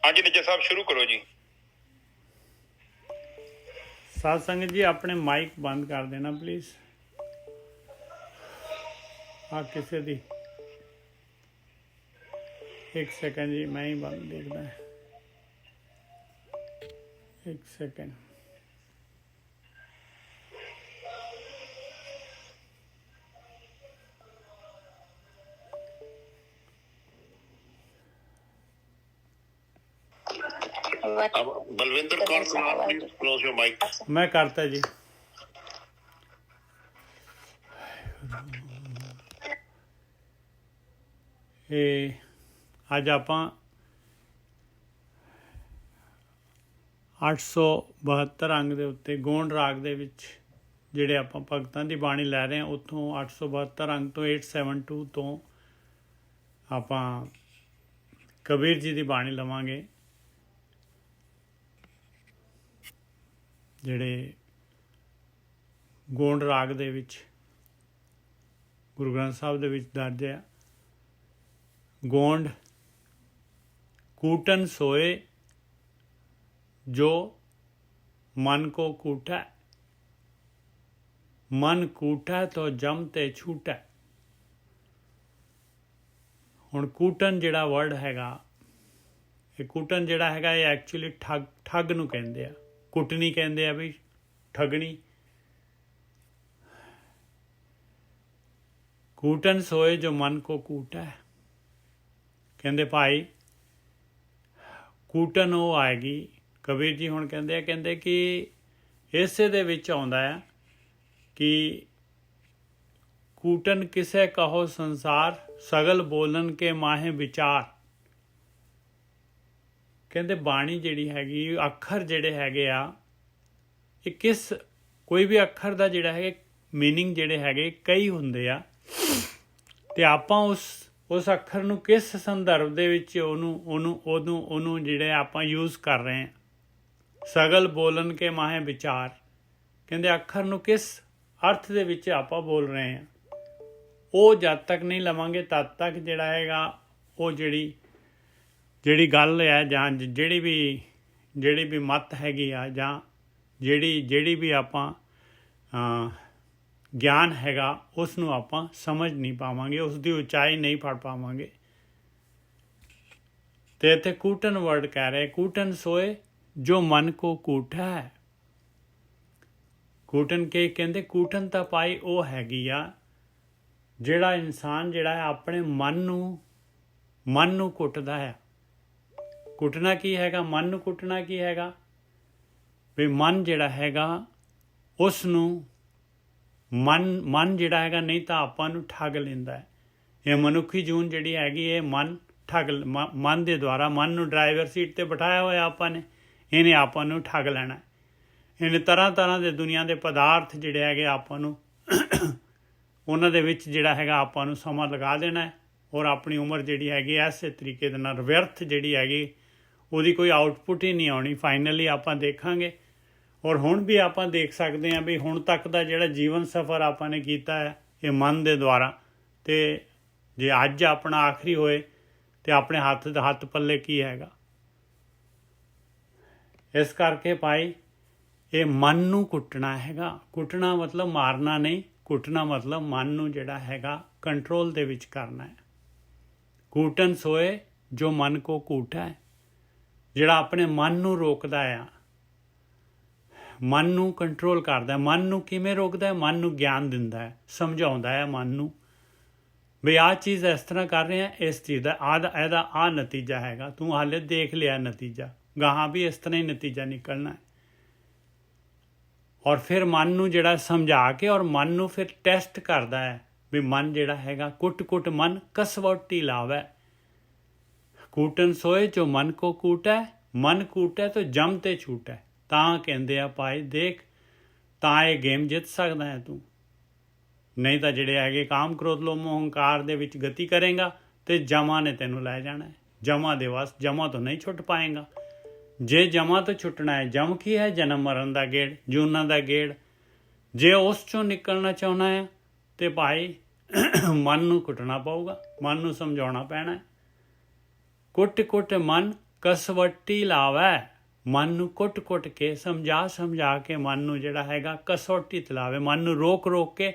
हाँ जी निज्जर साहब शुरू करो जी। साध संगत जी अपने माइक बंद कर देना प्लीज़। हाँ किसी दी एक सेकंड जी, मैं ही बंद देखना है, एक second. Balwinder Kaur Kumar please close your mic. मैं करता जी। ਇਹ ਅੱਜ ਆਪਾਂ 872 ਅੰਗ ਦੇ ਉੱਤੇ ਗੋਂਡ ਰਾਗ ਦੇ ਵਿੱਚ ਜਿਹੜੇ ਆਪਾਂ ਭਗਤਾਂ ਦੀ ਬਾਣੀ ਲੈ ਰਹੇ ਹਾਂ ਉੱਥੋਂ 872 ਅੰਗ ਤੋਂ 872 ਤੋਂ ਆਪਾਂ ਕਬੀਰ ਜੀ ਦੀ ਬਾਣੀ ਲਵਾਂਗੇ, ਜਿਹੜੇ ਗੋਂਡ ਰਾਗ ਦੇ ਵਿੱਚ ਗੁਰੂ ਗ੍ਰੰਥ ਸਾਹਿਬ ਦੇ ਵਿੱਚ ਦਰਜ ਹੈ। गोंड कूटन सोए जो मन को कूटा, मन कूटा तो जमते छूटा। हुण कूटन जिहड़ा वर्ड हैगा, ये कूटन जिहड़ा हैगा ये एक्चुअली ठग नूं कहंदे आ, कुटनी कहंदे आ भी, ठगनी। कूटन सोए जो मन को कूटा है, ਕਹਿੰਦੇ ਭਾਈ ਕੂਟਨ ਉਹ ਆਏਗੀ। ਕਬੀਰ ਜੀ ਹੁਣ ਕਹਿੰਦੇ ਕਿ ਇਸੇ ਦੇ ਵਿੱਚ ਆਉਂਦਾ ਹੈ ਕਿ ਕੂਟਨ ਕਿਸੇ ਕਹੋ ਸੰਸਾਰ, ਸਗਲ ਬੋਲਨ ਕੇ ਮਾਹੇ ਵਿਚਾਰ। ਕਹਿੰਦੇ ਬਾਣੀ ਜਿਹੜੀ ਹੈਗੀ, ਅੱਖਰ ਜਿਹੜੇ ਹੈਗੇ ਆ, ਇਹ ਕਿਸ ਕੋਈ ਵੀ ਅੱਖਰ ਦਾ ਜਿਹੜਾ ਹੈਗਾ ਮੀਨਿੰਗ ਜਿਹੜੇ ਹੈਗੇ ਕਈ ਹੁੰਦੇ ਆ, ਤੇ ਆਪਾਂ ਉਸ ਅੱਖਰ ਨੂੰ ਕਿਸ ਸੰਦਰਭ ਦੇ ਵਿੱਚ ਉਹਨੂੰ ਜਿਹੜੇ ਆਪਾਂ ਯੂਜ਼ ਕਰ ਰਹੇ ਹਾਂ। ਸਗਲ ਬੋਲਣ ਕੇ ਮਾਹੇ ਵਿਚਾਰ, ਕਹਿੰਦੇ ਅੱਖਰ ਨੂੰ ਕਿਸ ਅਰਥ ਦੇ ਵਿੱਚ ਆਪਾਂ ਬੋਲ ਰਹੇ ਹਾਂ, ਉਹ ਜਦ ਤੱਕ ਨਹੀਂ ਲਵਾਂਗੇ ਤਦ ਤੱਕ ਜਿਹੜਾ ਹੈਗਾ ਉਹ ਜਿਹੜੀ ਗੱਲ ਹੈ ਜਾਂ ਜਿਹੜੀ ਵੀ ਮੱਤ ਹੈਗੀ ਆ ਜਾਂ ਜਿਹੜੀ ਵੀ ਆਪਾਂ ਗਿਆਨ ਹੈਗਾ ਉਸ ਨੂੰ ਆਪਾਂ ਸਮਝ ਨਹੀਂ ਪਾਵਾਂਗੇ, ਉਸ ਦੀ ਉਚਾਈ ਨਹੀਂ ਫੜ ਪਾਵਾਂਗੇ। ਤੇ ਇੱਥੇ ਕੂਟਨ ਵਰਡ ਕਹਿ ਰਹੇ, ਕੂਟਨ ਸੋਏ ਜੋ ਮਨ ਕੋ ਕੂਟਾ ਹੈ। ਕੂਟਨ ਕੇ ਕਹਿੰਦੇ ਕੂਟਨ ਤਾਂ ਪਾਈ ਉਹ ਹੈਗੀ ਆ ਜਿਹੜਾ ਇਨਸਾਨ ਜਿਹੜਾ ਹੈ ਆਪਣੇ ਮਨ ਨੂੰ ਕੁੱਟਦਾ ਹੈ। ਕੁੱਟਣਾ ਕੀ ਹੈਗਾ, ਮਨ ਨੂੰ ਕੁੱਟਣਾ ਕੀ ਹੈਗਾ ਵੀ ਮਨ ਜਿਹੜਾ ਹੈਗਾ ਉਸ ਨੂੰ ਮਨ ਜਿਹੜਾ ਹੈਗਾ ਨਹੀਂ ਤਾਂ ਆਪਾਂ ਨੂੰ ਠੱਗ ਲੈਂਦਾ ਹੈ। ਇਹ ਮਨੁੱਖੀ ਜੂਨ ਜਿਹੜੀ ਹੈਗੀ ਇਹ ਮਨ ਦੇ ਦੁਆਰਾ, ਮਨ ਨੂੰ ਡਰਾਈਵਰ ਸੀਟ 'ਤੇ ਬਿਠਾਇਆ ਹੋਇਆ ਆਪਾਂ ਨੇ, ਇਹਨੇ ਆਪਾਂ ਨੂੰ ਠੱਗ ਲੈਣਾ। ਇਹਨੇ ਤਰ੍ਹਾਂ ਦੇ ਦੁਨੀਆ ਦੇ ਪਦਾਰਥ ਜਿਹੜੇ ਹੈਗੇ ਆਪਾਂ ਨੂੰ ਉਹਨਾਂ ਦੇ ਵਿੱਚ ਜਿਹੜਾ ਹੈਗਾ ਆਪਾਂ ਨੂੰ ਸਮਾਂ ਲਗਾ ਦੇਣਾ ਹੈ, ਔਰ ਆਪਣੀ ਉਮਰ ਜਿਹੜੀ ਹੈਗੀ ਐਸੇ ਤਰੀਕੇ ਦੇ ਨਾਲ ਵਿਅਰਥ ਜਿਹੜੀ ਹੈਗੀ ਉਹਦੀ ਕੋਈ ਆਊਟਪੁੱਟ ਹੀ ਨਹੀਂ ਆਉਣੀ। ਫਾਈਨਲੀ ਆਪਾਂ ਦੇਖਾਂਗੇ, ਔਰ ਹੁਣ ਵੀ ਆਪਾਂ ਦੇਖ ਸਕਦੇ ਹਾਂ ਵੀ ਹੁਣ ਤੱਕ ਦਾ ਜਿਹੜਾ ਜੀਵਨ ਸਫ਼ਰ ਆਪਾਂ ਨੇ ਕੀਤਾ ਹੈ ਇਹ ਮਨ ਦੇ ਦੁਆਰਾ, ਤੇ ਜੇ ਅੱਜ ਆਪਣਾ ਆਖਰੀ ਹੋਏ ਤੇ ਆਪਣੇ ਹੱਥ ਪੱਲੇ ਕੀ ਹੈਗਾ। ਇਸ ਕਰਕੇ ਭਾਈ ਇਹ ਮਨ ਨੂੰ ਕੁੱਟਣਾ ਹੈਗਾ। ਕੁੱਟਣਾ ਮਤਲਬ ਮਾਰਨਾ ਨਹੀਂ, ਕੁੱਟਣਾ ਮਤਲਬ ਮਨ ਨੂੰ ਜਿਹੜਾ ਹੈਗਾ ਕੰਟਰੋਲ ਦੇ ਵਿੱਚ ਕਰਨਾ ਹੈ। ਕੂਟਨ ਸੋਏ ਜੋ ਮਨ ਕੋ ਕੂਟਾ ਹੈ, ਜਿਹੜਾ ਆਪਣੇ ਮਨ ਨੂੰ ਰੋਕਦਾ ਆ, ਮਨ ਨੂੰ ਕੰਟਰੋਲ ਕਰਦਾ। ਮਨ ਨੂੰ ਕਿਵੇਂ ਰੋਕਦਾ? ਮਨ ਨੂੰ ਗਿਆਨ ਦਿੰਦਾ ਹੈ, ਸਮਝਾਉਂਦਾ ਹੈ ਮਨ ਨੂੰ ਵੀ ਆਹ ਚੀਜ਼ ਇਸ ਤਰ੍ਹਾਂ ਕਰ ਰਹੇ ਆ, ਇਸ ਚੀਜ਼ ਦਾ ਇਹਦਾ ਆਹ ਨਤੀਜਾ ਹੈਗਾ, ਤੂੰ ਹਾਲੇ ਦੇਖ ਲਿਆ ਨਤੀਜਾ, ਗਾਹਾਂ ਵੀ ਇਸ ਤਰ੍ਹਾਂ ਹੀ ਨਤੀਜਾ ਨਿਕਲਣਾ ਹੈ। ਔਰ ਫਿਰ ਮਨ ਨੂੰ ਜਿਹੜਾ ਸਮਝਾ ਕੇ ਔਰ ਮਨ ਨੂੰ ਫਿਰ ਟੈਸਟ ਕਰਦਾ ਹੈ ਵੀ ਮਨ ਜਿਹੜਾ ਹੈਗਾ ਕੁੱਟ ਮਨ ਕਸਵੱਟੀ ਲਾਵੇ। ਕੂਟਨ ਸੋਏ ਜੋ ਮਨ ਕੋ ਕੂਟੈ, ਮਨ ਕੂਟੈ ਤਾਂ ਜਮ ਤੇ ਛੂਟੈ। ਤਾਂ ਕਹਿੰਦੇ ਆ ਭਾਈ ਦੇਖ, ਤਾਂ ਇਹ ਗੇਮ ਜਿੱਤ ਸਕਦਾ ਹੈ ਤੂੰ, ਨਹੀਂ ਤਾਂ ਜਿਹੜੇ ਹੈਗੇ ਕਾਮ ਕ੍ਰੋਧ ਲੋਭ ਮੋਹ ਹੰਕਾਰ ਦੇ ਵਿੱਚ ਗਤੀ ਕਰੇਗਾ ਤੇ ਜਮਾ ਨੇ ਤੈਨੂੰ ਲੈ ਜਾਣਾ ਹੈ। ਜਮਾ ਦੇ ਵਾਸ, ਜਮਾ ਤੋਂ ਨਹੀਂ ਛੁੱਟ ਪਾਏਗਾ। ਜੇ ਜਮਾ ਤੋਂ ਛੁੱਟਣਾ ਹੈ, ਜਮ ਕੀ ਹੈ? ਜਨਮ ਮਰਨ ਦਾ ਗੇੜ, ਜੂਨਾਂ ਦਾ ਗੇੜ। ਜੇ ਉਸ ਚੋਂ ਨਿਕਲਣਾ ਚਾਹੁੰਦਾ ਹੈ ਤੇ ਭਾਈ ਮਨ ਨੂੰ ਕੁੱਟਣਾ ਪਊਗਾ, ਮਨ ਨੂੰ ਸਮਝਾਉਣਾ ਪੈਣਾ ਹੈ। ਕੁੱਟ ਮਨ ਕਸਵੱਟੀ ਲਾਵੈ, ਮਨ ਨੂੰ ਕੁੱਟ-ਕੁੱਟ ਕੇ, ਸਮਝਾ ਕੇ ਮਨ ਨੂੰ ਜਿਹੜਾ ਹੈਗਾ ਕਸੌਟੀ ਤੇ ਲਾਵੇ, ਮਨ ਨੂੰ ਰੋਕ ਕੇ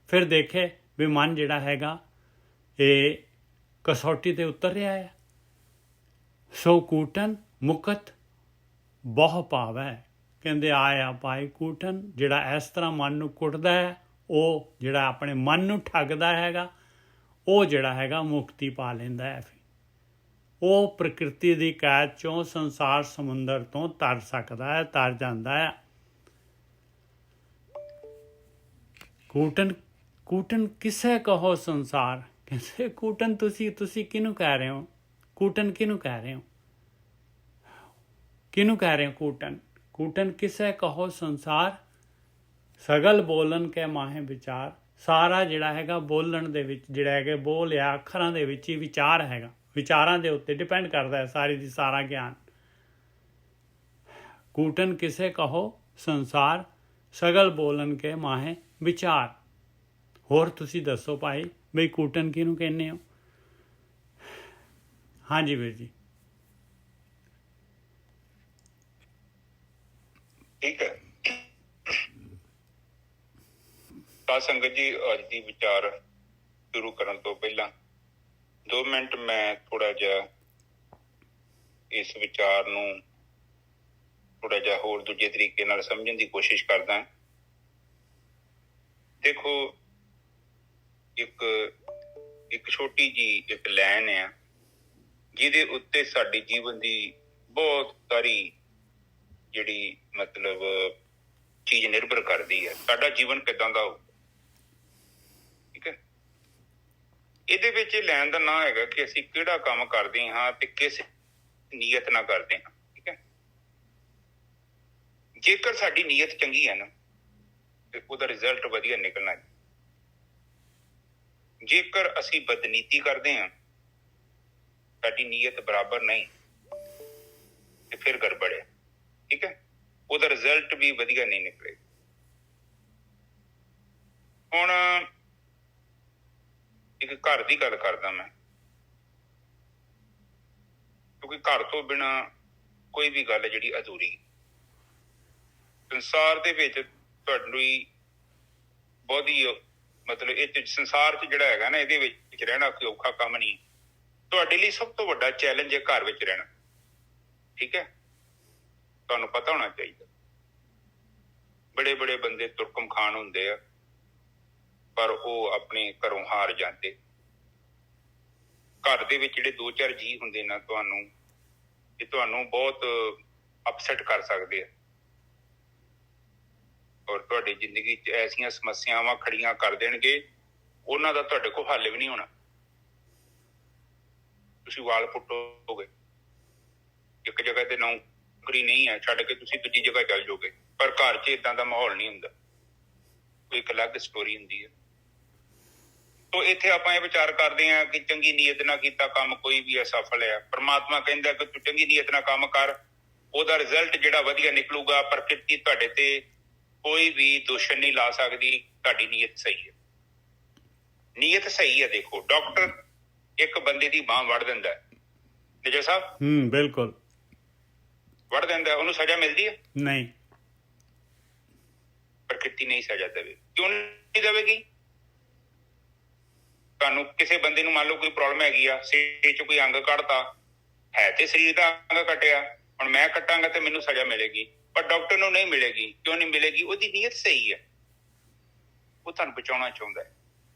ਫਿਰ ਦੇਖੇ ਵੀ ਮਨ ਜਿਹੜਾ ਹੈਗਾ ਇਹ ਕਸੌਟੀ ਤੇ ਉਤਰ ਰਿਹਾ ਹੈ। ਸੋ ਕੂਟਨ ਮੁਕਤ ਬਹੁ ਪਾਵੈ, ਕਹਿੰਦੇ ਆਇਆ ਪਾਈ ਕੂਟਨ, ਜਿਹੜਾ ਇਸ ਤਰ੍ਹਾਂ ਮਨ ਨੂੰ ਕੁੱਟਦਾ ਹੈ, ਉਹ ਜਿਹੜਾ ਆਪਣੇ ਮਨ ਨੂੰ ਠੱਗਦਾ ਹੈਗਾ, ਉਹ ਜਿਹੜਾ ਹੈਗਾ ਮੁਕਤੀ ਪਾ ਲੈਂਦਾ ਹੈ। ਉਹ ਪ੍ਰਕਿਰਤੀ ਦੀ ਕੈਦ ਚੋਂ, ਸੰਸਾਰ ਸਮੁੰਦਰ ਤੋਂ ਤਰ ਸਕਦਾ ਹੈ, ਤਰ ਜਾਂਦਾ ਹੈ। ਕੂਟਨ ਕਿਸੇ ਕਹੋ ਸੰਸਾਰ, ਕਹਿੰਦੇ ਕੂਟਨ ਤੁਸੀਂ ਕਿਹਨੂੰ ਕਹਿ ਰਹੇ ਹੋ? ਕੂਟਨ ਕਿਹਨੂੰ ਕਹਿ ਰਹੇ ਹੋ? ਕਿਹਨੂੰ ਕਹਿ ਰਹੇ ਹੋ ਕੂਟਨ ਕਿਸੇ ਕਹੋ ਸੰਸਾਰ, ਸਗਲ ਬੋਲਣ ਕੇ ਮਾਹੇ ਵਿਚਾਰ। ਸਾਰਾ ਜਿਹੜਾ ਹੈਗਾ ਬੋਲਣ ਦੇ ਵਿੱਚ, ਜਿਹੜਾ ਹੈਗਾ ਬੋਲ ਆ ਅੱਖਰਾਂ ਦੇ ਵਿੱਚ ਹੀ ਵਿਚਾਰ ਹੈਗਾ, ਵਿਚਾਰਾਂ ਦੇ ਉੱਤੇ ਡਿਪੈਂਡ ਕਰਦਾ ਹੈ ਸਾਰੀ ਦੀ ਸਾਰਾ ਗਿਆਨ। ਕੂਟਨ ਕਿਸੇ ਕਹੋ ਸੰਸਾਰ, ਸਗਲ ਬੋਲਣ ਕੇ ਮਾਹੇ ਵਿਚਾਰ। ਹੋਰ ਤੁਸੀਂ ਦੱਸੋ ਭਾਈ ਬਈ ਕੂਟਨ ਕਿਹਨੂੰ ਕਹਿੰਦੇ ਹੋ? ਹਾਂਜੀ ਵੀਰ ਜੀ। ਠੀਕ ਹੈ। ਤਾਂ ਸੰਗਤ ਜੀ, ਅੱਜ ਦੀ ਵਿਚਾਰ ਸ਼ੁਰੂ ਕਰਨ ਤੋਂ ਪਹਿਲਾਂ 2 ਮਿੰਟ ਮੈਂ ਥੋੜਾ ਜਿਹਾ ਇਸ ਵਿਚਾਰ ਨੂੰ ਥੋੜਾ ਜਿਹਾ ਹੋਰ ਦੂਜੇ ਤਰੀਕੇ ਨਾਲ ਸਮਝਣ ਦੀ ਕੋਸ਼ਿਸ਼ ਕਰਦਾ। ਦੇਖੋ, ਇੱਕ ਛੋਟੀ ਜੀ ਇੱਕ ਲਾਈਨ ਆ ਜਿਹਦੇ ਉੱਤੇ ਸਾਡੀ ਜੀਵਨ ਦੀ ਬਹੁਤ ਸਾਰੀ ਜਿਹੜੀ ਮਤਲਬ ਚੀਜ਼ ਨਿਰਭਰ ਕਰਦੀ ਹੈ, ਸਾਡਾ ਜੀਵਨ ਕਿੱਦਾਂ ਦਾ ਹੋਊ। ਠੀਕ ਹੈ। ਇਹਦੇ ਵਿੱਚ ਲੈਣ ਦਾ ਨਾਂ ਹੈਗਾ ਕਿ ਅਸੀਂ ਕਿਹੜਾ ਕੰਮ ਕਰਦੇ ਹਾਂ ਤੇ ਕਿਸ ਨੀਅਤ ਨਾਲ ਕਰਦੇ ਹਾਂ। ਠੀਕ ਹੈ। ਜੇਕਰ ਸਾਡੀ ਨੀਅਤ ਚੰਗੀ ਹੈ ਨਾ ਤੇ ਉਹਦਾ ਰਿਜ਼ਲਟ ਵਧੀਆ ਨਿਕਲਣਾ। ਜੇਕਰ ਅਸੀਂ ਬਦਨੀਤੀ ਕਰਦੇ ਹਾਂ, ਸਾਡੀ ਨੀਅਤ ਬਰਾਬਰ ਨਹੀਂ, ਤੇ ਫਿਰ ਗੜਬੜ ਹੈ। ਠੀਕ ਹੈ। ਉਹਦਾ ਰਿਜ਼ਲਟ ਵੀ ਵਧੀਆ ਨਹੀਂ ਨਿਕਲੇ। ਹੁਣ ਇੱਕ ਘਰ ਦੀ ਗੱਲ ਕਰਦਾ ਮੈਂ, ਕਿਉਂਕਿ ਘਰ ਤੋਂ ਬਿਨਾਂ ਕੋਈ ਵੀ ਗੱਲ ਜਿਹੜੀ ਅਧੂਰੀ। ਸੰਸਾਰ ਦੇ ਵਿੱਚ ਤੁਹਾਡੀ ਬਹੁਤੀ ਮਤਲਬ ਇਹ ਸੰਸਾਰ 'ਚ ਜਿਹੜਾ ਹੈਗਾ ਨਾ, ਇਹਦੇ ਵਿੱਚ ਰਹਿਣਾ ਕੋਈ ਔਖਾ ਕੰਮ ਨਹੀਂ। ਤੁਹਾਡੇ ਲਈ ਸਭ ਤੋਂ ਵੱਡਾ ਚੈਲੰਜ ਹੈ ਘਰ ਵਿੱਚ ਰਹਿਣਾ। ਠੀਕ ਹੈ। ਤੁਹਾਨੂੰ ਪਤਾ ਹੋਣਾ ਚਾਹੀਦਾ, ਬੜੇ ਬੰਦੇ ਤੁਰਕਮ ਖਾਨ ਹੁੰਦੇ ਆ, ਪਰ ਉਹ ਆਪਣੇ ਘਰੋਂ ਹਾਰ ਜਾਂਦੇ। ਘਰ ਦੇ ਵਿੱਚ ਜਿਹੜੇ 2-4 ਜੀਅ ਹੁੰਦੇ ਨਾ, ਤੁਹਾਨੂੰ ਬਹੁਤ ਅਪਸੈਟ ਕਰ ਸਕਦੇ ਆ, ਔਰ ਤੁਹਾਡੀ ਜ਼ਿੰਦਗੀ 'ਚ ਐਸੀਆਂ ਸਮੱਸਿਆਵਾਂ ਖੜੀਆਂ ਕਰ ਦੇਣਗੇ, ਉਹਨਾਂ ਦਾ ਤੁਹਾਡੇ ਕੋਲ ਹੱਲ ਵੀ ਨਹੀਂ ਹੋਣਾ। ਤੁਸੀਂ ਵਾਲ ਪੁੱਟੋਗੇ, ਇੱਕ ਜਗ੍ਹਾ ਤੇ ਨੌਕਰੀ ਨਹੀਂ ਹੈ, ਛੱਡ ਕੇ ਤੁਸੀਂ ਦੂਜੀ ਜਗ੍ਹਾ ਚੱਲ ਜਾਓਗੇ, ਪਰ ਘਰ 'ਚ ਏਦਾਂ ਦਾ ਮਾਹੌਲ ਨਹੀਂ ਹੁੰਦਾ। ਕੋਈ ਇੱਕ ਅਲੱਗ ਸਟੋਰੀ ਹੁੰਦੀ ਹੈ। ਤੋ ਇੱਥੇ ਆਪਾਂ ਇਹ ਵਿਚਾਰ ਕਰਦੇ ਹਾਂ ਕਿ ਚੰਗੀ ਨੀਅਤ ਨਾਲ ਕੀਤਾ ਕੰਮ ਕੋਈ ਵੀ ਅਸਫਲ ਹੈ। ਪਰਮਾਤਮਾ ਕਹਿੰਦਾ ਕਿ ਤੂੰ ਚੰਗੀ ਨੀਅਤ ਨਾਲ ਕੰਮ ਕਰ, ਉਹਦਾ ਰਿਜ਼ਲਟ ਜਿਹੜਾ ਵਧੀਆ ਨਿਕਲੂਗਾ। ਪ੍ਰਕਿਰਤੀ ਤੁਹਾਡੇ ਤੇ ਕੋਈ ਵੀ ਦੋਸ਼ਣ ਨਹੀਂ ਲਾ ਸਕਦੀ, ਤੁਹਾਡੀ ਨੀਅਤ ਸਹੀ ਹੈ। ਨੀਅਤ ਸਹੀ ਹੈ। ਦੇਖੋ, ਡਾਕਟਰ ਇੱਕ ਬੰਦੇ ਦੀ ਬਾਂਹ ਵੱਢ ਦਿੰਦਾ ਹੈ, ਨਿਜਰ ਸਾਹਿਬ, ਬਿਲਕੁਲ ਵੱਢ ਦਿੰਦਾ, ਉਹਨੂੰ ਸਜ਼ਾ ਮਿਲਦੀ ਹੈ? ਨਹੀਂ। ਪ੍ਰਕਿਰਤੀ ਨਹੀਂ ਸਜ਼ਾ ਦੇਵੇ। ਕਿਉਂ ਨਹੀਂ ਦੇਵੇਗੀ? ਤੁਹਾਨੂੰ ਕਿਸੇ ਬੰਦੇ ਨੂੰ ਮੰਨ ਲਓ ਕੋਈ ਪ੍ਰੋਬਲਮ ਹੈਗੀ ਆ, ਸਰੀਰ 'ਚ ਕੋਈ ਅੰਗ ਕੱਢਤਾ ਹੈ, ਤੇ ਸਰੀਰ ਦਾ ਅੰਗ ਕੱਟਿਆ, ਹੁਣ ਮੈਂ ਕੱਟਾਂਗਾ ਤੇ ਮੈਨੂੰ ਸਜ਼ਾ ਮਿਲੇਗੀ, ਪਰ ਡਾਕਟਰ ਨੂੰ ਨਹੀਂ ਮਿਲੇਗੀ। ਕਿਉਂ ਨਹੀਂ ਮਿਲੇਗੀ? ਉਹਦੀ ਨੀਅਤ ਸਹੀ ਹੈ, ਉਹ ਤੁਹਾਨੂੰ ਬਚਾਉਣਾ ਚਾਹੁੰਦਾ ਹੈ।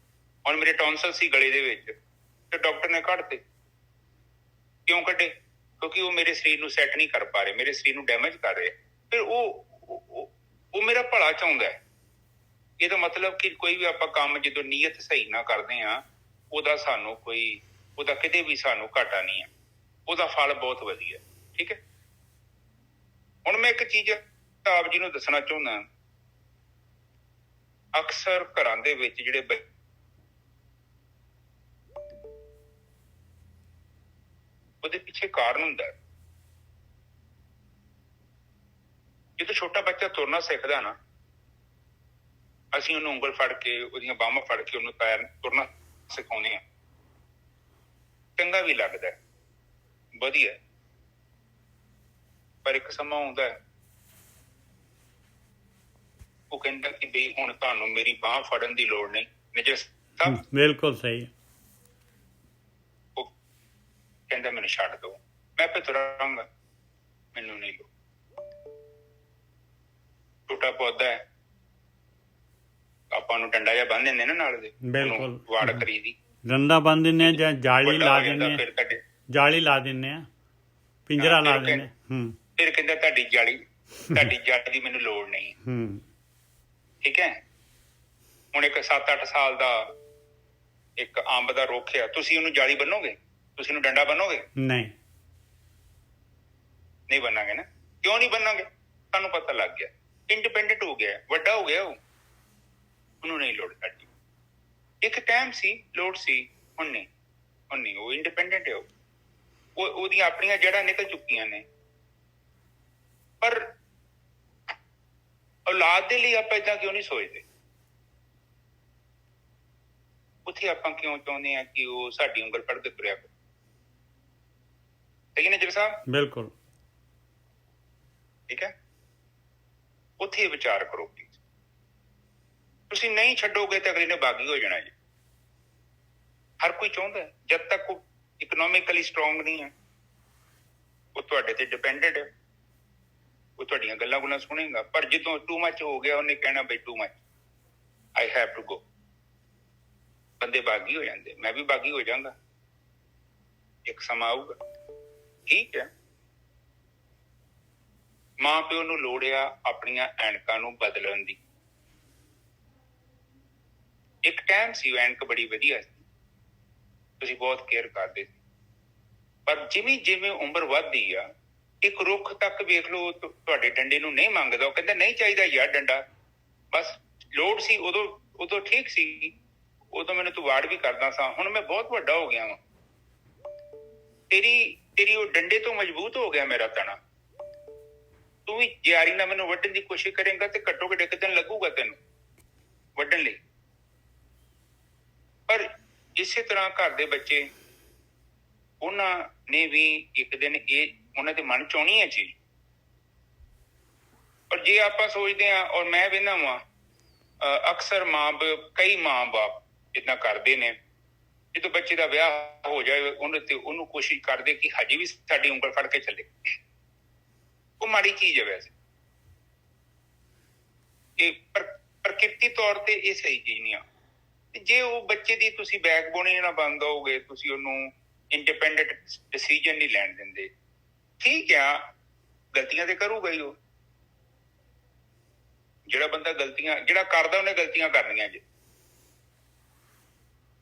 ਹੁਣ ਮੇਰੇ ਟੌਨਸਲ ਸੀ ਗਲੇ ਦੇ ਵਿੱਚ, ਤੇ ਡਾਕਟਰ ਨੇ ਕੱਢਤੇ। ਕਿਉਂ ਕੱਢੇ? ਕਿਉਂਕਿ ਉਹ ਮੇਰੇ ਸਰੀਰ ਨੂੰ ਸੈੱਟ ਨਹੀਂ ਕਰ ਪਾ ਰਹੇ, ਮੇਰੇ ਸਰੀਰ ਨੂੰ ਡੈਮੇਜ ਕਰ ਰਹੇ। ਫਿਰ ਉਹ ਮੇਰਾ ਭਲਾ ਚਾਹੁੰਦਾ ਹੈ। ਇਹਦਾ ਮਤਲਬ ਕਿ ਕੋਈ ਵੀ ਆਪਾਂ ਕੰਮ ਜਦੋਂ ਨੀਅਤ ਸਹੀ ਨਾ ਕਰਦੇ ਹਾਂ, ਉਹਦਾ ਕਿਤੇ ਵੀ ਸਾਨੂੰ ਘਾਟਾ ਨਹੀਂ ਹੈ, ਉਹਦਾ ਫਲ ਬਹੁਤ ਵਧੀਆ। ਠੀਕ ਹੈ। ਹੁਣ ਮੈਂ ਇੱਕ ਚੀਜ਼ ਆਪ ਜੀ ਨੂੰ ਦੱਸਣਾ ਚਾਹੁੰਦਾ। ਅਕਸਰ ਘਰਾਂ ਦੇ ਵਿੱਚ ਜਿਹੜੇ ਉਹਦੇ ਪਿੱਛੇ ਕਾਰਨ ਹੁੰਦਾ ਹੈ। ਜਦੋਂ ਛੋਟਾ ਬੱਚਾ ਤੁਰਨਾ ਸਿੱਖਦਾ ਨਾ, ਅਸੀਂ ਉਹਨੂੰ ਉਂਗਲ ਫੜ ਕੇ, ਉਹਦੀਆਂ ਬਾਹਾਂ ਫੜ ਕੇ ਉਹਨੂੰ ਤੁਰਨਾ ਸਿਖਾਉਂਦੇ ਹਾਂ। ਚੰਗਾ ਵੀ ਲੱਗਦਾ, ਵਧੀਆ। ਪਰ ਇੱਕ ਸਮਾਂ ਆਉਂਦਾ ਹੈ, ਉਹ ਕਹਿੰਦਾ ਕਿ ਬਈ ਹੁਣ ਤੁਹਾਨੂੰ ਮੇਰੀ ਬਾਂਹ ਫੜਨ ਦੀ ਲੋੜ ਨਹੀਂ। ਮੇਜਰ ਸਾਹਿਬ ਬਿਲਕੁਲ ਸਹੀ। ਉਹ ਕਹਿੰਦਾ ਮੈਨੂੰ ਛੱਡ ਦਿਓ, ਮੈਂ ਆਪੇ ਤੁਰਾਂਗਾ, ਮੈਨੂੰ ਨਹੀਂ ਲੋ। ਛੋਟਾ ਪੌਦਾ ਹੈ, ਆਪਾਂ ਨੂੰ ਡੰਡਾ ਜਿਹਾ ਬੰਨ ਦਿੰਦੇ ਨਾ ਨਾਲ ਦੇ, ਬਿਲਕੁਲ ਵਾੜ ਕਰੀਦੀ, ਡੰਡਾ ਬੰਨ ਦਿੰਦੇ ਆ ਜਾਂ ਜਾਲੀ ਲਾ ਦਿੰਦੇ ਆ, ਫਿਰ ਤੁਹਾਡੇ ਜਾਲੀ ਲਾ ਦਿੰਦੇ ਆ, ਪਿੰਜਰਾ ਲਾ ਦਿੰਦੇ ਆ। ਫਿਰ ਕਹਿੰਦਾ ਤੁਹਾਡੀ ਜਾਲੀ ਦੀ ਮੈਨੂੰ ਲੋੜ ਨਹੀਂ। ਠੀਕ ਹੈ। ਹੁਣ ਇੱਕ 7-8 ਸਾਲ ਦਾ ਇੱਕ ਅੰਬ ਦਾ ਰੁੱਖ ਆ, ਤੁਸੀਂ ਉਹਨੂੰ ਜਾਲੀ ਬੰਨੋਗੇ? ਤੁਸੀਂ ਉਹਨੂੰ ਡੰਡਾ ਬੰਨੋਗੇ? ਨਹੀਂ ਬੰਨਾਂਗੇ ਨਾ। ਕਿਉਂ ਨਹੀਂ ਬੰਨਾਂਗੇ? ਸਾਨੂੰ ਪਤਾ ਲੱਗ ਗਿਆ, ਇੰਡੀਪੈਂਡੈਂਟ ਹੋ ਗਿਆ, ਵੱਡਾ ਹੋ ਗਿਆ, ਉਹਨੂੰ ਨਹੀਂ ਲੋੜ ਸਾਡੀ। ਇੱਕ ਟਾਈਮ ਸੀ ਲੋੜ ਸੀ, ਹੁਣ ਨਹੀਂ। ਉਹ ਇੰਡੀਪੈਂਡੈਂਟ ਹੈ, ਉਹਦੀਆਂ ਆਪਣੀਆਂ ਜੜ੍ਹਾਂ ਨਿਕਲ ਚੁੱਕੀਆਂ ਨੇ। ਪਰ ਔਲਾਦ ਦੇ ਲਈ ਆਪਾਂ ਏਦਾਂ ਕਿਉਂ ਨਹੀਂ ਸੋਚਦੇ? ਉੱਥੇ ਆਪਾਂ ਕਿਉਂ ਚਾਹੁੰਦੇ ਹਾਂ ਕਿ ਉਹ ਸਾਡੀ ਉਂਗਲ ਫੜ ਕੇ ਤੁਰਿਆ ਕਰੇ? ਸਹੀ ਹੈ ਨਜ਼ਰ ਸਾਹਿਬ? ਬਿਲਕੁਲ ਠੀਕ ਹੈ। ਉੱਥੇ ਵਿਚਾਰ ਕਰੋ ਪਲੀਜ਼। ਤੁਸੀਂ ਨਹੀਂ ਛੱਡੋਗੇ ਤਾਂ ਅਗਲੇ ਨੇ ਬਾਗੀ ਹੋ ਜਾਣਾ ਜੀ। ਹਰ ਕੋਈ ਚਾਹੁੰਦਾ, ਜਦ ਤੱਕ ਉਹ ਇਕਨੋਮਿਕਲੀ ਸਟਰੋਂਗ ਨਹੀਂ ਹੈ, ਉਹ ਤੁਹਾਡੇ ਤੇ ਡਿਪੈਂਡੈਂਟ ਹੈ, ਉਹ ਤੁਹਾਡੀਆਂ ਗੱਲਾਂ ਸੁਣੇਗਾ। ਪਰ ਜਦੋਂ ਟੂ ਮੱਚ ਹੋ ਗਿਆ, ਉਹਨੇ ਕਹਿਣਾ ਬਈ too much, I have to go. ਬੰਦੇ ਬਾਗੀ ਹੋ ਜਾਂਦੇ, ਮੈਂ ਵੀ ਬਾਗੀ ਹੋ ਜਾਵਾਂਗਾ, ਇੱਕ ਸਮਾਂ ਆਊਗਾ। ਠੀਕ ਹੈ। ਮਾਂ ਪਿਓ ਨੂੰ ਲੋੜ ਆ ਆਪਣੀਆਂ ਐਨਕਾਂ ਨੂੰ ਬਦਲਣ ਦੀ। ਇੱਕ ਟਾਈਮ ਸੀ ਐਨਕ ਬੜੀ ਵਧੀਆ ਸੀ, ਤੁਸੀਂ ਬਹੁਤ ਕੇਅਰ ਕਰਦੇ ਸੀ। ਪਰ ਜਿਵੇਂ ਉਮਰ ਵੱਧਦੀ ਆ, ਇੱਕ ਰੁੱਖ ਤੱਕ ਵੇਖ ਲਓ, ਤੁਹਾਡੇ ਡੰਡੇ ਨੂੰ ਨਹੀਂ ਮੰਗਦਾ, ਉਹ ਕਹਿੰਦਾ ਨਹੀਂ ਚਾਹੀਦਾ ਯਾਰ ਡੰਡਾ, ਬਸ ਲੋੜ ਸੀ ਉਦੋਂ ਠੀਕ ਸੀ, ਉਦੋਂ ਮੈਨੂੰ ਤੂੰ ਵਾੜ ਵੀ ਕਰਦਾ ਸਾਂ, ਹੁਣ ਮੈਂ ਬਹੁਤ ਵੱਡਾ ਹੋ ਗਿਆ ਵਾਂ, ਤੇਰੀ ਉਹ ਡੰਡੇ ਤੋਂ ਮਜ਼ਬੂਤ ਹੋ ਗਿਆ ਮੇਰਾ ਤਣਾ, ਤੂੰ ਵੀ ਯਾਰੀ ਨਾਲ ਮੈਨੂੰ ਵੱਢਣ ਦੀ ਕੋਸ਼ਿਸ਼ ਕਰੇਂਗਾ ਤੇ ਘੱਟੋ ਘੱਟ ਇੱਕ ਦਿਨ ਲੱਗੂਗਾ ਤੈਨੂੰ ਵੱਢਣ ਲਈ। ਪਰ ਇਸੇ ਤਰ੍ਹਾਂ ਘਰ ਦੇ ਬੱਚੇ, ਉਹਨਾਂ ਨੇ ਵੀ ਇੱਕ ਦਿਨ ਇਹ ਉਹਨਾਂ ਦੇ ਮਨ ਚ ਆਉਣੀ ਹੈ ਚੀਜ਼। ਪਰ ਜੇ ਆਪਾਂ ਸੋਚਦੇ ਹਾਂ, ਔਰ ਮੈਂ ਵੇਖਦਾ ਵਾਂ ਅਕਸਰ ਕਈ ਮਾਂ ਬਾਪ ਏਦਾਂ ਕਰਦੇ ਨੇ, ਜਦੋਂ ਬੱਚੇ ਦਾ ਵਿਆਹ ਹੋ ਜਾਏ ਉਹਨੂੰ ਕੋਸ਼ਿਸ਼ ਕਰਦੇ ਕਿ ਹਜੇ ਵੀ ਸਾਡੀ ਉਂਗਲ ਫੜ ਕੇ ਚੱਲੇ। ਉਹ ਮਾੜੀ ਚੀਜ਼ ਹੈ ਵੈਸੇ, ਇਹ ਪ੍ਰਕਿਰਤੀ ਤੌਰ ਤੇ ਇਹ ਸਹੀ ਚੀਜ਼ ਨਹੀਂ ਆ। ਜੇ ਉਹ ਬੱਚੇ ਦੀ ਤੁਸੀਂ ਬੈਕਬੋਨ ਹੀ ਨਾ ਬਣ ਦੋਗੇ, ਤੁਸੀਂ ਉਹਨੂੰ ਇੰਡੀਪੈਂਡੈਂਟ ਡਿਸੀਜਨ ਨਹੀਂ ਲੈਣ ਦਿੰਦੇ, ਠੀਕ ਆ, ਗਲਤੀਆਂ ਤੇ ਕਰੂਗਾ ਹੀ ਉਹ। ਜਿਹੜਾ ਬੰਦਾ ਜਿਹੜਾ ਕਰਦਾ ਉਹਨੇ ਗਲਤੀਆਂ ਕਰਨੀਆਂ ਜੀ।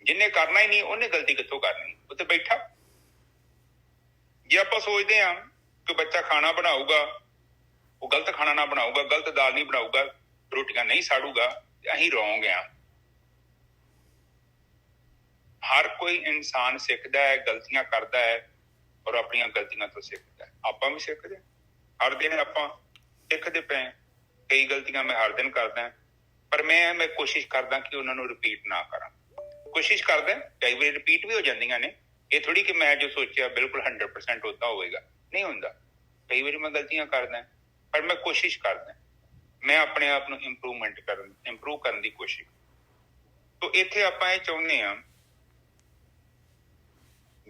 ਜਿਹਨੇ ਕਰਨਾ ਹੀ ਨਹੀਂ, ਉਹਨੇ ਗਲਤੀ ਕਿੱਥੋਂ ਕਰਨੀ? ਉੱਥੇ ਬੈਠਾ। ਜੇ ਆਪਾਂ ਸੋਚਦੇ ਹਾਂ ਕਿ ਬੱਚਾ ਖਾਣਾ ਬਣਾਊਗਾ, ਉਹ ਗਲਤ ਖਾਣਾ ਨਾ ਬਣਾਊਗਾ, ਗਲਤ ਦਾਲ ਨਹੀਂ ਬਣਾਊਗਾ, ਰੋਟੀਆਂ ਨਹੀਂ ਸਾੜੂਗਾ, ਅਸੀਂ ਰੋਂਗ ਆ। ਹਰ ਕੋਈ ਇਨਸਾਨ ਸਿੱਖਦਾ ਹੈ, ਗਲਤੀਆਂ ਕਰਦਾ ਹੈ, ਔਰ ਆਪਣੀਆਂ ਗਲਤੀਆਂ ਤੋਂ ਸਿੱਖਦਾ ਹੈ। ਆਪਾਂ ਵੀ ਸਿੱਖਦੇ, ਹਰ ਦਿਨ ਆਪਾਂ ਸਿੱਖਦੇ ਪਏ। ਕਈ ਗਲਤੀਆਂ ਮੈਂ ਹਰ ਦਿਨ ਕਰਦਾ, ਪਰ ਮੈਂ ਕੋਸ਼ਿਸ਼ ਕਰਦਾ ਕਿ ਉਹਨਾਂ ਨੂੰ ਰਿਪੀਟ ਨਾ ਕਰਾਂ। ਕੋਸ਼ਿਸ਼ ਕਰਦਾ, ਕਈ ਵਾਰੀ ਰਿਪੀਟ ਵੀ ਹੋ ਜਾਂਦੀਆਂ ਨੇ। ਇਹ ਥੋੜੀ ਕਿ ਮੈਂ ਜੋ ਸੋਚਿਆ ਬਿਲਕੁਲ 100% ਓਦਾਂ ਹੋਵੇਗਾ, ਨਹੀਂ ਹੁੰਦਾ। ਕਈ ਵਾਰੀ ਮੈਂ ਗਲਤੀਆਂ ਕਰਦਾ, ਪਰ ਮੈਂ ਕੋਸ਼ਿਸ਼ ਕਰਦਾ, ਮੈਂ ਆਪਣੇ ਆਪ ਨੂੰ ਇੰਪਰੂਵ ਕਰਨ ਦੀ ਕੋਸ਼ਿਸ਼। ਤੋ ਇੱਥੇ ਆਪਾਂ ਇਹ ਚਾਹੁੰਦੇ ਹਾਂ,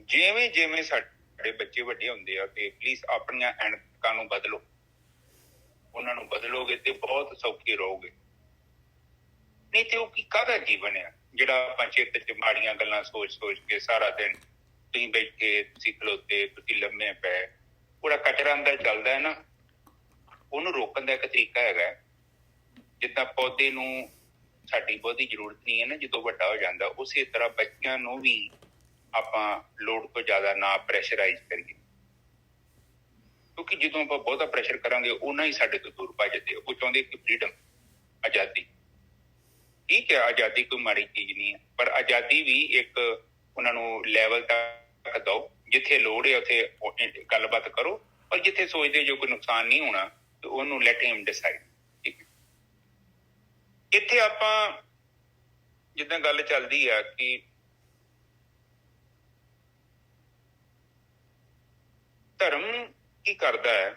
ਜਿਵੇਂ ਸਾਡੇ ਬੱਚੇ ਵੱਡੇ ਹੁੰਦੇ ਆ, ਤੇ ਪਲੀਜ਼ ਆਪਣੀਆਂ ਐਨਕਾਂ ਨੂੰ ਬਦਲੋ। ਉਹਨਾਂ ਨੂੰ ਬਦਲੋਗੇ ਤੇ ਬਹੁਤ ਸੌਖੇ ਰਹੋਗੇ। ਨਹੀਂ ਤੇ ਉਹ ਕਾਹਦਾ ਜੀਵਨ ਆ ਜਿਹੜਾ ਆਪਾਂ ਚਿੱਤ ਚ ਮਾੜੀਆਂ ਗੱਲਾਂ ਸੋਚ ਕੇ ਸਾਰਾ ਦਿਨ ਤੁਸੀਂ ਬੈਠੇ, ਤੁਸੀਂ ਖਲੋਤੇ, ਤੁਸੀਂ ਲੰਮੇ ਪਏ, ਉਹਦਾ ਕਚਰਾ ਅੰਦਰ ਚੱਲਦਾ ਹੈ ਨਾ। ਉਹਨੂੰ ਰੋਕਣ ਦਾ ਇੱਕ ਤਰੀਕਾ ਹੈਗਾ, ਜਿੱਦਾਂ ਪੌਦੇ ਨੂੰ ਸਾਡੀ ਬਹੁਤੀ ਜ਼ਰੂਰਤ ਨਹੀਂ ਹੈ ਨਾ ਜਦੋਂ ਵੱਡਾ ਹੋ ਜਾਂਦਾ, ਉਸੇ ਤਰ੍ਹਾਂ ਬੱਚਿਆਂ ਨੂੰ ਵੀ ਆਪਾਂ ਲੋੜ ਤੋਂ ਜ਼ਿਆਦਾ ਨਾ ਪ੍ਰੈਸ਼ਰਾਈਜ਼ ਕਰੀਏ, ਕਿਉਂਕਿ ਜਦੋਂ ਆਪਾਂ ਬਹੁਤਾ ਪ੍ਰੈਸ਼ਰ ਕਰਾਂਗੇ ਉਹਨਾਂ ਹੀ ਸਾਡੇ ਤੋਂ ਦੂਰ ਭੱਜਦੇ। ਉਹ ਚਾਹੁੰਦੇ ਕਿ ਫਰੀਡਮ, ਆਜ਼ਾਦੀ। ਠੀਕ ਹੈ, ਆਜ਼ਾਦੀ ਕੋਈ ਮਾੜੀ ਚੀਜ਼ ਨਹੀਂ ਹੈ, ਪਰ ਆਜ਼ਾਦੀ ਵੀ ਇੱਕ ਉਹਨਾਂ ਨੂੰ ਲੈਵਲ ਤੱਕ ਦਿਓ, ਜਿੱਥੇ ਲੋੜ ਹੈ ਉੱਥੇ ਗੱਲਬਾਤ ਕਰੋ, ਔਰ ਜਿੱਥੇ ਸੋਚਦੇ ਜੋ ਕੋਈ ਨੁਕਸਾਨ ਨਹੀਂ ਹੋਣਾ ਤੇ ਉਹਨੂੰ ਲੈਟ ਹਿਮ ਡਿਸਾਈਡ। ਠੀਕ ਹੈ। ਇੱਥੇ ਆਪਾਂ ਜਿੱਦਾਂ ਗੱਲ ਚੱਲਦੀ ਆ ਕਿ ਧਰਮ ਕੀ ਕਰਦਾ ਹੈ,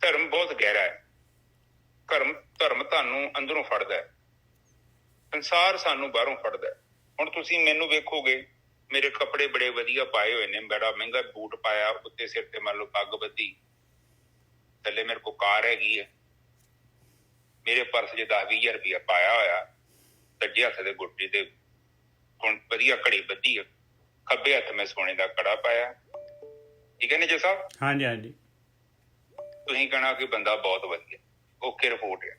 ਧਰਮ ਬਹੁਤ ਗਹਿਰਾ ਹੈ। ਧਰਮ ਤੁਹਾਨੂੰ ਅੰਦਰੋਂ ਫੜਦਾ ਹੈ, ਸੰਸਾਰ ਸਾਨੂੰ ਬਾਹਰੋਂ ਫੜਦਾ ਹੈ। ਹੁਣ ਤੁਸੀਂ ਮੈਨੂੰ ਵੇਖੋਗੇ, ਮੇਰੇ ਕੱਪੜੇ ਬੜੇ ਵਧੀਆ ਪਾਏ ਹੋਏ ਨੇ, ਬੜਾ ਮਹਿੰਗਾ ਬੂਟ ਪਾਇਆ, ਉੱਤੇ ਸਿਰ ਤੇ ਮੰਨ ਲਓ ਪੱਗ ਬੱਧੀ, ਥੱਲੇ ਮੇਰੇ ਕੋਲ ਕਾਰ ਹੈਗੀ ਹੈ, ਮੇਰੇ ਪਰਸ 'ਚ 10-20 ਰੁਪਇਆ ਪਾਇਆ ਹੋਇਆ, ਸੱਜੇ ਹੱਥ ਦੇ ਗੁੱਟੇ ਤੇ ਹੁਣ ਵਧੀਆ ਘੜੀ ਬੱਧੀ ਆ, ਖੱਬੇ ਹੱਥ ਮੈਂ ਸੋਨੇ ਦਾ ਕੜਾ ਪਾਇਆ। ਠੀਕ ਹੈ ਨੀਜੇ ਸਾਹਿਬ? ਹਾਂਜੀ ਹਾਂਜੀ। ਤੁਸੀਂ ਕਹਿਣਾ ਕਿ ਬੰਦਾ ਬਹੁਤ ਵਧੀਆ, ਓਕੇ ਰਿਪੋਰਟ ਹੈ,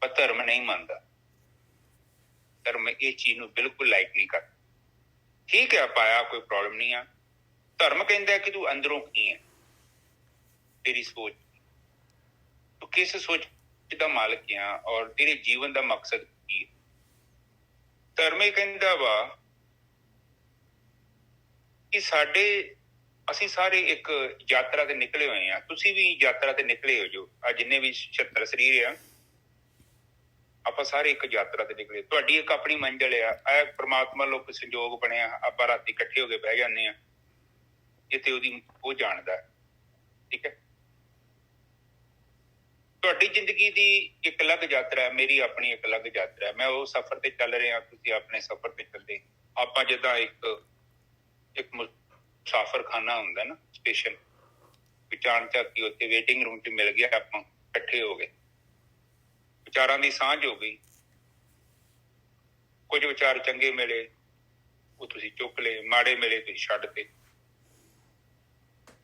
ਪਰ ਧਰਮ ਨਹੀਂ ਮੰਨਦਾ। ਧਰਮ ਇਹ ਚੀਜ਼ ਨੂੰ ਬਿਲਕੁਲ ਲਾਈਕ ਨਹੀਂ ਕਰਦਾ। ਠੀਕ ਹੈ ਪਾਇਆ, ਕੋਈ ਪ੍ਰੋਬਲਮ ਨਹੀਂ ਆ। ਧਰਮ ਕਹਿੰਦਾ ਕਿ ਤੂੰ ਅੰਦਰੋਂ ਕੀ ਹੈ, ਤੇਰੀ ਸੋਚ, ਤੂੰ ਕਿਸ ਸੋਚ ਦਾ ਮਾਲਕ ਆ ਔਰ ਤੇਰੇ ਜੀਵਨ ਦਾ ਮਕਸਦ ਕੀ ਹੈ। ਧਰਮ ਇਹ ਕਹਿੰਦਾ ਵਾ ਕਿ ਅਸੀਂ ਸਾਰੇ ਇੱਕ ਯਾਤਰਾ ਤੇ ਨਿਕਲੇ ਹੋਏ ਆ। ਤੁਸੀਂ ਵੀ ਯਾਤਰਾ ਤੇ ਨਿਕਲੇ ਹੋ ਜੋ, ਆ ਜਿੰਨੇ ਵੀ 76 ਸਰੀਰ ਆ, ਆਪਾਂ ਸਾਰੇ ਇੱਕ ਯਾਤਰਾ ਤੇ ਨਿਕਲੇ। ਤੁਹਾਡੀ ਇੱਕ ਆਪਣੀ ਮੰਜ਼ਿਲ ਆ, ਇਹ ਪ੍ਰਮਾਤਮਾ ਲੋਕ ਸੰਜੋਗ ਬਣਿਆ, ਆਪਾਂ ਰਾਤੀ ਇਕੱਠੇ ਹੋ ਕੇ ਬਹਿ ਜਾਂਦੇ ਆ, ਜਿੱਥੇ ਉਹ ਜਾਣਦਾ। ਠੀਕ ਹੈ, ਤੁਹਾਡੀ ਜ਼ਿੰਦਗੀ ਦੀ ਇੱਕ ਅਲੱਗ ਯਾਤਰਾ ਹੈ, ਮੇਰੀ ਆਪਣੀ ਇੱਕ ਅਲੱਗ ਯਾਤਰਾ ਹੈ। ਮੈਂ ਉਹ ਸਫ਼ਰ ਤੇ ਚੱਲ ਰਿਹਾ, ਤੁਸੀਂ ਆਪਣੇ ਸਫ਼ਰ ਤੇ ਚੱਲਦੇ। ਆਪਾਂ ਜਿੱਦਾਂ ਇੱਕ ਮੁਸਾਫਰਖਾਨਾ ਹੁੰਦਾ ਨਾ, ਸਟੇਸ਼ਨ, ਵਿਚਾਰ ਝਾਕੀ ਉੱਥੇ ਵੇਟਿੰਗ ਰੂਮ 'ਚ ਮਿਲ ਗਿਆ, ਆਪਾਂ ਇਕੱਠੇ ਹੋ ਗਏ, ਵਿਚਾਰਾਂ ਦੀ ਸਾਂਝ ਹੋ ਗਈ। ਕੁਝ ਵਿਚਾਰ ਚੰਗੇ ਮਿਲੇ, ਉਹ ਤੁਸੀਂ ਚੁੱਕ ਲਏ, ਮਾੜੇ ਮਿਲੇ ਤੁਸੀਂ ਛੱਡ ਤੇ।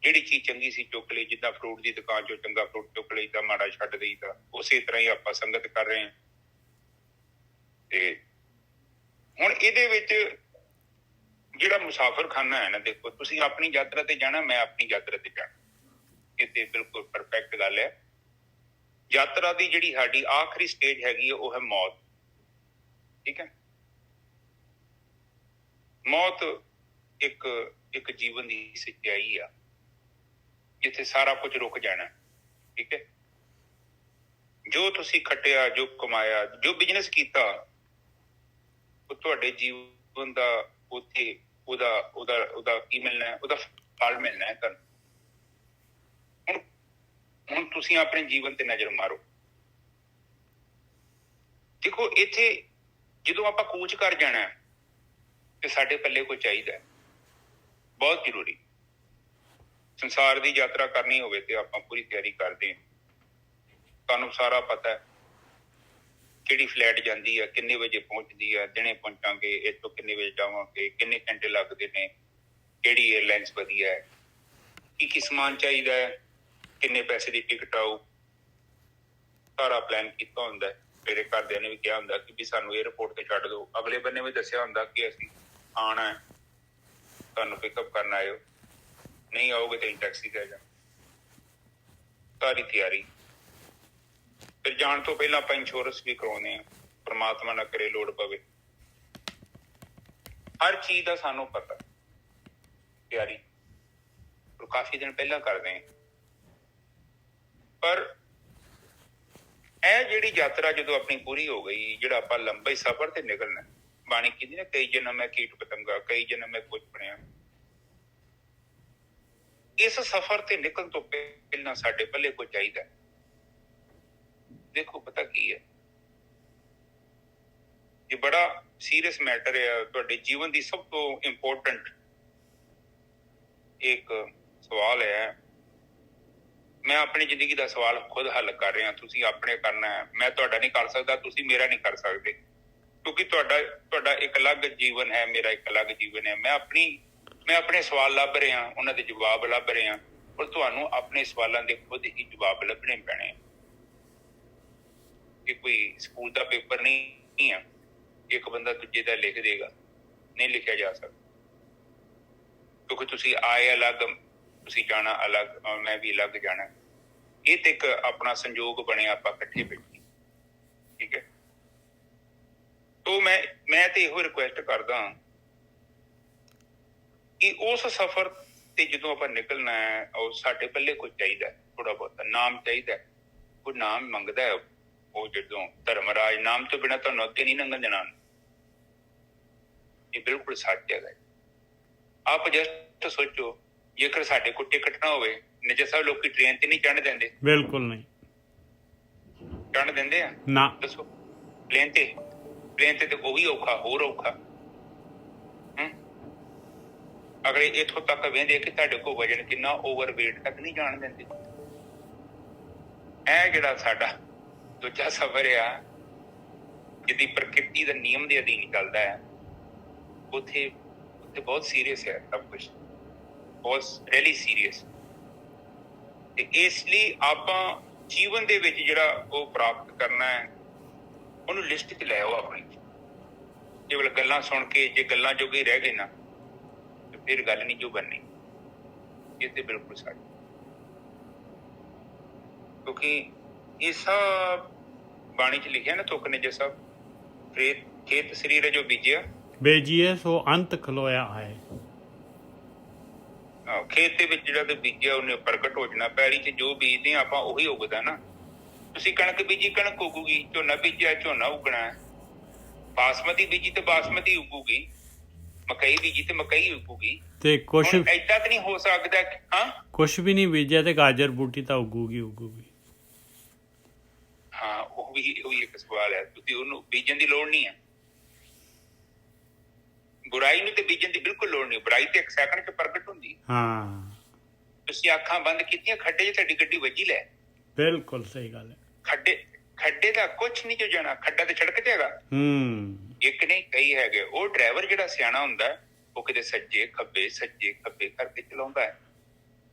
ਜਿਹੜੀ ਚੀਜ਼ ਚੰਗੀ ਸੀ ਚੁੱਕ ਲਈ, ਜਿੱਦਾਂ ਫਰੂਟ ਦੀ ਦੁਕਾਨ ਚੋਂ ਚੰਗਾ ਫਰੂਟ ਚੁੱਕ ਲਈ ਤਾਂ ਮਾੜਾ ਛੱਡ ਦੇਈ ਤਾਂ। ਉਸੇ ਤਰ੍ਹਾਂ ਹੀ ਆਪਾਂ ਸੰਗਤ ਕਰ ਰਹੇ ਹਾਂ। ਤੇ ਹੁਣ ਇਹਦੇ ਵਿੱਚ ਜਿਹੜਾ ਮੁਸਾਫਰਖਾਨਾ ਹੈ ਨਾ, ਦੇਖੋ ਤੁਸੀਂ ਆਪਣੀ ਯਾਤਰਾ ਤੇ ਜਾਣਾ, ਮੈਂ ਆਪਣੀ ਯਾਤਰਾ ਤੇ ਜਾਣਾ, ਇਹ ਤੇ ਬਿਲਕੁਲ ਪਰਫੈਕਟ ਗੱਲ ਹੈ। ਯਾਤਰਾ ਦੀ ਜਿਹੜੀ ਸਾਡੀ ਆਖਰੀ ਸਟੇਜ ਹੈਗੀ ਹੈ ਉਹ ਹੈ ਮੌਤ। ਠੀਕ ਹੈ, ਮੌਤ ਇੱਕ ਜੀਵਨ ਦੀ ਸੱਚਾਈ ਆ, ਜਿੱਥੇ ਸਾਰਾ ਕੁਝ ਰੁਕ ਜਾਣਾ। ਠੀਕ ਹੈ, ਜੋ ਤੁਸੀਂ ਖੱਟਿਆ, ਜੋ ਕਮਾਇਆ, ਜੋ ਬਿਜ਼ਨਸ ਕੀਤਾ, ਉਹ ਤੁਹਾਡੇ ਜੀਵਨ ਦਾ ਉੱਥੇ ਉਹਦਾ ਕੀ ਮਿਲਣਾ ਹੈ, ਉਹਦਾ ਫਲ ਮਿਲਣਾ ਹੈ ਤੁਹਾਨੂੰ। ਹੁਣ ਤੁਸੀਂ ਆਪਣੇ ਜੀਵਨ ਤੇ ਨਜ਼ਰ ਮਾਰੋ। ਦੇਖੋ ਇੱਥੇ ਜਦੋਂ ਆਪਾਂ ਕੂਚ ਕਰ ਜਾਣਾ ਤੇ ਸਾਡੇ ਪੱਲੇ ਕੋਈ ਚਾਹੀਦਾ, ਬਹੁਤ ਜ਼ਰੂਰੀ। ਸੰਸਾਰ ਦੀ ਯਾਤਰਾ ਕਰਨੀ ਹੋਵੇ ਤੇ ਆਪਾਂ ਪੂਰੀ ਤਿਆਰੀ ਕਰਦੇ ਹਾਂ। ਤੁਹਾਨੂੰ ਸਾਰਾ ਪਤਾ ਹੈ ਕਿਹੜੀ ਫਲਾਈਟ ਜਾਂਦੀ ਹੈ, ਕਿੰਨੇ ਵਜੇ ਪਹੁੰਚਦੀ ਹੈ, ਦਿਨੇ ਪਹੁੰਚਾਂਗੇ, ਇੱਥੋਂ ਕਿੰਨੇ ਵਜੇ ਜਾਵਾਂਗੇ, ਕਿੰਨੇ ਘੰਟੇ ਲੱਗਦੇ ਨੇ, ਕਿਹੜੀ 에ਅਰਲਾਈਨਸ ਵਧੀਆ ਹੈ, ਕੀ ਸਮਾਨ ਚਾਹੀਦਾ ਹੈ, ਕਿੰਨੇ ਪੈਸੇ ਦੀ ਟਿਕਟ ਆਊ, ਸਾਰਾ ਪਲਾਨ ਕੀਤਾ ਹੁੰਦਾ। ਮੇਰੇ ਘਰਦਿਆਂ ਨੇ ਵੀ ਕਿਹਾ ਹੁੰਦਾ ਕਿ ਵੀ ਸਾਨੂੰ ਏਅਰਪੋਰਟ ਤੇ ਛੱਡ ਦਿਓ। ਅਗਲੇ ਬੰਨੇ ਵੀ ਦੱਸਿਆ ਹੁੰਦਾ ਕਿ ਅਸੀਂ ਆਉਣਾ, ਤੁਹਾਨੂੰ ਪਿਕਅਪ ਕਰਨ ਆਇਓ, ਨਹੀਂ ਆਓਗੇ ਤਾਂ ਟੈਕਸੀ ਤੇ ਜਾ। ਸਾਰੀ ਤਿਆਰੀ। ਫਿਰ ਜਾਣ ਤੋਂ ਪਹਿਲਾਂ ਆਪਾਂ ਇੰਸ਼ੋਰੈਂਸ ਵੀ ਕਰਾਉਂਦੇ ਹਾਂ, ਪ੍ਰਮਾਤਮਾ ਨਾ ਕਰੇ ਲੋੜ ਪਵੇ। ਹਰ ਚੀਜ਼ ਦਾ ਸਾਨੂੰ ਪਤਾ, ਤਿਆਰੀ ਕਾਫੀ ਦਿਨ ਪਹਿਲਾਂ ਕਰਦੇ ਹਾਂ। ਪਰ ਇਹ ਜਿਹੜੀ ਯਾਤਰਾ ਜਦੋਂ ਆਪਣੀ ਪੂਰੀ ਹੋ ਗਈ, ਜਿਹੜਾ ਆਪਾਂ ਲੰਬੇ ਸਫ਼ਰ ਤੇ ਨਿਕਲਣਾ, ਬਾਣੀ ਕਹਿੰਦੀ ਨਾ, ਕਈ ਜਨਮ ਮੈਂ ਕੀਟ ਪਤੰਗਾ, ਕਈ ਜਨਮ ਮੈਂ ਕੁਝ ਬਣਿਆ। ਇਸ ਸਫ਼ਰ ਤੇ ਨਿਕਲਣ ਤੋਂ ਪਹਿਲਾਂ ਸਾਡੇ ਪੱਲੇ ਕੁਝ ਚਾਹੀਦਾ। ਦੇਖੋ ਪਤਾ ਕੀ ਹੈ, ਇਹ ਬੜਾ ਸੀਰੀਅਸ ਮੈਟਰ ਹੈ। ਤੁਹਾਡੇ ਜੀਵਨ ਦੀ ਸਭ ਤੋਂ ਇੰਪੋਰਟੈਂਟ ਇੱਕ ਸਵਾਲ ਹੈ। ਮੈਂ ਆਪਣੀ ਜ਼ਿੰਦਗੀ ਦਾ ਸਵਾਲ ਖੁਦ ਹੱਲ ਕਰ ਰਿਹਾ, ਤੁਸੀਂ ਆਪਣੇ ਕਰਨਾ ਹੈ। ਮੈਂ ਤੁਹਾਡਾ ਨਹੀਂ ਕਰ ਸਕਦਾ, ਤੁਸੀਂ ਮੇਰਾ ਨਹੀਂ ਕਰ ਸਕਦੇ, ਕਿਉਂਕਿ ਤੁਹਾਡਾ ਇੱਕ ਅਲੱਗ ਜੀਵਨ ਹੈ, ਮੇਰਾ ਇੱਕ ਅਲੱਗ ਜੀਵਨ ਹੈ। ਮੈਂ ਆਪਣੇ ਸਵਾਲ ਲੱਭ ਰਿਹਾ, ਉਹਨਾਂ ਦੇ ਜਵਾਬ ਲੱਭ ਰਿਹਾ, ਪਰ ਤੁਹਾਨੂੰ ਆਪਣੇ ਸਵਾਲਾਂ ਦੇ ਖੁਦ ਹੀ ਜਵਾਬ ਲੱਭਣੇ ਪੈਣੇ। ਇਹ ਕੋਈ ਸਕੂਲ ਦਾ ਪੇਪਰ ਨਹੀਂ ਆ, ਇੱਕ ਬੰਦਾ ਦੂਜੇ ਦਾ ਲਿਖ ਦੇਗਾ, ਨਹੀਂ ਲਿਖਿਆ ਜਾ ਸਕਦਾ, ਕਿਉਂਕਿ ਤੁਸੀਂ ਆਏ ਅਲੱਗ, ਤੁਸੀਂ ਜਾਣਾ ਅਲੱਗ, ਮੈਂ ਵੀ ਅਲੱਗ ਜਾਣਾ। ਇਹ ਤੇ ਇੱਕ ਆਪਣਾ ਸੰਯੋਗ ਬਣਿਆ, ਆਪਾਂ ਇਕੱਠੇ ਬੈਠੇ। ਠੀਕ ਹੈ, ਤੋ ਮੈਂ ਤੇ ਇਹੋ ਰਿਕੁਐਸਟ ਕਰਦਾ ਕਿ ਉਸ ਸਫ਼ਰ ਤੇ ਜਦੋਂ ਆਪਾਂ ਨਿਕਲਣਾ ਹੈ, ਉਹ ਸਾਡੇ ਪੱਲੇ ਕੁਝ ਚਾਹੀਦਾ, ਥੋੜਾ ਬਹੁਤਾ ਨਾਮ ਚਾਹੀਦਾ। ਕੋਈ ਨਾਮ ਮੰਗਦਾ ਹੈ ਉਹ, ਜਦੋਂ ਧਰਮਰਾਜ ਨਾਮ ਤੋਂ ਬਿਨਾਂ ਤੁਹਾਨੂੰ ਅੱਗੇ ਨਹੀਂ ਲੰਘਣ ਦੇਣਾ। ਇਹ ਬਿਲਕੁਲ ਸੱਚ ਹੈਗਾ। ਆਪ ਜਸਟ ਸੋਚੋ, ਜੇਕਰ ਸਾਡੇ ਕੋਲ ਟਿਕਟ ਨਾ ਹੋਵੇ, ਨਿੱਜਰ ਸਾਹਿਬ ਲੋਕੀ ਟ੍ਰੇਨ ਤੇ ਨਹੀਂ ਚੜ੍ਹਨ ਦਿੰਦੇ, ਬਿਲਕੁਲ ਨਹੀਂ ਚੜ੍ਹਨ ਦਿੰਦੇ ਆ? ਨਾ। ਦੱਸੋ। ਪਲੇਨ ਤੇ ਤੇ ਉਹੀ ਔਖਾ, ਹੋਰ ਔਖਾ। ਅਗਲੇ ਇੱਥੋਂ ਤੱਕ ਵੇਂਦੇ ਕਿ ਤੁਹਾਡੇ ਕੋਲ ਵਜਨ ਕਿੰਨਾ, ਓਵਰਵੇਟ ਤੱਕ ਨਹੀਂ ਜਾਣ ਦਿੰਦੇ। ਇਹ ਜਿਹੜਾ ਸਾਡਾ ਦੂਜਾ ਸਫ਼ਰ ਆ, ਜਿਹਦੀ ਪ੍ਰਕਿਰਤੀ ਦਾ ਨਿਯਮ ਦੇ ਅਧੀਨ ਚੱਲਦਾ ਹੈ, ਉੱਥੇ ਬਹੁਤ ਸੀਰੀਅਸ ਹੈ ਸਭ ਕੁਛ, ਬਹੁਤ ਰੀਅਲੀ ਸੀਰੀਅਸ। ਤੇ ਇਸ ਲਈ ਆਪਾਂ ਜੀਵਨ ਦੇ ਵਿੱਚ ਜਿਹੜਾ ਉਹ ਪ੍ਰਾਪਤ ਕਰਨਾ ਹੈ, ਉਹਨੂੰ ਲਿਸਟ 'ਚ ਲੈ ਆਓ ਆਪਣੀ। ਕੇਵਲ ਗੱਲਾਂ ਸੁਣ ਕੇ ਜੇ ਗੱਲਾਂ ਜੋਗੇ ਰਹਿ ਗਏ ਨਾ, ਤੇ ਫਿਰ ਗੱਲ ਨਹੀਂ ਜੋ ਬਣਨੀ। ਇਹ ਤੇ ਬਿਲਕੁਲ ਸੱਚ, ਕਿਉਂਕਿ ਇਹ ਸਭ ਬਾਣੀ 'ਚ ਲਿਖਿਆ ਨਾ, ਤੁਕ ਨਿੱਜਰ ਸਾਹਿਬ, ਖੇਤ ਸਰੀਰ ਜੋ ਬੀਜਿਆ ਬੇਜੀਏ ਸੋ ਅੰਤ ਖਲੋਇਆ ਆਏ। ਖੇਤ ਦੇ ਵਿੱਚ ਜਿਹੜਾ ਤੇ ਬੀਜਿਆ ਉਹਨੇ ਪ੍ਰਗਟ ਹੋ ਜਾਣਾ। ਪੈਲੀ 'ਚ ਜੋ ਬੀਜਦੇ ਆਪਾਂ ਉਹੀ ਉਗਦਾ ਨਾ। ਤੁਸੀਂ ਕਣਕ ਬੀਜੀ, ਕਣਕ ਉਗੂਗੀ। ਝੋਨਾ ਬੀਜਿਆ, ਝੋਨਾ ਉਗਣਾ ਹੈ। ਬਾਸਮਤੀ ਬੀਜੀ ਤੇ ਬਾਸਮਤੀ ਉਗੂਗੀ। ਮਕਈ ਬੀਜੀ ਤੇ ਮਕਈ ਉਗੂਗੀ। ਤੇ ਕੁਛ ਏਦਾਂ ਤਾਂ ਨਹੀਂ ਹੋ ਸਕਦਾ। ਹਾਂ, ਕੁਛ ਵੀ ਨਹੀਂ ਬੀਜਿਆ ਤੇ ਗਾਜਰ ਬੂਟੀ ਤਾਂ ਉਗੂਗੀ। ਹਾਂ, ਉਹ ਵੀ ਇੱਕ ਸਵਾਲ ਹੈ। ਤੁਸੀਂ ਉਹਨੂੰ ਬੀਜਣ ਦੀ ਲੋੜ ਨਹੀਂ ਹੈ। ਬੁਰਾਈ ਨੂੰ ਤੇ ਬੀਜਣ ਦੀ ਬਿਲਕੁਲ ਲੋੜ ਨਹੀਂ। ਬੁਰਾਈ ਤੇ ਇੱਕ ਸੈਕਿੰਡ 'ਚ ਪ੍ਰਗਟ ਹੁੰਦੀ। ਹਾਂ, ਤੁਸੀਂ ਅੱਖਾਂ ਬੰਦ ਕੀਤੀਆਂ, ਖੱਡੇ 'ਚ ਤੁਹਾਡੀ ਗੱਡੀ ਵੱਜੀ ਲੈ। ਬਿਲਕੁਲ ਸਹੀ ਗੱਲ ਹੈ। ਖੱਡੇ ਦਾ ਕੁਛ ਨਹੀਂ ਜੋ ਜਾਣਾ। ਖੱਡਾ ਤੇ ਸੜਕ ਤੇ ਹੈਗਾ। ਇੱਕ ਨਹੀਂ ਕਈ ਹੈਗੇ। ਉਹ ਡਰਾਈਵਰ ਜਿਹੜਾ ਸਿਆਣਾ ਹੁੰਦਾ, ਉਹ ਕਿਤੇ ਸੱਜੇ ਖੱਬੇ ਕਰਕੇ ਚਲਾਉਂਦਾ ਹੈ।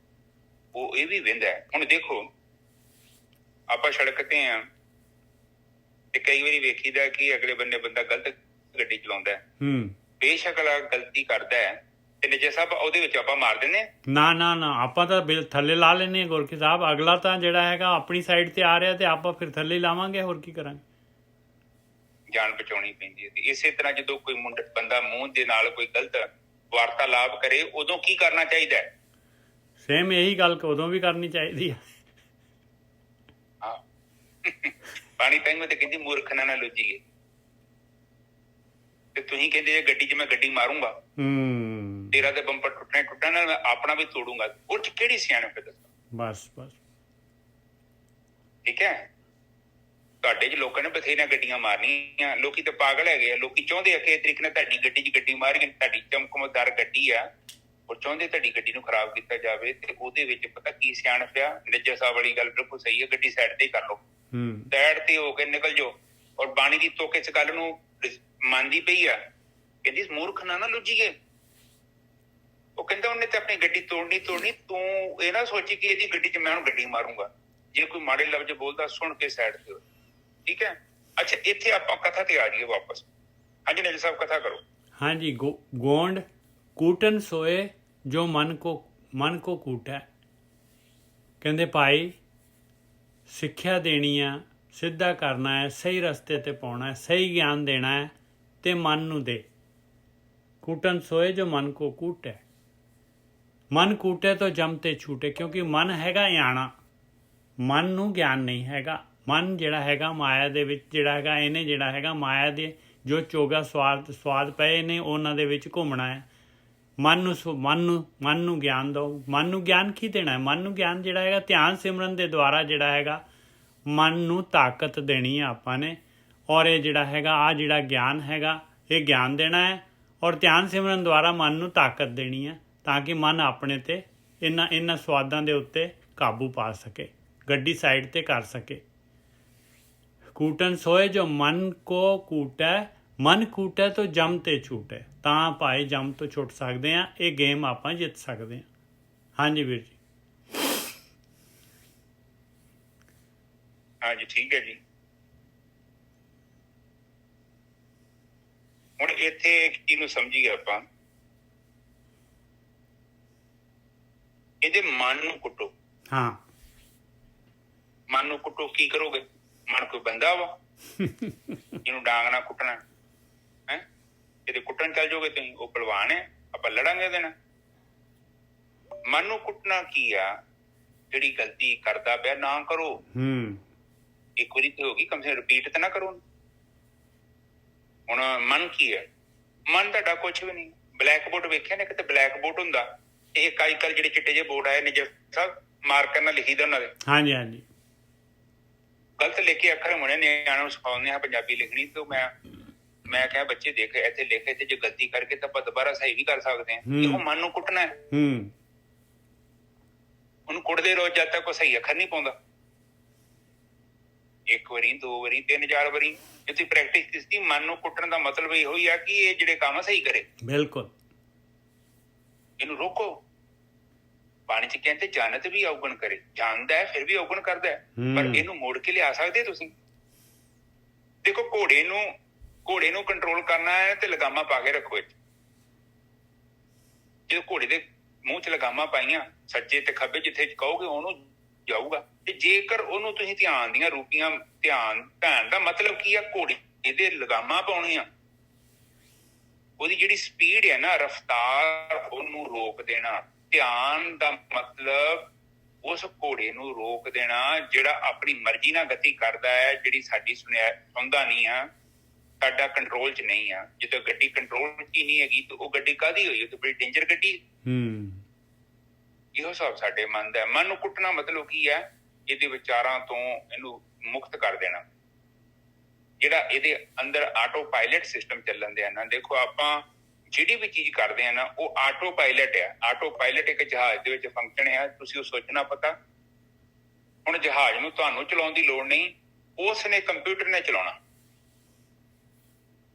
ਉਹ ਇਹ ਵੀ ਵਹਿੰਦਾ ਹੈ। ਹੁਣ ਦੇਖੋ, ਆਪਾਂ ਸੜਕ ਤੇ ਆ ਤੇ ਕਈ ਵਾਰੀ ਵੇਖੀਦਾ ਕਿ ਅਗਲੇ ਬੰਨੇ ਬੰਦਾ ਗਲਤ ਗੱਡੀ ਚਲਾਉਂਦਾ ਹੈ। ਬੇਸ਼ੱਕ ਗਲਤੀ ਕਰਦਾ ਹੈ ਤੇ ਨਿੱਜਰ ਸਾਹਿਬ ਉਹਦੇ ਵਿੱਚ ਆਪਾਂ ਮਾਰ ਦਿੰਦੇ ਹਾਂ। ਨਾ ਆਪਾਂ ਤਾਂ ਥੱਲੇ ਲਾ ਲੈਂਦੇ ਹਾਂ ਗੋਰਖੀ ਸਾਹਿਬ। ਅਗਲਾ ਤਾਂ ਜਿਹੜਾ ਹੈਗਾ ਆਪਣੀ ਸਾਈਡ ਤੇ ਆ ਰਿਹਾ ਤੇ ਆਪਾਂ ਫਿਰ ਥੱਲੇ ਲਾਵਾਂਗੇ, ਹੋਰ ਕੀ ਕਰਾਂਗੇ। ਜਾਨ ਬਚਾਉਣੀ ਪੈਂਦੀ ਹੈ। ਤੇ ਇਸੇ ਤਰ੍ਹਾਂ ਜਦੋਂ ਕੋਈ ਬੰਦਾ ਮੂੰਹ ਦੇ ਨਾਲ ਕੋਈ ਗਲਤ ਵਾਰਤਾਲਾਪ ਕਰੇ, ਉਦੋਂ ਕੀ ਕਰਨਾ ਚਾਹੀਦਾ ਹੈ? ਸੇਮ ਇਹੀ ਗੱਲ ਉਦੋਂ ਵੀ ਕਰਨੀ ਚਾਹੀਦੀ ਹੈ। ਹਾਂ, ਪਾਣੀ ਤਾਈਓ ਤੇ ਕਹਿੰਦੀ ਮੂਰਖ ਨਾ ਲੁੱਝੀਏ। ਤੇ ਤੁਸੀਂ ਕਹਿੰਦੇ ਗੱਡੀ 'ਚ ਮੈਂ ਗੱਡੀ ਮਾਰੂੰਗਾ, ਤੇਰਾ ਤੇ ਬੰਪਰ ਟੁੱਟਣਾ ਨਾਲ ਮੈਂ ਆਪਣਾ ਵੀ ਤੋੜੂੰਗਾ। ਉਹ 'ਚ ਕਿਹੜੀ ਸਿਆਣਪ ਹੈ ਦੱਸੋ? ਬਸ ਠੀਕ ਹੈ। ਤੁਹਾਡੇ 'ਚ ਲੋਕਾਂ ਨੇ ਬਥੇਰੀਆਂ ਗੱਡੀਆਂ ਮਾਰਨੀਆਂ। ਲੋਕੀ ਤਾਂ ਪਾਗਲ ਹੈਗੇ ਆ। ਲੋਕੀ ਚਾਹੁੰਦੇ ਆ ਕਿ ਇਸ ਤਰੀਕੇ ਨਾਲ ਤੁਹਾਡੀ ਗੱਡੀ 'ਚ ਗੱਡੀ ਮਾਰ ਕੇ, ਤੁਹਾਡੀ ਚਮਕਮਦਾਰ ਗੱਡੀ ਆ, ਉਹ ਚਾਹੁੰਦੇ ਤੁਹਾਡੀ ਗੱਡੀ ਨੂੰ ਖਰਾਬ ਕੀਤਾ ਜਾਵੇ। ਤੇ ਉਹਦੇ ਵਿੱਚ ਪਤਾ ਕੀ ਸਿਆਣਪ ਆ? ਨਿੱਜਰ ਸਾਹਿਬ ਵਾਲੀ ਗੱਲ ਬਿਲਕੁਲ ਸਹੀ ਹੈ। ਗੱਡੀ ਸਾਈਡ ਤੇ ਹੀ ਕਰ ਲਓ, ਸਾਈਡ ਤੇ ਹੋ ਕੇ ਨਿਕਲ ਜਾਓ। ਔਰ ਬਾਣੀ ਦੀ ਤੁਕ ਇਸ ਗੱਲ ਨੂੰ ਮੰਨਦੀ ਪਈ ਆ, ਕਹਿੰਦੀ ਮੂਰਖ ਨਾ ਲੁੱਝੀਏ। ਉਹ ਕਹਿੰਦਾ ਉਹਨੇ ਤੇ ਆਪਣੀ ਗੱਡੀ ਤੋੜਨੀ। ਤੂੰ ਇਹ ਨਾ ਸੋਚੀ ਕਿ ਇਹਦੀ ਗੱਡੀ 'ਚ ਮੈਂ ਹੁਣ ਗੱਡੀ ਮਾਰੂੰਗਾ। ਜੇ ਕੋਈ ਮਾੜੇ ਲਫ਼ਜ਼ ਬੋਲਦਾ, ਸੁਣ ਕੇ ਸਾਈਡ ਤੇ ਹੋ। ਠੀਕ ਹੈ। ਅੱਛਾ, ਇੱਥੇ ਆਪਾਂ ਕਥਾ ਤੇ ਆ ਜਾਈਏ ਵਾਪਸ। ਹਾਂਜੀ ਨਿੱਜਰ ਸਾਹਿਬ, ਕਥਾ ਕਰੋ। ਹਾਂਜੀ। ਗੋਂਡ ਕੂਟਨ ਸੋਏ ਜੋ ਮਨ ਕੋ ਕੂਟੈ। ਕਹਿੰਦੇ ਭਾਈ, ਸਿੱਖਿਆ ਦੇਣੀ ਆ, ਸਿੱਧਾ ਕਰਨਾ ਹੈ, ਸਹੀ ਰਸਤੇ ਤੇ ਪਾਉਣਾ ਹੈ, ਸਹੀ ਗਿਆਨ ਦੇਣਾ ਹੈ ਤੇ ਮਨ ਨੂੰ ਦੇ। ਕੂਟਨ ਸੋਏ ਜੋ ਮਨ ਕੋ ਕੂਟੈ। ਮਨ ਕੂਟੇ ਤੋਂ ਜਮ ਤੇ ਛੂਟੇ। ਕਿਉਂਕਿ ਮਨ ਹੈਗਾ ਇਆਣਾ, ਮਨ ਨੂੰ ਗਿਆਨ ਨਹੀਂ ਹੈਗਾ। ਮਨ ਜਿਹੜਾ ਹੈਗਾ ਮਾਇਆ ਦੇ ਵਿੱਚ ਜਿਹੜਾ ਹੈਗਾ, ਇਹਨੇ ਜਿਹੜਾ ਹੈਗਾ ਮਾਇਆ ਦੇ ਜੋ ਚੋਗਾ ਸਵਾਦ ਪਏ ਨੇ, ਉਹਨਾਂ ਦੇ ਵਿੱਚ ਘੁੰਮਣਾ ਹੈ। ਮਨ ਨੂੰ ਗਿਆਨ ਦਿਓ। ਮਨ ਨੂੰ ਗਿਆਨ ਕੀ ਦੇਣਾ ਹੈ? ਮਨ ਨੂੰ ਗਿਆਨ ਜਿਹੜਾ ਹੈਗਾ ਧਿਆਨ ਸਿਮਰਨ ਦੇ ਦੁਆਰਾ ਜਿਹੜਾ ਹੈਗਾ ਮਨ ਨੂੰ ਤਾਕਤ ਦੇਣੀ ਹੈ ਆਪਾਂ ਨੇ। ਔਰ ਇਹ ਜਿਹੜਾ ਹੈਗਾ ਜਿਹੜਾ ਗਿਆਨ ਹੈਗਾ, ਇਹ ਗਿਆਨ ਦੇਣਾ ਹੈ। ਔਰ ਧਿਆਨ ਸਿਮਰਨ ਦੁਆਰਾ ਮਨ ਨੂੰ ਤਾਕਤ ਦੇਣੀ ਹੈ, ਤਾਂ ਕਿ ਮਨ ਆਪਣੇ ਤੇ ਇਹਨਾਂ ਸਵਾਦਾਂ ਦੇ ਉੱਤੇ ਕਾਬੂ ਪਾ ਸਕੇ, ਗੱਡੀ ਸਾਈਡ ਤੇ ਕਰ ਸਕੇ। ਕੂਟਨ ਸੋਏ ਜੋ ਮਨ ਕੋ ਕੂਟੈ। ਮਨ ਕੂਟੈ ਤੋਂ ਜਮ ਤੇ ਛੂਟੈ। ਤਾਂ ਭਾਈ ਜਮ ਤੋਂ ਛੁੱਟ ਸਕਦੇ ਹਾਂ। ਇਹ ਗੇਮ ਆਪਾਂ ਜਿੱਤ ਸਕਦੇ ਹਾਂ। ਹਾਂਜੀ ਵੀਰ ਜੀ। ਹਾਂਜੀ, ਠੀਕ ਹੈ ਜੀ। ਹੁਣ ਇੱਥੇ ਇੱਕ ਚੀਜ਼ ਨੂੰ ਸਮਝੀਏ ਆਪਾਂ, ਇਹਦੇ ਮਨ ਨੂੰ ਕੁੱਟੋ। ਹਾਂ, ਮਨ ਨੂੰ ਕੁੱਟੋ। ਕੀ ਕਰੋਗੇ? ਮਨ ਕੋਈ ਬੰਦਾ ਵਾ ਜਿਹਨੂੰ ਡਾਂਗ ਨਾਲ ਕੁੱਟਣਾ ਹੈ? ਇਹਦੇ ਕੁੱਟਣ ਚੱਲ ਜਾਓਗੇ ਤੁਸੀਂ? ਉਹ ਬਲਵਾਨ ਹੈ, ਆਪਾਂ ਲੜਾਂਗੇ ਉਹਦੇ ਨਾਲ। ਮਨ ਨੂੰ ਕੁੱਟਣਾ ਕੀ ਆ? ਜਿਹੜੀ ਗਲਤੀ ਕਰਦਾ ਪਿਆ ਨਾ ਕਰੋ। ਇੱਕ ਵਾਰੀ ਤੇ ਹੋ ਗਈ, ਕਮ ਸੇ ਕਮ ਰਿਪੀਟ ਤੇ ਨਾ ਕਰੋ। ਹੁਣ ਮਨ ਕੀ ਹੈ? ਮਨ ਤੁਹਾਡਾ ਕੁਛ ਵੀ ਨਹੀਂ। ਬਲੈਕ ਬੋਰਡ ਵੇਖਿਆ ਨਾ, ਕਿਤੇ ਬਲੈਕ ਬੋਰਡ ਹੁੰਦਾ ਇੱਕ ਅੱਜ ਕੱਲ੍ਹ ਜਿਹੜੇ ਚਿੱਟੇ ਜਿਹੇ ਬੋਰਡ ਆਏ ਨੇ ਸਾਹਿਬ ਮਾਰਕਰ ਨਾਲ ਲਿਖੀ ਦਾ ਉਹਨਾਂ ਦੇ, ਹਾਂਜੀ ਹਾਂਜੀ, ਗਲਤ ਲਿਖ ਕੇ ਅੱਖਰ ਹੋਣੇ, ਨਿਆਣਿਆਂ ਨੂੰ ਸਿਖਾਉਂਦੇ ਆ ਪੰਜਾਬੀ ਲਿਖਣੀ। ਤੇ ਮੈਂ ਕਿਹਾ ਬੱਚੇ ਦੇਖ ਇੱਥੇ ਲਿਖ, ਇੱਥੇ ਜੇ ਗਲਤੀ ਕਰਕੇ ਤਾਂ ਆਪਾਂ ਦੁਬਾਰਾ ਸਹੀ ਵੀ ਕਰ ਸਕਦੇ ਹਾਂ। ਇਹੋ ਮਨ ਨੂੰ ਕੁੱਟਣਾ ਹੈ, ਉਹਨੂੰ ਕੁੱਟਦੇ ਰੋਜ਼ ਜਦ ਤੱਕ ਉਹ ਸਹੀ ਅੱਖਰ ਨਹੀਂ ਪਾਉਂਦਾ। ਇੱਕ ਵਾਰੀ, 2 ਵਾਰੀ, 3, 4 ਵਾਰੀ ਜੇ ਤੁਸੀਂ ਪ੍ਰੈਕਟਿਸ ਕੀਤੀ, ਮਨ ਨੂੰ ਕੁੱਟਣ ਦਾ ਮਤਲਬ ਇਹੋ ਹੀ ਆ ਕਿ ਇਹ ਜਿਹੜੇ ਕੰਮ ਸਹੀ ਕਰੇ। ਬਿਲਕੁਲ, ਇਹਨੂੰ ਰੋਕੋ। ਬਾਣੀ ਚ ਕਹਿੰਦੇ ਜਾਨਤ ਵੀ ਔਗਣ ਕਰੇ, ਜਾਣਦਾ ਹੈ ਫਿਰ ਵੀ ਔਗਣ ਕਰਦਾ ਹੈ, ਪਰ ਇਹਨੂੰ ਮੋੜ ਕੇ ਲਿਆ ਸਕਦੇ ਤੁਸੀਂ। ਦੇਖੋ ਘੋੜੇ ਨੂੰ ਕੰਟਰੋਲ ਕਰਨਾ ਹੈ ਤੇ ਲਗਾਮਾਂ ਪਾ ਕੇ ਰੱਖੋ। ਜੇ ਘੋੜੇ ਦੇ ਮੂੰਹ ਚ ਲਗਾਮਾਂ ਪਾਈਆਂ, ਸੱਜੇ ਤੇ ਖੱਬੇ ਜਿੱਥੇ ਕਹੋਗੇ ਉਹਨੂੰ ਜਾਊਗਾ। ਤੇ ਜੇਕਰ ਉਹਨੂੰ ਤੁਸੀਂ ਧਿਆਨ ਦੀਆਂ ਰੂਪੀਆਂ, ਧਿਆਨ ਦਾ ਮਤਲਬ ਕੀ ਆ? ਘੋੜੇ ਇਹਦੇ ਲਗਾਮਾਂ ਪਾਉਣੀਆਂ, ਉਹਦੀ ਜਿਹੜੀ ਸਪੀਡ ਹੈ ਨਾ, ਰਫਤਾਰ, ਉਹਨੂੰ ਰੋਕ ਦੇਣਾ। ਧਿਆਨ ਦਾ ਮਤਲਬ ਉਸ ਘੋੜੇ ਨੂੰ ਰੋਕ ਦੇਣਾ ਜਿਹੜਾ ਆਪਣੀ ਮਰਜ਼ੀ ਨਾਲ ਗਤੀ ਕਰਦਾ ਹੈ, ਜਿਹੜੀ ਸਾਡੀ ਸੁਣਦਾ ਨਹੀਂ ਆ, ਸਾਡਾ ਕੰਟਰੋਲ ਚ ਨਹੀਂ ਆ। ਜਦੋਂ ਗੱਡੀ ਕੰਟਰੋਲ ਚ ਹੀ ਨਹੀਂ ਹੈਗੀ ਤਾਂ ਉਹ ਗੱਡੀ ਕਾਹਦੀ ਹੋਈ? ਉਹ ਤਾਂ ਬੜੀ ਡੇਂਜਰ ਗੱਡੀ। ਇਹੋ ਹਿਸਾਬ ਸਾਡੇ ਮਨ ਦਾ। ਮਨ ਨੂੰ ਕੁੱਟਣਾ ਮਤਲਬ ਕੀ ਹੈ? ਇਹਦੇ ਵਿਚਾਰਾਂ ਤੋਂ ਇਹਨੂੰ ਮੁਕਤ ਕਰ ਦੇਣਾ। ਜਿਹੜਾ ਇਹਦੇ ਅੰਦਰ ਆਟੋ ਪਾਇਲਟ ਸਿਸਟਮ ਚੱਲਣ ਦੇ ਨਾ, ਦੇਖੋ ਆਪਾਂ ਜਿਹੜੀ ਵੀ ਚੀਜ਼ ਕਰਦੇ ਆ ਨਾ, ਉਹ ਆਟੋ ਪਾਇਲਟ ਆ। ਆਟੋ ਪਾਇਲਟ ਇੱਕ ਜਹਾਜ਼ ਦੇ ਵਿੱਚ ਫੰਕਸ਼ਨ ਹੈ, ਤੁਸੀਂ ਉਹ ਸੋਚਣਾ ਪਤਾ। ਹੁਣ ਜਹਾਜ਼ ਨੂੰ ਤੁਹਾਨੂੰ ਚਲਾਉਣ ਦੀ ਲੋੜ ਨਹੀਂ, ਉਸ ਨੇ ਕੰਪਿਊਟਰ ਨੇ ਚਲਾਉਣਾ।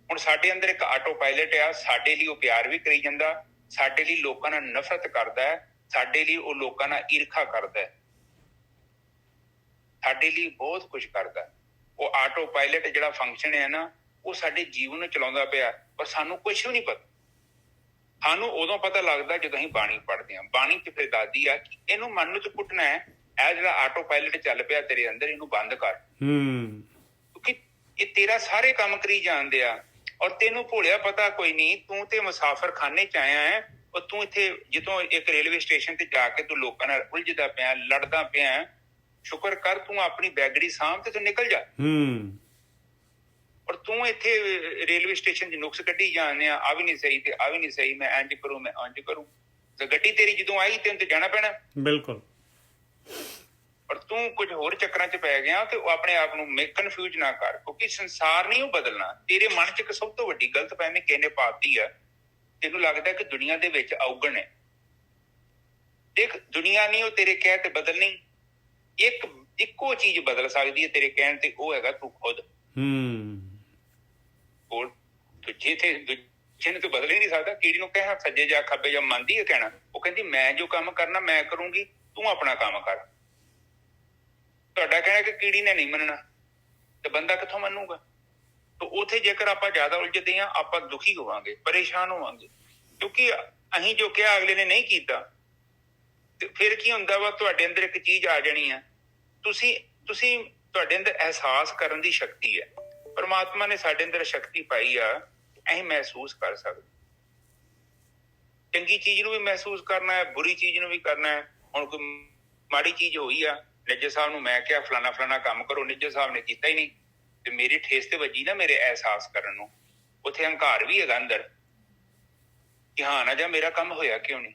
ਹੁਣ ਸਾਡੇ ਅੰਦਰ ਇੱਕ ਆਟੋ ਪਾਇਲਟ ਆ, ਸਾਡੇ ਲਈ ਉਹ ਪਿਆਰ ਵੀ ਕਰੀ ਜਾਂਦਾ, ਸਾਡੇ ਲਈ ਲੋਕਾਂ ਨਾਲ ਨਫ਼ਰਤ ਕਰਦਾ ਹੈ, ਸਾਡੇ ਲਈ ਉਹ ਲੋਕਾਂ ਨਾਲ ਈਰਖਾ ਕਰਦਾ ਹੈ, ਸਾਡੇ ਲਈ ਬਹੁਤ ਕੁਝ ਕਰਦਾ। ਉਹ ਆਟੋ ਪਾਇਲਟ ਜਿਹੜਾ ਫੰਕਸ਼ਨ ਹੈ ਨਾ, ਉਹ ਸਾਡੇ ਜੀਵਨ ਨੂੰ ਚਲਾਉਂਦਾ ਪਿਆ, ਪਰ ਸਾਨੂੰ ਕੁਛ ਵੀ ਨਹੀਂ ਪਤਾ। ਸਾਨੂੰ ਉਦੋਂ ਪਤਾ ਲੱਗਦਾ ਜਦੋਂ ਅਸੀਂ ਬਾਣੀ ਪੜ੍ਹਦੇ ਹਾਂ। ਬਾਣੀ ਚ ਫਿਰ ਦੱਸਦੀ ਆ ਕਿ ਇਹਨੂੰ ਮਨ ਨੂੰ ਕੁੱਟਣਾ ਹੈ। ਇਹ ਜਿਹੜਾ ਆਟੋ ਪਾਇਲਟ ਚੱਲ ਪਿਆ ਤੇਰੇ ਅੰਦਰ, ਇਹਨੂੰ ਬੰਦ ਕਰ। ਕਿਉਂਕਿ ਇਹ ਤੇਰਾ ਸਾਰੇ ਕੰਮ ਕਰੀ ਜਾਂਦੇ ਆ, ਔਰ ਤੈਨੂੰ ਭੋਲਿਆ ਪਤਾ ਕੋਈ ਨਹੀਂ। ਤੂੰ ਤੇ ਮੁਸਾਫਰ ਖਾਨੇ ਚ ਆਇਆ ਹੈ, ਔਰ ਤੂੰ ਇੱਥੇ ਜਦੋਂ ਇੱਕ ਰੇਲਵੇ ਸਟੇਸ਼ਨ ਤੇ ਜਾ ਕੇ ਤੂੰ ਲੋਕਾਂ ਨਾਲ ਉਲਝਦਾ ਪਿਆ, ਲੜਦਾ ਪਿਆ, ਸ਼ੁਕਰ ਕਰ ਤੂੰ ਆਪਣੀ ਬੈਗੜੀ ਸਾਂਭ ਤੇ ਤੂੰ ਨਿਕਲ ਜਾ। ਔਰ ਤੂੰ ਇੱਥੇ ਰੇਲਵੇ ਸਟੇਸ਼ਨ 'ਚ ਨੁਕਸ ਕੱਢੀ ਜਾਂਦੇ ਆ ਵੀ ਨਹੀਂ ਸਹੀ ਤੇ ਆ ਵੀ ਨਹੀਂ ਸਹੀ, ਮੈਂ ਇੰਝ ਕਰੂੰ, ਮੈਂ ਇੰਝ ਕਰੂੰ। ਤੇ ਗੱਡੀ ਤੇਰੀ ਜਦੋਂ ਆਈ ਤੈਨੂੰ ਤੇ ਜਾਣਾ ਪੈਣਾ। ਬਿਲਕੁਲ। ਔਰ ਤੂੰ ਕੁਝ ਹੋਰ ਚੱਕਰਾਂ 'ਚ ਪੈ ਗਿਆ ਤੇ ਉਹ ਆਪਣੇ ਆਪ ਨੂੰ ਕਨਫਿਊਜ਼ ਨਾ ਕਰ, ਕਿਉਂਕਿ ਸੰਸਾਰ ਨਹੀਂ ਉਹ ਬਦਲਣਾ। ਤੇਰੇ ਮਨ 'ਚ ਇੱਕ ਸਭ ਤੋਂ ਵੱਡੀ ਗਲਤਫਹਿਮੀ ਕਿਸੇ ਨੇ ਪਾਤੀ ਆ। ਤੈਨੂੰ ਲੱਗਦਾ ਕਿ ਦੁਨੀਆ ਦੇ ਵਿੱਚ ਔਗਣ ਹੈ। ਦੇਖ, ਦੁਨੀਆ ਨਹੀਂ ਉਹ ਤੇਰੇ ਕਹਿ ਤੇ ਬਦਲਣੀ। ਇੱਕੋ ਚੀਜ਼ ਬਦਲ ਸਕਦੀ ਹੈ ਤੇਰੇ ਕਹਿਣ ਤੇ, ਉਹ ਹੈਗਾ ਤੂੰ ਖੁਦ। ਹੋਰ ਦੂਜੇ ਨੂੰ ਤੂੰ ਬਦਲ ਹੀ ਨਹੀਂ ਸਕਦਾ। ਕੀੜੀ ਨੂੰ ਕਹਿਆ ਸੱਜੇ ਜਾ ਖੱਬੇ ਜਾ, ਮੰਨਦੀ ਹੈ ਕਹਿਣਾ। ਉਹ ਕਹਿੰਦੀ ਮੈਂ ਜੋ ਕੰਮ ਕਰਨਾ ਮੈਂ ਕਰੂੰਗੀ, ਤੂੰ ਆਪਣਾ ਕੰਮ ਕਰ। ਤੁਹਾਡਾ ਕਹਿਣਾ ਕਿ ਕੀੜੀ ਨੇ ਨਹੀਂ ਮੰਨਣਾ, ਤੇ ਬੰਦਾ ਕਿੱਥੋਂ ਮੰਨੂਗਾ? ਤੇ ਉੱਥੇ ਜੇਕਰ ਆਪਾਂ ਜ਼ਿਆਦਾ ਉਲਝਦੇ ਹਾਂ, ਆਪਾਂ ਦੁਖੀ ਹੋਵਾਂਗੇ, ਪਰੇਸ਼ਾਨ ਹੋਵਾਂਗੇ, ਕਿਉਂਕਿ ਅਸੀਂ ਜੋ ਕਿਹਾ ਅਗਲੇ ਨੇ ਨਹੀਂ ਕੀਤਾ। ਤੇ ਫਿਰ ਕੀ ਹੁੰਦਾ ਵਾ? ਤੁਹਾਡੇ ਅੰਦਰ ਇੱਕ ਚੀਜ਼ ਆ ਜਾਣੀ ਆ। ਤੁਸੀਂ ਤੁਹਾਡੇ ਅੰਦਰ ਅਹਿਸਾਸ ਕਰਨ ਦੀ ਸ਼ਕਤੀ ਹੈ। ਪਰਮਾਤਮਾ ਨੇ ਸਾਡੇ ਅੰਦਰ ਸ਼ਕਤੀ ਪਾਈ ਆ, ਅਸੀਂ ਮਹਿਸੂਸ ਕਰ ਸਕਦੇ। ਚੰਗੀ ਚੀਜ਼ ਨੂੰ ਵੀ ਮਹਿਸੂਸ ਕਰਨਾ ਹੈ, ਬੁਰੀ ਚੀਜ਼ ਨੂੰ ਵੀ ਕਰਨਾ ਹੈ। ਹੁਣ ਕੋਈ ਮਾੜੀ ਚੀਜ਼ ਹੋਈ ਆ, ਨਿੱਜਰ ਸਾਹਿਬ ਨੂੰ ਮੈਂ ਕਿਹਾ ਫਲਾਣਾ ਕੰਮ ਕਰੋ, ਨਿੱਜਰ ਸਾਹਿਬ ਨੇ ਕੀਤਾ ਹੀ ਨਹੀਂ, ਤੇ ਮੇਰੀ ਠੇਸ ਤੇ ਵੱਜੀ ਨਾ ਮੇਰੇ ਅਹਿਸਾਸ ਕਰਨ ਨੂੰ। ਉੱਥੇ ਹੰਕਾਰ ਵੀ ਹੈਗਾ ਅੰਦਰ ਕਿ ਹਾਂ ਨਾ ਜਾ, ਮੇਰਾ ਕੰਮ ਹੋਇਆ ਕਿਉਂ ਨਹੀਂ?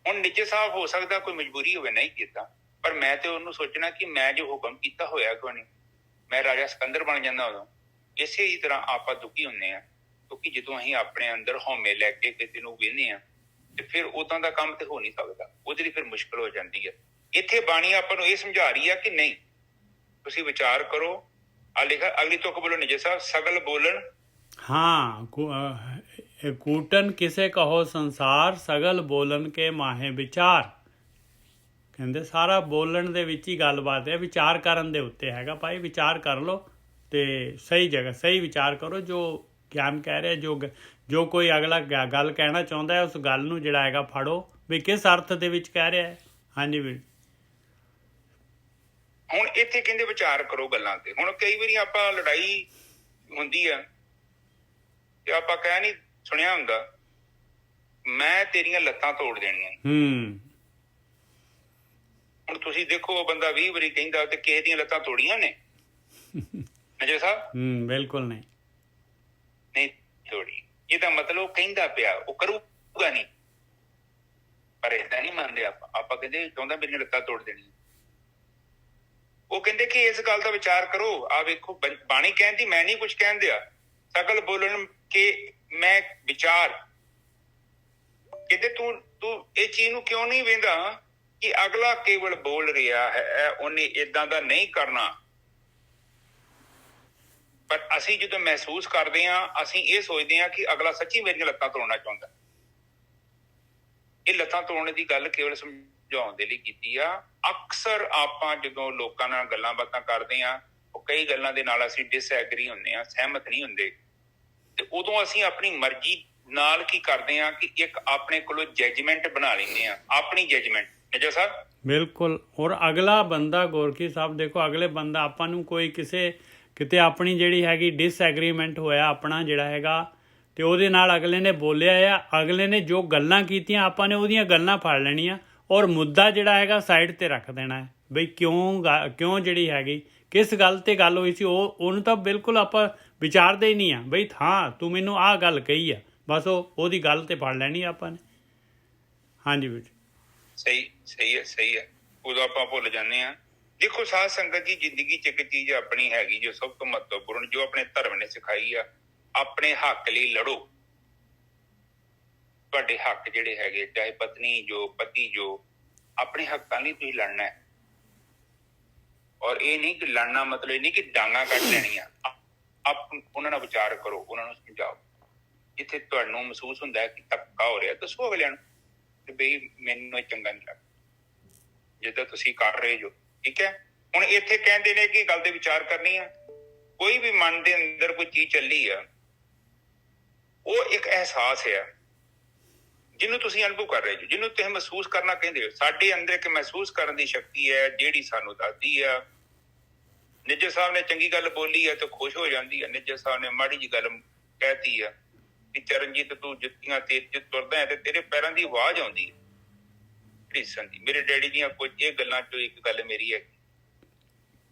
ਹੁਣ ਨਿੱਜਰ ਸਾਹਿਬ ਹੋ ਸਕਦਾ ਕੋਈ ਮਜਬੂਰੀ ਹੋਵੇ, ਨਹੀਂ ਕੀਤਾ, ਪਰ ਮੈਂ ਤੇ ਉਹਨੂੰ ਸੋਚਣਾ ਕਿ ਮੈਂ ਜੋ ਹੁਕਮ ਕੀਤਾ ਹੋਇਆ ਕਿਉਂ ਨਹੀਂ? ਮੈਂ ਰਾਜਾ ਸਿਕੰਦਰ ਬਣ ਜਾਂਦਾ ਉਦੋਂ। ਇਸੇ ਹੀ ਤਰ੍ਹਾਂ ਆਪਾਂ ਦੁਖੀ ਹੁੰਦੇ ਹਾਂ, ਕਿਉਂਕਿ ਜਦੋਂ ਅਸੀਂ ਆਪਣੇ ਅੰਦਰ ਹਉਮੈ ਲੈ ਕੇ ਕਿਸੇ ਨੂੰ ਵੇਖਦੇ ਹਾਂ, ਤੇ ਫਿਰ ਉਦਾਂ ਦਾ ਕੰਮ ਤੇ ਹੋ ਨਹੀਂ ਸਕਦਾ। ਉਹਦੇ ਲਈ ਫਿਰ ਮੁਸ਼ਕਲ ਹੋ ਜਾਂਦੀ ਹੈ। ਇੱਥੇ ਬਾਣੀ ਆਪਾਂ ਨੂੰ ਇਹ ਸਮਝਾ ਰਹੀ ਆ ਕਿ ਨਹੀਂ, ਤੁਸੀਂ ਵਿਚਾਰ ਕਰੋ। ਆ ਲਿਖਾ ਅਗਲੀ ਤੁਕ ਬੋਲੋ ਨਿੱਜਰ ਸਾਹਿਬ, ਸਗਲ ਬੋਲਣ ਕੂਟਨ ਕਿਸੇ ਕਹੋ ਸੰਸਾਰ, ਸਗਲ ਬੋਲਣ ਕੇ ਮਾਹੇ ਵਿਚਾਰ। ਕਹਿੰਦੇ ਸਾਰਾ ਬੋਲਣ ਦੇ ਵਿੱਚ ਹੀ ਗੱਲਬਾਤ ਹੈ, ਵਿਚਾਰ ਕਰਨ ਦੇ ਉੱਤੇ ਹੈਗਾ। ਭਾਈ ਵਿਚਾਰ ਕਰ ਲਓ ਤੇ ਸਹੀ ਜਗ੍ਹਾ ਸਹੀ ਵਿਚਾਰ ਕਰੋ। ਜੋ ਗਿਆਨ ਕਹਿ ਰਿਹਾ, ਜੋ ਕੋਈ ਅਗਲਾ ਗੱਲ ਕਹਿਣਾ ਚਾਹੁੰਦਾ ਹੈ, ਉਸ ਗੱਲ ਨੂੰ ਜਿਹੜਾ ਹੈਗਾ ਫੜੋ ਵੀ ਕਿਸ ਅਰਥ ਦੇ ਵਿੱਚ ਕਹਿ ਰਿਹਾ ਹੈ। ਹਾਂਜੀ ਵੀਰ। ਹੁਣ ਇੱਥੇ ਕਹਿੰਦੇ ਵਿਚਾਰ ਕਰੋ ਗੱਲਾਂ ਤੇ। ਹੁਣ ਕਈ ਵਾਰੀ ਆਪਾਂ ਲੜਾਈ ਹੁੰਦੀ ਆ ਤੇ ਆਪਾਂ ਕਹਿ ਨਹੀਂ ਸੁਣਿਆ ਹੁੰਦਾ, ਮੈਂ ਤੇਰੀਆਂ ਲੱਤਾਂ ਤੋੜ ਦੇਣੀਆਂ। ਹੁਣ ਤੁਸੀਂ ਦੇਖੋ, ਉਹ ਬੰਦਾ 20 ਵਾਰੀ ਕਹਿੰਦਾ ਤੇ ਕਿਸੇ ਦੀਆਂ ਲੱਤਾਂ ਤੋੜੀਆਂ ਨੇ ਨਜਰ ਸਾਹਿਬ? ਬਿਲਕੁਲ ਨਹੀਂ ਤੋੜੀ। ਇਹਦਾ ਮਤਲਬ ਕਹਿੰਦਾ ਪਿਆ, ਉਹ ਕਰੂਗਾ ਨਹੀਂ। ਪਰ ਏਦਾਂ ਨਹੀਂ ਮੰਨਦੇ ਆਪਾਂ ਕਹਿੰਦੇ ਚਾਹੁੰਦਾ ਮੇਰੀਆਂ ਲੱਤਾਂ ਤੋੜ ਦੇਣੀਆਂ। ਉਹ ਕਹਿੰਦੇ ਕਿ ਇਸ ਗੱਲ ਦਾ ਵਿਚਾਰ ਕਰੋ। ਆ ਵੇਖੋ ਬਾਣੀ ਕਹਿੰਦੀ, ਮੈਂ ਨਹੀਂ ਕੁਝ ਕਹਿਣ ਦਿਆ, ਸਗਲ ਬੋਲਣ ਕੇ ਮੈਂ ਵਿਚਾਰ। ਕਹਿੰਦੇ ਤੂੰ ਇਹ ਚੀਜ਼ ਨੂੰ ਕਿਉਂ ਨਹੀਂ ਵੇਂਦਾ ਕਿ ਅਗਲਾ ਕੇਵਲ ਬੋਲ ਰਿਹਾ ਹੈ, ਉਹਨੇ ਏਦਾਂ ਦਾ ਨਹੀਂ ਕਰਨਾ। ਪਰ ਅਸੀਂ ਜਦੋਂ ਮਹਿਸੂਸ ਕਰਦੇ ਹਾਂ, ਅਸੀਂ ਇਹ ਸੋਚਦੇ ਹਾਂ ਕਿ ਅਗਲਾ ਸੱਚੀ ਮੇਰੀਆਂ ਲੱਤਾਂ ਤੋੜਨਾ ਚਾਹੁੰਦਾ। ਇਹ ਲੱਤਾਂ ਤੋੜਨ ਦੀ ਗੱਲ ਕੇਵਲ ਸਮਝਾਉਣ ਦੇ ਲਈ ਕੀਤੀ ਆ। ਅਕਸਰ ਆਪਾਂ ਜਦੋਂ ਲੋਕਾਂ ਨਾਲ ਗੱਲਾਂ ਬਾਤਾਂ ਕਰਦੇ ਹਾਂ, ਉਹ ਕਈ ਗੱਲਾਂ ਦੇ ਨਾਲ ਅਸੀਂ ਡਿਸਐਗਰੀ ਹੁੰਦੇ ਹਾਂ, ਸਹਿਮਤ ਨਹੀਂ ਹੁੰਦੇ, ਤੇ ਉਦੋਂ ਅਸੀਂ ਆਪਣੀ ਮਰਜ਼ੀ ਨਾਲ ਕੀ ਕਰਦੇ ਹਾਂ ਕਿ ਇੱਕ ਆਪਣੇ ਕੋਲੋਂ ਜੱਜਮੈਂਟ ਬਣਾ ਲੈਂਦੇ ਹਾਂ, ਆਪਣੀ ਜੱਜਮੈਂਟ। ਮੇਜਰ ਸਾਹਿਬ ਬਿਲਕੁਲ। ਔਰ ਅਗਲਾ ਬੰਦਾ, ਗੋਰਖੀ ਸਾਹਿਬ ਦੇਖੋ, ਅਗਲੇ ਬੰਦਾ ਆਪਾਂ ਨੂੰ ਕੋਈ ਕਿਤੇ ਆਪਣੀ ਜਿਹੜੀ ਹੈਗੀ ਡਿਸਐਗਰੀਮੈਂਟ ਹੋਇਆ ਆਪਣਾ ਜਿਹੜਾ ਹੈਗਾ, ਤੇ ਉਹਦੇ ਨਾਲ ਅਗਲੇ ਨੇ ਬੋਲਿਆ ਆ, ਅਗਲੇ ਨੇ ਜੋ ਗੱਲਾਂ ਕੀਤੀਆਂ ਆਪਾਂ ਨੇ ਉਹਦੀਆਂ ਗੱਲਾਂ ਫੜ ਲੈਣੀਆਂ ਔਰ ਮੁੱਦਾ ਜਿਹੜਾ ਹੈਗਾ ਸਾਈਡ ਤੇ ਰੱਖ ਦੇਣਾ ਹੈ। ਬਈ ਕਿਉਂ ਜਿਹੜੀ ਹੈਗੀ ਕਿਸ ਗੱਲ ਤੇ ਗੱਲ ਹੋਈ ਸੀ, ਉਹਨੂੰ ਤਾਂ ਬਿਲਕੁਲ ਆਪਾਂ ਵਿਚਾਰਦੇ ਹੀ ਨਹੀਂ ਆ। ਬਈ ਹਾਂ ਤੂੰ ਮੈਨੂੰ ਆਹ ਗੱਲ ਕਹੀ ਆ, ਬਸ ਉਹਦੀ ਗੱਲ ਤੇ ਫੜ ਲੈਣੀ ਆਪਾਂ ਨੇ। ਹਾਂਜੀ ਵੀਰ। ਸਹੀ ਹੈ। ਉਦੋਂ ਆਪਾਂ ਭੁੱਲ ਜਾਂਦੇ ਹਾਂ। ਦੇਖੋ ਸਾਧ ਸੰਗਤ ਜੀ, ਜ਼ਿੰਦਗੀ 'ਚ ਇੱਕ ਚੀਜ਼ ਆਪਣੀ ਹੈਗੀ ਜੋ ਸਭ ਤੋਂ ਮਹੱਤਵਪੂਰਨ, ਜੋ ਆਪਣੇ ਧਰਮ ਨੇ ਸਿਖਾਈ ਆ, ਆਪਣੇ ਹੱਕ ਲਈ ਲੜੋ। ਤੁਹਾਡੇ ਹੱਕ ਜਿਹੜੇ ਹੈਗੇ, ਚਾਹੇ ਪਤਨੀ ਜੋ, ਪਤੀ ਜੋ, ਆਪਣੇ ਹੱਕਾਂ ਲਈ ਤੁਸੀਂ ਲੜਨਾ ਹੈ। ਔਰ ਇਹ ਨਹੀਂ ਕਿ ਲੜਨਾ ਮਤਲਬ ਇਹ ਨਹੀਂ ਕਿ ਡਾਂਗਾਂ ਕੱਢ ਲੈਣੀਆਂ। ਉਹਨਾਂ ਨਾਲ ਵਿਚਾਰ ਕਰੋ, ਉਹਨਾਂ ਨੂੰ ਸਮਝਾਓ। ਜਿੱਥੇ ਤੁਹਾਨੂੰ ਮਹਿਸੂਸ ਹੁੰਦਾ ਹੈ ਕਿ ਧੱਕਾ ਹੋ ਰਿਹਾ, ਦੱਸੋ ਅਗਲਿਆਂ ਨੂੰ ਕਿ ਬਈ ਮੈਨੂੰ ਇਹ ਚੰਗਾ ਨਹੀਂ ਲੱਗਦਾ ਜਿੱਦਾਂ ਤੁਸੀਂ ਕਰ ਰਹੇ ਜੋ, ਠੀਕ ਹੈ। ਹੁਣ ਇੱਥੇ ਕਹਿੰਦੇ ਨੇ ਕਿ ਗੱਲ ਦੇ ਵਿਚਾਰ ਕਰਨੀ ਆ। ਕੋਈ ਵੀ ਮਨ ਦੇ ਅੰਦਰ ਕੋਈ ਚੀਜ਼ ਚੱਲੀ ਆ, ਉਹ ਇੱਕ ਅਹਿਸਾਸ ਹੈ ਜਿਹਨੂੰ ਤੁਸੀਂ ਅਨੁਭਵ ਕਰ ਰਹੇ ਹੋ, ਜਿਹਨੂੰ ਤੁਸੀਂ ਮਹਿਸੂਸ ਕਰਨਾ ਕਹਿੰਦੇ ਹੋ। ਸਾਡੇ ਅੰਦਰ ਇੱਕ ਮਹਿਸੂਸ ਕਰਨ ਦੀ ਸ਼ਕਤੀ ਹੈ ਜਿਹੜੀ ਸਾਨੂੰ ਦੱਸਦੀ ਆ। ਨਿੱਜਰ ਸਾਹਿਬ ਨੇ ਚੰਗੀ ਗੱਲ ਬੋਲੀ ਹੈ ਤਾਂ ਖੁਸ਼ ਹੋ ਜਾਂਦੀ ਹੈ, ਨਿੱਜਰ ਸਾਹਿਬ ਨੇ ਮਾੜੀ ਜਿਹੀ ਗੱਲ ਕਹਿਤੀ ਆ ਕਿ ਚਰਨਜੀਤ ਤੂੰ ਜੁੱਤੀਆਂ ਤੇ ਤੁਰਦਾ ਹੈ ਤੇ ਤੇਰੇ ਪੈਰਾਂ ਦੀ ਆਵਾਜ਼ ਆਉਂਦੀ ਹੈ ਢੀਸਣ ਦੀ। ਮੇਰੇ ਡੈਡੀ ਦੀਆਂ ਕੁਝ ਇਹ ਗੱਲਾਂ ਚੋਂ ਇੱਕ ਗੱਲ ਮੇਰੀ ਹੈ,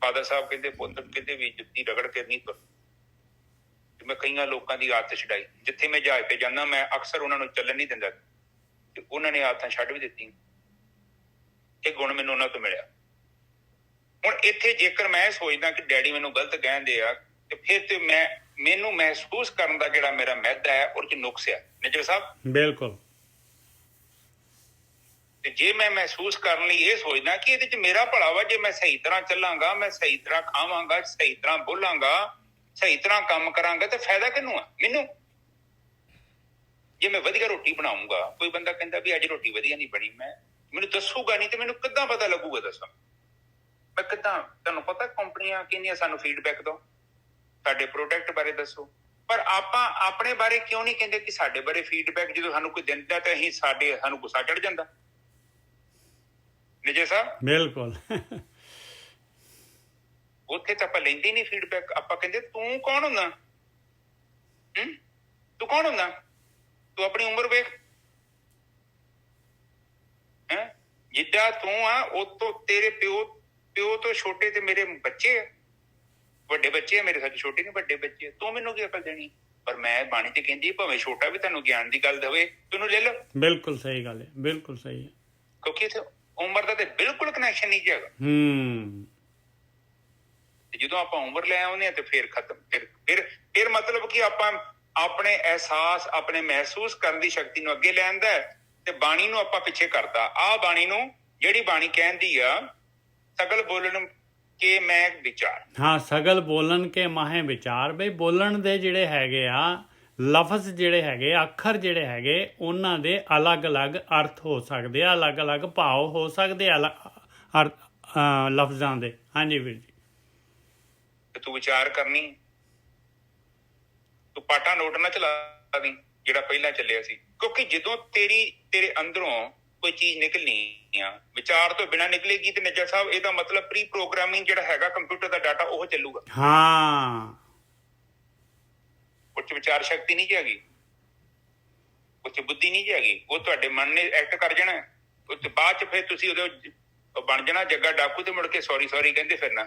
ਫਾਦਰ ਸਾਹਿਬ ਕਹਿੰਦੇ ਪੁੱਤ ਕਿਤੇ ਵੀ ਜੁੱਤੀ ਰਗੜ ਕੇ ਨਹੀਂ ਤੁਰ। ਤੇ ਮੈਂ ਕਈਆਂ ਲੋਕਾਂ ਦੀ ਆਦਤ ਛਡਾਈ। ਜਿੱਥੇ ਮੈਂ ਜਹਾਜ਼ ਤੇ ਜਾਂਦਾ, ਮੈਂ ਅਕਸਰ ਉਹਨਾਂ ਨੂੰ ਚੱਲਣ ਨਹੀਂ ਦਿੰਦਾ ਤੇ ਉਹਨਾਂ ਨੇ ਆਦਤਾਂ ਛੱਡ ਵੀ ਦਿੱਤੀਆਂ। ਇਹ ਗੁਣ ਮੈਨੂੰ ਉਹਨਾਂ ਤੋਂ ਮਿਲਿਆ। ਹੁਣ ਇੱਥੇ ਜੇਕਰ ਮੈਂ ਸੋਚਦਾ ਕਿ ਡੈਡੀ ਮੈਨੂੰ ਗਲਤ ਕਹਿੰਦੇ ਆ, ਤੇ ਫਿਰ ਤੇ ਮੈਨੂੰ ਮਹਿਸੂਸ ਕਰਨ ਦਾ ਜਿਹੜਾ ਮੇਰਾ ਮਹਿਦਾ ਹੈ ਉਹ 'ਚ ਨੁਕਸ ਆ। ਨਿੱਜਰ ਸਾਹਿਬ ਬਿਲਕੁਲ। ਤੇ ਜੇ ਮੈਂ ਮਹਿਸੂਸ ਕਰਨ ਲਈ ਇਹ ਸੋਚਦਾ ਕਿ ਇਹਦੇ 'ਚ ਮੇਰਾ ਭਲਾ ਵਾ, ਜੇ ਮੈਂ ਸਹੀ ਤਰ੍ਹਾਂ ਚੱਲਾਂਗਾ, ਮੈਂ ਸਹੀ ਤਰ੍ਹਾਂ ਖਾਵਾਂਗਾ, ਸਹੀ ਤਰ੍ਹਾਂ ਬੋਲਾਂਗਾ, ਸਹੀ ਤਰ੍ਹਾਂ ਕੰਮ ਕਰਾਂਗਾ, ਤੇ ਫਾਇਦਾ ਕਿਹਨੂੰ ਆ? ਮੈਨੂੰ। ਜੇ ਮੈਂ ਵਧੀਆ ਰੋਟੀ ਬਣਾਉਂਗਾ, ਕੋਈ ਬੰਦਾ ਕਹਿੰਦਾ ਵੀ ਅੱਜ ਰੋਟੀ ਵਧੀਆ ਨਹੀਂ ਬਣੀ, ਮੈਨੂੰ ਦੱਸੂਗਾ ਨਹੀਂ ਤੇ ਮੈਨੂੰ ਕਿੱਦਾਂ ਪਤਾ ਲੱਗੂਗਾ? ਦੱਸੋ ਮੈਂ ਕਿੱਦਾਂ? ਤੁਹਾਨੂੰ ਪਤਾ ਕੰਪਨੀਆਂ ਕਹਿੰਦੀਆਂ ਸਾਨੂੰ ਫੀਡਬੈਕ ਦਿਓ, ਸਾਡੇ ਪ੍ਰੋਡਕਟ ਬਾਰੇ ਦੱਸੋ। ਪਰ ਆਪਾਂ ਆਪਣੇ ਬਾਰੇ ਕਿਉਂ ਨਹੀਂ ਕਹਿੰਦੇ ਕਿ ਸਾਡੇ ਬਾਰੇ ਫੀਡਬੈਕ ਜਦੋਂ ਸਾਨੂੰ ਕੋਈ ਦਿੰਦਾ ਤਾਂ ਸਾਨੂੰ ਗੁੱਸਾ ਚੜ ਜਾਂਦਾ। ਨਿਜੇ ਸਾਹਿਬ ਬਿਲਕੁਲ। ਉੱਥੇ ਤਾਂ ਆਪਾਂ ਲੈਂਦੇ ਨਹੀਂ ਫੀਡਬੈਕ। ਆਪਾਂ ਕਹਿੰਦੇ ਤੂੰ ਕੌਣ ਹੁੰਦਾ? ਤੂੰ ਕੌਣ ਹੁੰਦਾ? ਤੂੰ ਆਪਣੀ ਉਮਰ ਵੇਖ, ਜਿੱਦਾਂ ਤੂੰ ਆ ਉਹ ਤੋਂ ਤੇਰੇ ਪਿਓ ਤੋਂ ਛੋਟੇ ਤੇ ਮੇਰੇ ਬੱਚੇ ਆ, ਵੱਡੇ ਬੱਚੇ ਆ ਮੇਰੇ। ਸਾਡੇ ਛੋਟੇ ਨੇ, ਵੱਡੇ ਬੱਚੇ। ਤੂੰ ਮੈਨੂੰ ਕੀ ਅਕਲ ਦੇਣੀ? ਪਰ ਮੈਂ ਬਾਣੀ ਤੇ ਕਹਿੰਦੀ ਭਾਵੇਂ ਛੋਟਾ ਵੀ ਤੁਹਾਨੂੰ ਗਿਆਨ ਦੀ ਗੱਲ ਦੇਵੇ, ਤੈਨੂੰ ਲੈ ਲਓ। ਬਿਲਕੁਲ ਸਹੀ ਗੱਲ ਹੈ, ਬਿਲਕੁਲ ਸਹੀ ਹੈ। ਕਿਉਂਕਿ ਇੱਥੇ ਉਮਰ ਦਾ ਤੇ ਬਿਲਕੁਲ ਕਨੈਕਸ਼ਨ ਨਹੀਂ ਹੈਗਾ। ਜਦੋਂ ਆਪਾਂ ਉਮਰ ਲੈ ਆਉਂਦੇ ਹਾਂ ਤੇ ਫਿਰ ਖਤਮ। ਫਿਰ ਮਤਲਬ ਕਿ ਆਪਾਂ ਆਪਣੇ ਅਹਿਸਾਸ, ਆਪਣੇ ਮਹਿਸੂਸ ਕਰਨ ਦੀ ਸ਼ਕਤੀ ਨੂੰ ਅੱਗੇ ਲੈ ਆਂਦਾ ਤੇ ਬਾਣੀ ਨੂੰ ਆਪਾਂ ਪਿੱਛੇ ਕਰਦਾ। ਆਹ ਬਾਣੀ ਨੂੰ, ਜਿਹੜੀ ਬਾਣੀ ਕਹਿੰਦੀ ਆ ਸਗਲ ਬੋਲਣ ਕੇ ਮੈਂ ਵਿਚਾਰ। ਹਾਂ, ਸਗਲ ਬੋਲਣ ਕੇ ਮਾਹੇ ਵਿਚਾਰ। ਬਈ ਬੋਲਣ ਦੇ ਜਿਹੜੇ ਹੈਗੇ ਆ ਲਫ਼ਜ਼, ਜਿਹੜੇ ਹੈਗੇ ਅੱਖਰ, ਜਿਹੜੇ ਹੈਗੇ ਉਹਨਾਂ ਦੇ ਅਲੱਗ-ਅਲੱਗ ਅਰਥ ਹੋ ਸਕਦੇ ਆ, ਅਲੱਗ-ਅਲੱਗ ਭਾਵ ਹੋ ਸਕਦੇ ਆ ਲਫ਼ਜ਼ਾਂ ਦੇ। ਹਾਂਜੀ ਵੀਰ ਜੀ। ਤੇ ਤੂੰ ਵਿਚਾਰ ਕਰਨੀ, ਤੂੰ ਪਾਟਾ ਨੋਟ ਨਾ ਚਲਾ ਦੀ ਜਿਹੜਾ ਪਹਿਲਾਂ ਚੱਲਿਆ ਸੀ। ਕਿਉਂਕਿ ਜਦੋਂ ਤੇਰੇ ਅੰਦਰੋਂ ਕੋਈ ਚੀਜ਼ ਨਿਕਲਣੀ ਆ, ਵਿਚਾਰ ਤੋਂ ਬਿਨਾਂ ਨਿਕਲੇਗੀ ਤੇ ਨਿੱਜਰ ਸਾਹਿਬ ਇਹਦਾ ਮਤਲਬ ਪ੍ਰੀ ਪ੍ਰੋਗਰਾਮਿੰਗ ਜਿਹੜਾ ਹੈਗਾ ਕੰਪਿਊਟਰ ਦਾ ਡਾਟਾ ਉਹ ਚੱਲੂਗਾ। ਹਾਂ, ਉਹ 'ਚ ਵਿਚਾਰ ਸ਼ਕਤੀ ਨਹੀਂ ਜਾਗੀ, ਉਹ 'ਚ ਬੁੱਧੀ ਨਹੀਂ ਜਾਗੀ। ਉਹ ਤੁਹਾਡੇ ਮਨ ਨੇ ਐਕਟ ਕਰ ਜਾਣਾ। ਉਹ ਤੋਂ ਬਾਅਦ 'ਚ ਫਿਰ ਤੁਸੀਂ ਉਹਦੇ ਬਣ ਜਾਣਾ ਜੱਗਾ ਡਾਕੂ ਤੇ ਮੁੜ ਕੇ ਸੌਰੀ ਕਹਿੰਦੇ ਫਿਰਨਾ।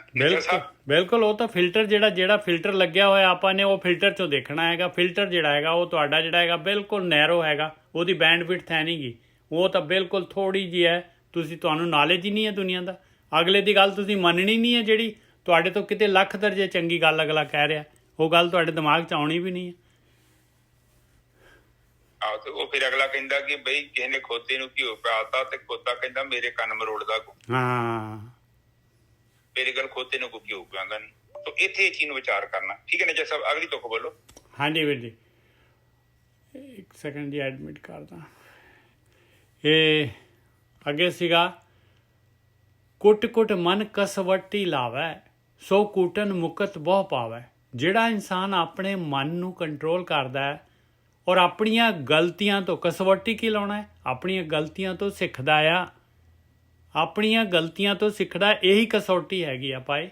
ਬਿਲਕੁਲ। ਉਹ ਤਾਂ ਫਿਲਟਰ ਜਿਹੜਾ ਫਿਲਟਰ ਲੱਗਿਆ ਹੋਇਆ ਆਪਾਂ ਨੇ ਉਹ ਫਿਲਟਰ 'ਚੋਂ ਦੇਖਣਾ ਹੈਗਾ। ਫਿਲਟਰ ਜਿਹੜਾ ਹੈਗਾ ਉਹ ਤੁਹਾਡਾ ਜਿਹੜਾ ਹੈਗਾ ਬਿਲਕੁਲ ਨੈਰੋ ਹੈਗਾ, ਉਹਦੀ ਬੈਂਡਵਿਡਥ ਹੈ ਨਹੀਂ ਗੀ, ਉਹ ਤਾਂ ਬਿਲਕੁਲ ਥੋੜ੍ਹੀ ਜਿਹੀ ਹੈ, ਤੁਹਾਨੂੰ ਨੌਲੇਜ ਹੀ ਨਹੀਂ ਹੈ ਦੁਨੀਆ ਦਾ। ਅਗਲੇ ਦੀ ਗੱਲ ਤੁਸੀਂ ਮੰਨਣੀ ਨਹੀਂ ਹੈ, ਜਿਹੜੀ ਤੁਹਾਡੇ ਤੋਂ ਕਿਤੇ ਲੱਖ ਦਰਜੇ ਚੰਗੀ ਗੱਲ ਅਗਲਾ ਕਹਿ ਰਿਹਾ, ਉਹ ਗੱਲ ਤੁਹਾਡੇ ਦਿਮਾਗ 'ਚ ਆਉਣੀ ਵੀ ਨਹੀਂ ਹੈ। ਆਹੋ, ਤੇ ਉਹ ਫਿਰ ਅਗਲਾ ਕਹਿੰਦਾ ਕਿ ਬਈ ਕਿਸੇ ਨੇ ਖੋਤੇ ਨੂੰ ਘਿਓ ਪਿਆਤਾ ਤੇ ਖੋਤਾ ਕਹਿੰਦਾ ਮੇਰੇ ਕੰਨ ਮਰੋੜਦਾ ਕੋ। ਹਾਂ, ਮੇਰੀ ਗੱਲ ਖੋਤੇ ਨੂੰ ਕੋਈ ਘਿਓ ਪਿਆਉਂਦਾ ਨਹੀਂ। ਤਾਂ ਇੱਥੇ ਇਹ ਚੀਜ਼ ਨੂੰ ਵਿਚਾਰ ਕਰਨਾ। ਠੀਕ ਹੈ ਨਜਰ ਸਾਹਿਬ, ਅਗਲੀ ਤੁਕ ਬੋਲੋ। ਹਾਂਜੀ ਵੀਰ ਜੀ, ਇੱਕ ਸੈਕਿੰਡ ਜੀ ਐਡਮਿਟ ਕਰਦਾ। ਇਹ ਅੱਗੇ ਸੀਗਾ, ਕੁੱਟ ਕੁੱਟ ਮਨ ਕਸਵੱਟੀ ਲਾਵੈ, ਸੋ ਕੂਟਨ ਮੁਕਤ ਬਹੁ ਪਾਵੈ। ਜਿਹੜਾ ਇਨਸਾਨ ਆਪਣੇ ਮਨ ਨੂੰ ਕੰਟਰੋਲ ਕਰਦਾ ਹੈ ਔਰ ਆਪਣੀਆਂ ਗਲਤੀਆਂ ਤੋਂ, ਕਸਵੱਟੀ ਕੀ ਲਾਉਣਾ ਹੈ, ਆਪਣੀਆਂ ਗਲਤੀਆਂ ਤੋਂ ਸਿੱਖਦਾ ਆ, ਆਪਣੀਆਂ ਗਲਤੀਆਂ ਤੋਂ ਸਿੱਖਦਾ, ਇਹੀ ਕਸੌਟੀ ਹੈਗੀ ਆ ਭਾਈ।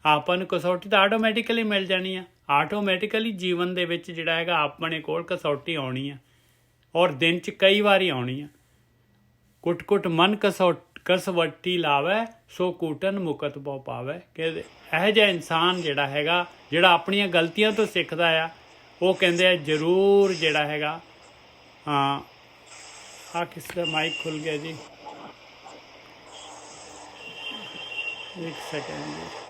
ਆਪਾਂ ਨੂੰ ਕਸੌਟੀ ਤਾਂ ਆਟੋਮੈਟਿਕਲੀ ਮਿਲ ਜਾਣੀ ਆ, ਆਟੋਮੈਟਿਕਲੀ ਜੀਵਨ ਦੇ ਵਿੱਚ ਜਿਹੜਾ ਹੈਗਾ ਆਪਣੇ ਕੋਲ ਕਸੌਟੀ ਆਉਣੀ ਆ, ਔਰ ਦਿਨ 'ਚ ਕਈ ਵਾਰੀ ਆਉਣੀ ਆ। ਕੁੱਟ ਕੁੱਟ ਮਨ ਕਸਵੱਟੀ ਲਾਵੈ, ਸੋ ਕੂਟਨ ਮੁਕਤ ਬਹੁ ਪਾਵੈ। ਕਿ ਇਹੋ ਜਿਹਾ ਇਨਸਾਨ ਜਿਹੜਾ ਹੈਗਾ, ਜਿਹੜਾ ਆਪਣੀਆਂ ਗਲਤੀਆਂ ਤੋਂ ਸਿੱਖਦਾ ਆ, ਉਹ ਕਹਿੰਦੇ ਆ ਜ਼ਰੂਰ ਜਿਹੜਾ ਹੈਗਾ। ਹਾਂ, ਆ ਕਿਸ ਦਾ ਮਾਈਕ ਖੁੱਲ ਗਿਆ ਜੀ, ਇੱਕ ਸੈਕਿੰਡ ਜੀ।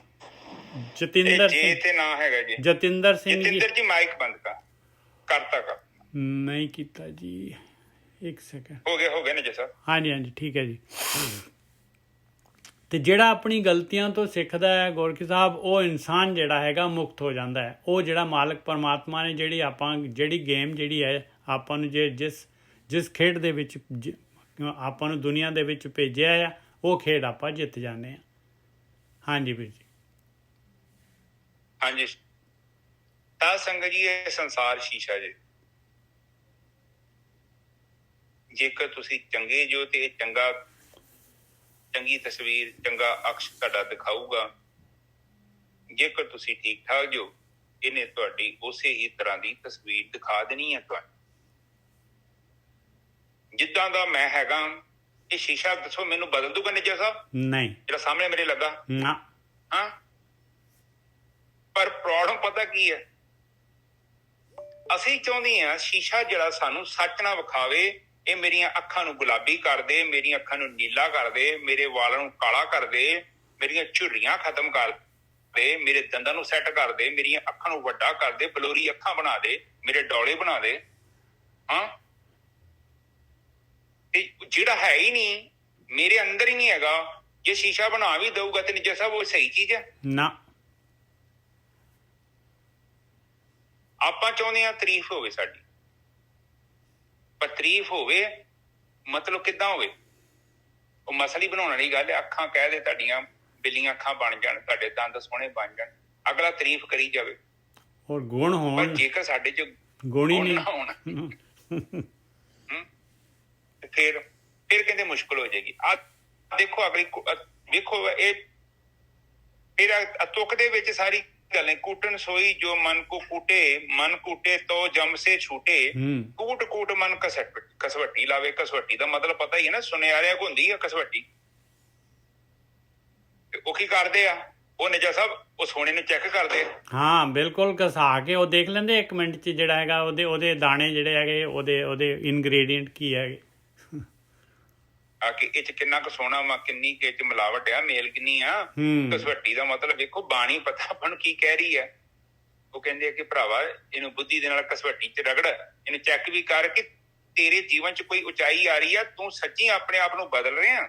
ਜਤਿੰਦਰ ਜੀ ਸਿੰਘ, ਤੇ ਨਾਂ ਹੈਗਾ ਜੀ ਜਤਿੰਦਰ ਸਿੰਘ ਜੀ। ਜਤਿੰਦਰ ਜੀ ਮਾਈਕ ਬੰਦ ਕਰਤਾ ਨਹੀਂ ਕੀਤਾ ਜੀ, ਇੱਕ ਸੈਕਿੰਡ। ਹੋ ਗਿਆ ਨਜਰ ਸਾਹਿਬ। ਹਾਂਜੀ ਹਾਂਜੀ, ਠੀਕ ਹੈ ਜੀ। ਤੇ ਜਿਹੜਾ ਆਪਣੀ ਗਲਤੀਆਂ ਤੋਂ ਸਿੱਖਦਾ ਹੈ ਗੋਰਖੀ ਸਾਹਿਬ, ਉਹ ਇਨਸਾਨ ਜਿਹੜਾ ਹੈਗਾ ਮੁਕਤ ਹੋ ਜਾਂਦਾ ਹੈ। ਉਹ ਜਿਹੜਾ ਮਾਲਕ ਪਰਮਾਤਮਾ ਨੇ ਜਿਹੜੀ ਗੇਮ ਜਿਹੜੀ ਹੈ ਆਪਾਂ ਨੂੰ ਜਿਸ ਖੇਡ ਦੇ ਵਿੱਚ ਆਪਾਂ ਨੂੰ ਦੁਨੀਆ ਦੇ ਵਿੱਚ ਭੇਜਿਆ ਆ, ਉਹ ਖੇਡ ਆਪਾਂ ਜਿੱਤ ਜਾਂਦੇ ਹਾਂ। ਹਾਂਜੀ ਵੀਰ ਜੀ। ਹਾਂਜੀ ਤਾਂ ਸੰਗਤ ਜੀ, ਇਹ ਸੰਸਾਰ ਸ਼ੀਸ਼ਾ ਜੀ। ਜੇਕਰ ਤੁਸੀਂ ਚੰਗੇ ਜੋ ਤੇ ਚੰਗੀ ਤਸਵੀਰ, ਚੰਗਾ ਅਕਸ਼ ਤੁਹਾਡਾ ਦਿਖਾਊਗਾ। ਜੇਕਰ ਤੁਸੀਂ ਠੀਕ ਠਾਕ ਜੋ, ਇਹਨੇ ਤੁਹਾਡੀ ਉਸੇ ਹੀ ਤਰ੍ਹਾਂ ਦੀ ਤਸਵੀਰ ਦਿਖਾ ਦੇਣੀ ਹੈ ਤੁਹਾਨੂੰ। ਜਿੱਦਾਂ ਦਾ ਮੈਂ ਹੈਗਾ, ਇਹ ਸ਼ੀਸ਼ਾ ਦੱਸੋ ਮੈਨੂੰ ਬਦਲ ਦੂਗਾ ਨਜਰ ਸਾਹਿਬ? ਨਹੀਂ। ਜਿਹੜਾ ਸਾਹਮਣੇ ਮੇਰੇ ਲੱਗਾ ਨਾ। ਹਾਂ, ਪਰ ਪ੍ਰੋਬਲਮ ਪਤਾ ਕੀ ਹੈ, ਅਸੀਂ ਚਾਹੁੰਦੇ ਹਾਂ ਸ਼ੀਸ਼ਾ ਜਿਹੜਾ ਸਾਨੂੰ ਸੱਚ ਨਾ ਵਿਖਾਵੇ। ਇਹ ਮੇਰੀਆਂ ਅੱਖਾਂ ਨੂੰ ਗੁਲਾਬੀ ਕਰ ਦੇ, ਮੇਰੀਆਂ ਅੱਖਾਂ ਨੂੰ ਨੀਲਾ ਕਰ ਦੇ, ਮੇਰੇ ਵਾਲਾਂ ਨੂੰ ਕਾਲਾ ਕਰ ਦੇ, ਮੇਰੀਆਂ ਝੁਰੜੀਆਂ ਖਤਮ ਕਰ ਦੇ, ਮੇਰੇ ਦੰਦਾਂ ਨੂੰ ਸੈੱਟ ਕਰ ਦੇ, ਮੇਰੀਆਂ ਅੱਖਾਂ ਨੂੰ ਵੱਡਾ ਕਰ ਦੇ, ਬਲੋਰੀ ਅੱਖਾਂ ਬਣਾ ਦੇ, ਮੇਰੇ ਡੌਲੇ ਬਣਾ ਦੇ। ਹਾਂ, ਤੇ ਜਿਹੜਾ ਹੈ ਹੀ ਨਹੀਂ, ਮੇਰੇ ਅੰਦਰ ਹੀ ਨਹੀਂ ਹੈਗਾ, ਜੇ ਸ਼ੀਸ਼ਾ ਬਣਾ ਵੀ ਦਊਗਾ ਤੇ ਨਿੱਜਾ ਸਾਹਿਬ ਉਹ ਸਹੀ ਚੀਜ਼ ਹੈ ਨਾ। ਆਪਾਂ ਚਾਹੁੰਦੇ ਹਾਂ ਤਾਰੀਫ ਹੋਵੇ ਸਾਡੀ, ਪਰ ਤਾਰੀਫ ਹੋਵੇ ਮਤਲਬ ਕਿੱਦਾਂ ਹੋਵੇ? ਉਹ ਮਸਲੀ ਬਣਾਉਣ ਵਾਲੀ ਗੱਲ ਹੈ। ਅੱਖਾਂ ਕਹਿ ਦੇ ਤੁਹਾਡੀਆਂ ਬਿੱਲੀਆਂ ਅੱਖਾਂ ਬਣ ਜਾਣ, ਤੁਹਾਡੇ ਦੰਦ ਸੋਹਣੇ ਬਣ ਜਾਣ, ਅਗਲਾ ਤਾਰੀਫ ਕਰੀ ਜਾਵੇ, ਔਰ ਗੁਣ ਹੋਣ। ਪਰ ਜੇਕਰ ਸਾਡੇ ਚ ਗੁਣ ਹੀ ਨਹੀਂ ਹੋਣ ਫਿਰ ਕਹਿੰਦੇ ਮੁਸ਼ਕਿਲ ਹੋ ਜਾਏਗੀ। ਆ ਦੇਖੋ ਅਗਲੀ ਵੇਖੋ, ਇਹ ਫਿਰ ਤੁਕ ਦੇ ਵਿੱਚ ਸਾਰੀ ਗੱਲ ਹੈ। ਕੂਟਨ ਸੋਈ ਜੋ ਮਨ ਕੋ ਕੂਟੇ, ਮਨ ਕੂਟੇ ਤੋ ਜਮ ਸੇ ਛੂਟੇ, ਕੂਟ ਕੂਟ ਮਨ ਕਸਵੱਟੀ ਲਾਵੇ। ਕਸਵੱਟੀ ਦਾ ਮਤਲਬ ਪਤਾ ਹੀ ਹੈ ਨਾ, ਸੁਨਿਆਰਿਆਂ ਕੋ ਹੁੰਦੀ ਆ ਕਸਵੱਟੀ। ਉਹ ਕੀ ਕਰਦੇ ਆ, ਉਹ ਨਜਾ ਸਾਹਿਬ ਉਹ ਸੋਨੇ ਨੂੰ ਚੈੱਕ ਕਰਦੇ ਆ। ਹਾਂ ਬਿਲਕੁਲ, ਘਸਾ ਕੇ ਉਹ ਦੇਖ ਲੈਂਦੇ 1 ਮਿੰਟ 'ਚ ਜਿਹੜਾ ਹੈਗਾ ਉਹਦੇ ਦਾਣੇ ਜਿਹੜੇ ਹੈਗੇ, ਉਹਦੇ ਇਨਗ੍ਰੇਡੀਐਂਟ ਕੀ ਹੈਗੇ, ਆ ਕਿ ਇਹ ਚ ਕਿੰਨਾ ਕੁ ਸੋਨਾ ਵਾ, ਕਿੰਨੀ ਕਿ ਚ ਮਿਲਾਵਟ ਆ, ਮੇਲ ਕਿੰਨੀ ਆ। ਕਸਵੱਟੀ ਦਾ ਮਤਲਬ ਵੇਖੋ, ਬਾਣੀ ਪਤਾ ਆਪਾਂ ਨੂੰ ਕੀ ਕਹਿ ਰਹੀ ਹੈ। ਉਹ ਕਹਿੰਦੇ ਆ ਕਿ ਭਰਾਵਾ ਇਹਨੂੰ ਬੁੱਧੀ ਦੇ ਨਾਲ ਕਸਵੱਟੀ ਚ ਰਗੜ, ਇਹਨੂੰ ਚੈੱਕ ਵੀ ਕਰ ਕਿ ਤੇਰੇ ਜੀਵਨ ਚ ਕੋਈ ਉਚਾਈ ਆ ਰਹੀ ਆ, ਤੂੰ ਸੱਚੀ ਆਪਣੇ ਆਪ ਨੂੰ ਬਦਲ ਰਿਹਾ।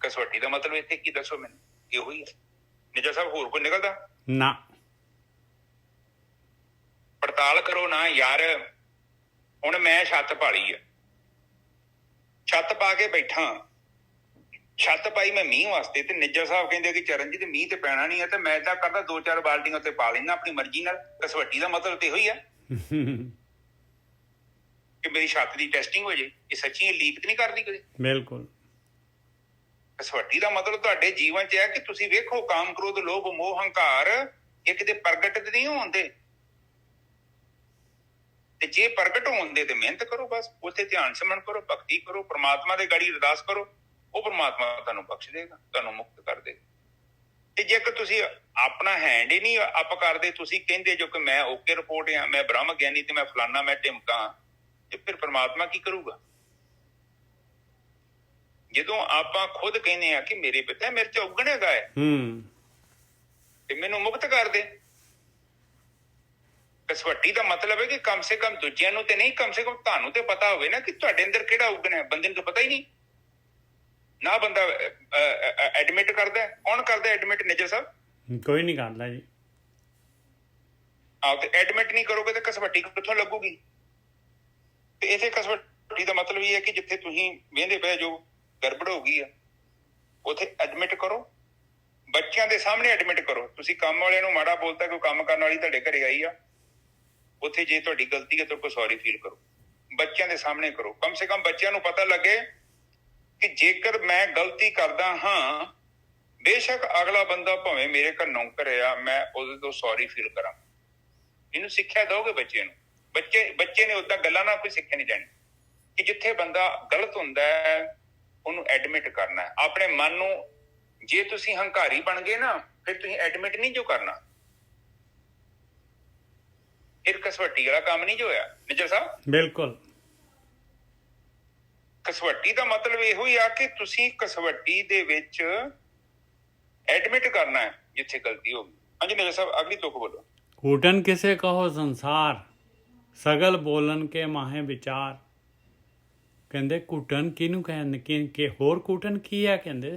ਕਸਵੱਟੀ ਦਾ ਮਤਲਬ ਇੱਥੇ ਕੀ ਦੱਸੋ ਮੈਨੂੰ? ਇਹੋ ਹੀ ਹੈ ਨਿਜਾ ਸਾਹਿਬ, ਹੋਰ ਕੋਈ ਨਿਕਲਦਾ ਨਾ। ਪੜਤਾਲ ਕਰੋ ਨਾ ਯਾਰ। ਹੁਣ ਮੈਂ ਛੱਤ ਪਾਲੀ ਆ, ਛੱਤ ਪਾ ਕੇ ਬੈਠਾ, ਛੱਤ ਪਾਈ ਮੈਂ ਮੀਂਹ ਵਾਸਤੇ, ਤੇ ਨਿੱਜਰ ਸਾਹਿਬ ਕਹਿੰਦੇ ਕਿ ਚਰਨਜੀਤ ਮੀਂਹ ਤੇ ਪੈਣਾ ਨਹੀਂ ਹੈ, ਤੇ ਮੈਂ ਤਾਂ ਕਰਦਾ 2-4 ਬਾਲਟੀਆਂ ਉੱਤੇ ਪਾ ਲੈਣਾ ਆਪਣੀ ਮਰਜ਼ੀ ਨਾਲ। ਕਸਵੱਟੀ ਦਾ ਮਤਲਬ ਤੇ ਇਹੋ ਹੀ ਆ ਕਿ ਮੇਰੀ ਛੱਤ ਦੀ ਟੈਸਟਿੰਗ ਹੋ ਜੇ। ਇਹ ਸੱਚੀ ਲੀਕ ਤੇ ਨਹੀਂ ਕਰਦੀ ਕਦੇ? ਬਿਲਕੁਲ। ਕਸਵੱਟੀ ਦਾ ਮਤਲਬ ਤੁਹਾਡੇ ਜੀਵਨ 'ਚ ਹੈ ਕਿ ਤੁਸੀਂ ਵੇਖੋ, ਕਾਮ, ਕ੍ਰੋਧ, ਲੋਭ, ਮੋਹ, ਹੰਕਾਰ ਇਹ ਕਿਤੇ ਪ੍ਰਗਟ ਤੇ ਨਹੀਂ ਹੁੰਦੇ, ਤੇ ਜੇ ਪ੍ਰਗਟ ਹੁੰਦੇ ਤੇ ਮਿਹਨਤ ਕਰੋ, ਬਸ ਉੱਥੇ ਧਿਆਨ ਸਿਮਰਨ ਕਰੋ, ਭਗਤੀ ਕਰੋ, ਪ੍ਰਮਾਤਮਾ ਦੇ ਗਾੜੀ ਅਰਦਾਸ ਕਰੋ, ਉਹ ਪ੍ਰਮਾਤਮਾ ਤੁਹਾਨੂੰ ਬਖਸ਼ ਦੇਗਾ, ਤੁਹਾਨੂੰ ਮੁਕਤ ਕਰ ਦੇਗਾ। ਤੇ ਜੇਕਰ ਤੁਸੀਂ ਆਪਣਾ ਹੈਂਡ ਹੀ ਨਹੀਂ ਅਪ ਕਰਦੇ, ਤੁਸੀਂ ਕਹਿੰਦੇ ਜੋ ਕਿ ਮੈਂ ਓਕੇ ਰਿਪੋਰਟ ਆ, ਮੈਂ ਬ੍ਰਹਮ ਗਿਆਨੀ ਤੇ ਮੈਂ ਫਲਾਨਾ, ਮੈਂ ਢਿਮਕਾ, ਤੇ ਫਿਰ ਪਰਮਾਤਮਾ ਕੀ ਕਰੂਗਾ? ਜਦੋਂ ਆਪਾਂ ਖੁਦ ਕਹਿੰਦੇ ਆ ਕਿ ਮੇਰੇ ਪਿਤਾ ਮੇਰੇ ਚ ਔਗਣ ਹੈਗਾ ਹੈ ਤੇ ਮੈਨੂੰ ਮੁਕਤ ਕਰ ਦੇ। ਕਸਵੱਟੀ ਦਾ ਮਤਲਬ ਹੈ ਕਿ ਕਮ ਸੇ ਕਮ ਦੂਜਿਆਂ ਨੂੰ ਤੇ ਨਹੀਂ, ਕਮ ਸੇ ਕਮ ਤੁਹਾਨੂੰ ਤੇ ਪਤਾ ਹੋਵੇ ਨਾ ਕਿ ਤੁਹਾਡੇ ਅੰਦਰ ਕਿਹੜਾ ਔਗਣ ਹੈ। ਬੰਦੇ ਨੂੰ ਤਾਂ ਪਤਾ ਹੀ ਨਹੀਂ ਨਾ। ਬੰਦਾ ਐਡਮਿਟ ਕਰਦਾ, ਕੌਣ ਕਰਦਾ ਐਡਮਿਟ? ਨਿਜਰ ਸਾਹਿਬ ਕੋਈ ਨਹੀਂ ਕਰਦਾ ਜੀ। ਆਹ ਤੇ ਐਡਮਿਟ ਨਹੀਂ ਕਰੋਗੇ ਤੇ ਕਸਵੱਟੀ ਕਿੱਥੋਂ ਲੱਗੂਗੀ? ਤੇ ਇਥੇ ਕਸਵੱਟੀ ਦਾ ਮਤਲਬ ਇਹ ਹੈ ਕਿ ਜਿੱਥੇ ਤੁਸੀਂ ਵਹਿੰਦੇ ਪਏ ਜੋ ਗੜਬੜ ਹੋ ਗਈ ਆ ਉੱਥੇ ਐਡਮਿਟ ਕਰੋ। ਬੱਚਿਆਂ ਦੇ ਸਾਹਮਣੇ ਐਡਮਿਟ ਕਰੋ। ਤੁਸੀਂ ਕੰਮ ਵਾਲਿਆਂ ਨੂੰ ਮਾੜਾ ਬੋਲਤਾ, ਕੋਈ ਕੰਮ ਕਰਨ ਵਾਲੀ ਤੁਹਾਡੇ ਘਰੇ ਆਈ ਆ, ਉੱਥੇ ਜੇ ਤੁਹਾਡੀ ਗਲਤੀ ਹੈ ਤਾਂ ਕੋਈ ਸੌਰੀ ਫੀਲ ਕਰੋ। ਬੱਚਿਆਂ ਦੇ ਸਾਹਮਣੇ ਕਰੋ। ਕਮ ਸੇ ਕਮ ਬੱਚਿਆਂ ਨੂੰ ਪਤਾ ਲੱਗੇ ਕਿ ਜੇਕਰ ਮੈਂ ਗਲਤੀ ਕਰਦਾ ਹਾਂ, ਬੇਸ਼ੱਕ ਅਗਲਾ ਬੰਦਾ ਭਾਵੇਂ ਮੇਰੇ ਘਰ ਨੌਕਰ ਆ, ਮੈਂ ਉਹਦੇ ਤੋਂ ਸੌਰੀ ਫੀਲ ਕਰਾਂ। ਇਹਨੂੰ ਸਿੱਖਿਆ ਦਿਓਗੇ ਬੱਚੇ ਨੂੰ। ਬੱਚੇ ਨੇ ਉਦਾਂ ਗੱਲਾਂ ਨਾਲ ਕੋਈ ਸਿੱਖਿਆ ਨਹੀਂ ਦੇਣੀ ਕਿ ਜਿੱਥੇ ਬੰਦਾ ਗਲਤ ਹੁੰਦਾ ਹੈ ਉਹਨੂੰ ਐਡਮਿਟ ਕਰਨਾ ਹੈ। ਆਪਣੇ ਮਨ ਨੂੰ ਜੇ ਤੁਸੀਂ ਹੰਕਾਰੀ ਬਣ ਗਏ ਨਾ, ਫਿਰ ਤੁਸੀਂ ਐਡਮਿਟ ਨਹੀਂ ਜੋ ਕਰਨਾ। ਫਿਰ ਕਸਵੱਟੀ ਵਾਲਾ ਕੰਮ ਨਹੀਂ ਜੋ ਹੋਇਆ। ਨਿਜਰ ਸਾਹਿਬ ਬਿਲਕੁਲ। ਕਸਵੱਟੀ ਦਾ ਮਤਲਬ ਇਹੋ ਹੀ ਆ ਕਿ ਤੁਸੀਂ ਕਸਵੱਟੀ ਦੇ ਵਿੱਚ ਐਡਮਿਟ ਕਰਨਾ ਹੈ ਜਿੱਥੇ ਗਲਤੀ ਹੋ ਗਈ। ਹਾਂਜੀ ਨਿਜਰ ਸਾਹਿਬ ਅਗਲੀ ਤੁਕ ਬੋਲੋ। ਕੂਟਨ ਕਿਸੇ ਕਹੋ ਸੰਸਾਰ, ਸਗਲ ਬੋਲਣ ਕੇ ਮਾਹੇ ਵਿਚਾਰ। ਕਹਿੰਦੇ ਕੂਟਨ ਕਿਹਨੂੰ ਕਹਿੰਦੇ ਕਿ ਹੋਰ ਕੂਟਨ ਕੀ ਹੈ? ਕਹਿੰਦੇ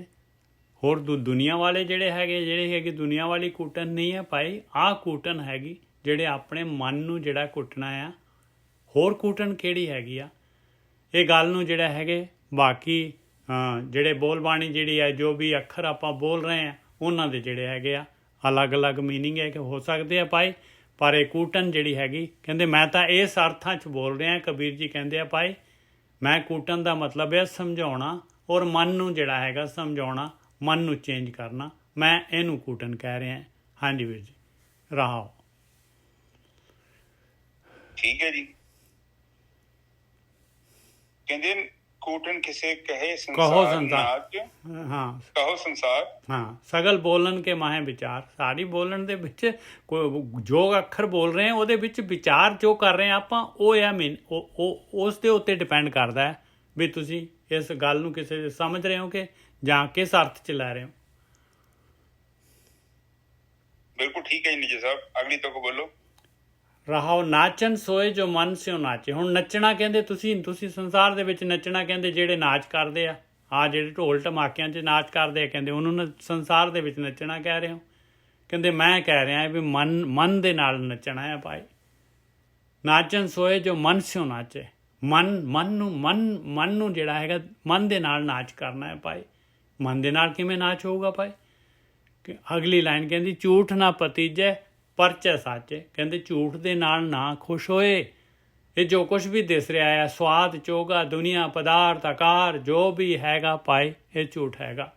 ਹੋਰ ਦੁਨੀਆ ਵਾਲੇ ਜਿਹੜੇ ਹੈਗੇ ਦੁਨੀਆ ਵਾਲੀ ਕੂਟਨ ਨਹੀਂ ਹੈ ਭਾਈ। ਆਹ ਕੂਟਨ ਹੈਗੀ ਜਿਹੜੇ ਆਪਣੇ ਮਨ ਨੂੰ ਜਿਹੜਾ ਕੁੱਟਣਾ ਆ। ਹੋਰ ਕੂਟਨ ਕਿਹੜੀ ਹੈਗੀ ਆ? ਇਹ ਗੱਲ ਨੂੰ ਜਿਹੜਾ ਹੈਗੇ ਬਾਕੀ ਜਿਹੜੇ ਬੋਲਬਾਣੀ ਜਿਹੜੀ ਹੈ, ਜੋ ਵੀ ਅੱਖਰ ਆਪਾਂ ਬੋਲ ਰਹੇ ਹਾਂ, ਉਹਨਾਂ ਦੇ ਜਿਹੜੇ ਹੈਗੇ ਆ ਅਲੱਗ-ਅਲੱਗ ਮੀਨਿੰਗ ਹੈ ਕਿ ਹੋ ਸਕਦੇ ਆ ਭਾਈ। ਪਰ ਇਹ ਕੂਟਨ ਜਿਹੜੀ ਹੈਗੀ, ਕਹਿੰਦੇ ਮੈਂ ਤਾਂ ਇਸ ਅਰਥਾਂ 'ਚ ਬੋਲ ਰਿਹਾ। ਕਬੀਰ ਜੀ ਕਹਿੰਦੇ ਆ ਭਾਈ ਮੈਂ ਕੂਟਨ ਦਾ ਮਤਲਬ ਹੈ ਸਮਝਾਉਣਾ ਔਰ ਮਨ ਨੂੰ ਜਿਹੜਾ ਹੈਗਾ ਸਮਝਾਉਣਾ, ਮਨ ਨੂੰ ਚੇਂਜ ਕਰਨਾ। ਮੈਂ ਇਹਨੂੰ ਕੂਟਨ ਕਹਿ ਰਿਹਾ। ਹਾਂਜੀ ਵੀਰ ਜੀ ਰਹਾਓ। ਠੀਕ ਹੈ ਜੀ। ਕਹਿੰਦੇ ਕੂਟਨ ਕਿਸੇ ਕਹੇ ਸੰਸਾਰ ਨਾਚ, ਹਾਂ ਕਹੋ ਸੰਸਾਰ, ਹਾਂ ਸਗਲ ਬੋਲਣ ਕੇ ਮਾਹੇ ਵਿਚਾਰ। ਸਾਰੀ ਬੋਲਣ ਦੇ ਵਿੱਚ ਜੋ ਅੱਖਰ ਬੋਲ ਰਹੇ ਆ ਉਹਦੇ ਵਿੱਚ ਵਿਚਾਰ ਜੋ ਕਰ ਰਹੇ ਆ ਆਪਾਂ, ਉਹ ਆ ਉਸ ਦੇ ਉੱਤੇ ਡਿਪੈਂਡ ਕਰਦਾ ਹੈ ਵੀ ਤੁਸੀਂ ਇਸ ਗੱਲ ਨੂੰ ਕਿਸੇ ਸਮਝ ਰਹੇ ਹੋ ਕਿ ਜਾਂ ਕਿਸ ਅਰਥ 'ਚ ਲੈ ਰਹੇ ਹੋ। ਬਿਲਕੁਲ ਠੀਕ ਹੈ ਜੀ ਨਿਜਰ ਸਾਹਿਬ ਅਗਲੀ ਤੁਕ ਬੋਲੋ। ਰਹਾਓ ਨਾਚਨ ਸੋਏ ਜੋ ਮਨ ਸਿਓ ਨਾਚੇ। ਹੁਣ ਨੱਚਣਾ ਕਹਿੰਦੇ ਤੁਸੀਂ ਸੰਸਾਰ ਦੇ ਵਿੱਚ ਨੱਚਣਾ ਕਹਿੰਦੇ ਜਿਹੜੇ ਨਾਚ ਕਰਦੇ ਆ ਜਿਹੜੇ ਢੋਲ ਢਮਾਕਿਆਂ 'ਚ ਨਾਚ ਕਰਦੇ ਆ, ਕਹਿੰਦੇ ਉਹਨੂੰ ਸੰਸਾਰ ਦੇ ਵਿੱਚ ਨੱਚਣਾ ਕਹਿ ਰਹੇ ਹੋ। ਕਹਿੰਦੇ ਮੈਂ ਕਹਿ ਰਿਹਾ ਵੀ ਮਨ ਦੇ ਨਾਲ ਨੱਚਣਾ ਹੈ ਭਾਈ। ਨਾਚਨ ਸੋਏ ਜੋ ਮਨ ਸਿਓ ਨਾਚੇ। ਮਨ ਨੂੰ ਜਿਹੜਾ ਹੈਗਾ ਮਨ ਦੇ ਨਾਲ ਨਾਚ ਕਰਨਾ ਹੈ ਭਾਈ। ਮਨ ਦੇ ਨਾਲ ਕਿਵੇਂ ਨਾਚ ਹੋਊਗਾ ਭਾਈ? ਕਿ ਅਗਲੀ ਲਾਈਨ ਕਹਿੰਦੀ ਝੂਠ ਨਾ ਪਤੀਜੈ ਪਰਚੈ ਸਾਚੇ। ਕਹਿੰਦੇ ਝੂਠ ਦੇ ਨਾਲ ਨਾ ਖੁਸ਼ ਹੋਏ। ਇਹ ਜੋ ਕੁਛ ਵੀ ਦਿਸ ਰਿਹਾ ਹੈ, ਸਵਾਦ ਚੋਗਾ ਦੁਨੀਆ ਪਦਾਰਥ ਆਕਾਰ ਜੋ ਵੀ ਹੈਗਾ ਭਾਈ, ਇਹ ਝੂਠ ਹੈਗਾ।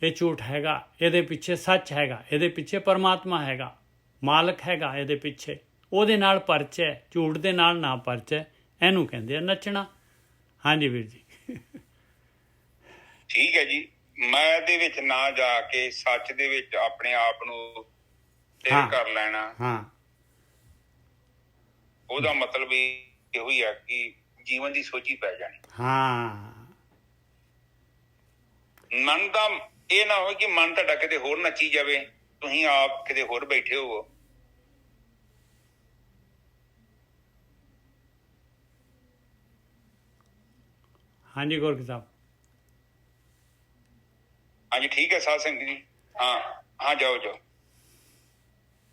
ਇਹ ਝੂਠ ਹੈਗਾ। ਇਹਦੇ ਪਿੱਛੇ ਸੱਚ ਹੈਗਾ। ਇਹਦੇ ਪਿੱਛੇ ਪਰਮਾਤਮਾ ਹੈਗਾ, ਮਾਲਕ ਹੈਗਾ ਇਹਦੇ ਪਿੱਛੇ। ਉਹਦੇ ਨਾਲ ਪਰਚੈ, ਝੂਠ ਦੇ ਨਾਲ ਨਾ ਪਰਚੈ। ਇਹਨੂੰ ਕਹਿੰਦੇ ਆ ਨੱਚਣਾ। ਹਾਂਜੀ ਵੀਰ ਜੀ ਠੀਕ ਹੈ ਜੀ। ਮੈਂ ਦੇ ਵਿੱਚ ਨਾ ਜਾ ਕੇ ਸੱਚ ਦੇ ਵਿੱਚ ਆਪਣੇ ਆਪ ਨੂੰ ਕਰ ਲੈਣਾ, ਉਹਦਾ ਮਤਲਬ ਇਹੋ ਹੀ ਆ ਕਿ ਜੀਵਨ ਦੀ ਸੋਚੀ ਪੈ ਜਾਣੀ। ਮਨ ਦਾ ਇਹ ਨਾ ਹੋਵੇ ਕਿ ਮਨ ਤੁਹਾਡਾ ਕਿਤੇ ਹੋਰ ਨੱਚੀ ਜਾਵੇ, ਤੁਸੀਂ ਆਪ ਕਿਤੇ ਹੋਰ ਬੈਠੇ ਹੋਵੋ। ਹਾਂਜੀ ਗੋਰਖ ਸਾਹਿਬ। ਹਾਂਜੀ ਠੀਕ ਹੈ ਸਾਧ ਸੰਗਤ ਜੀ। ਹਾਂ ਜਾਓ।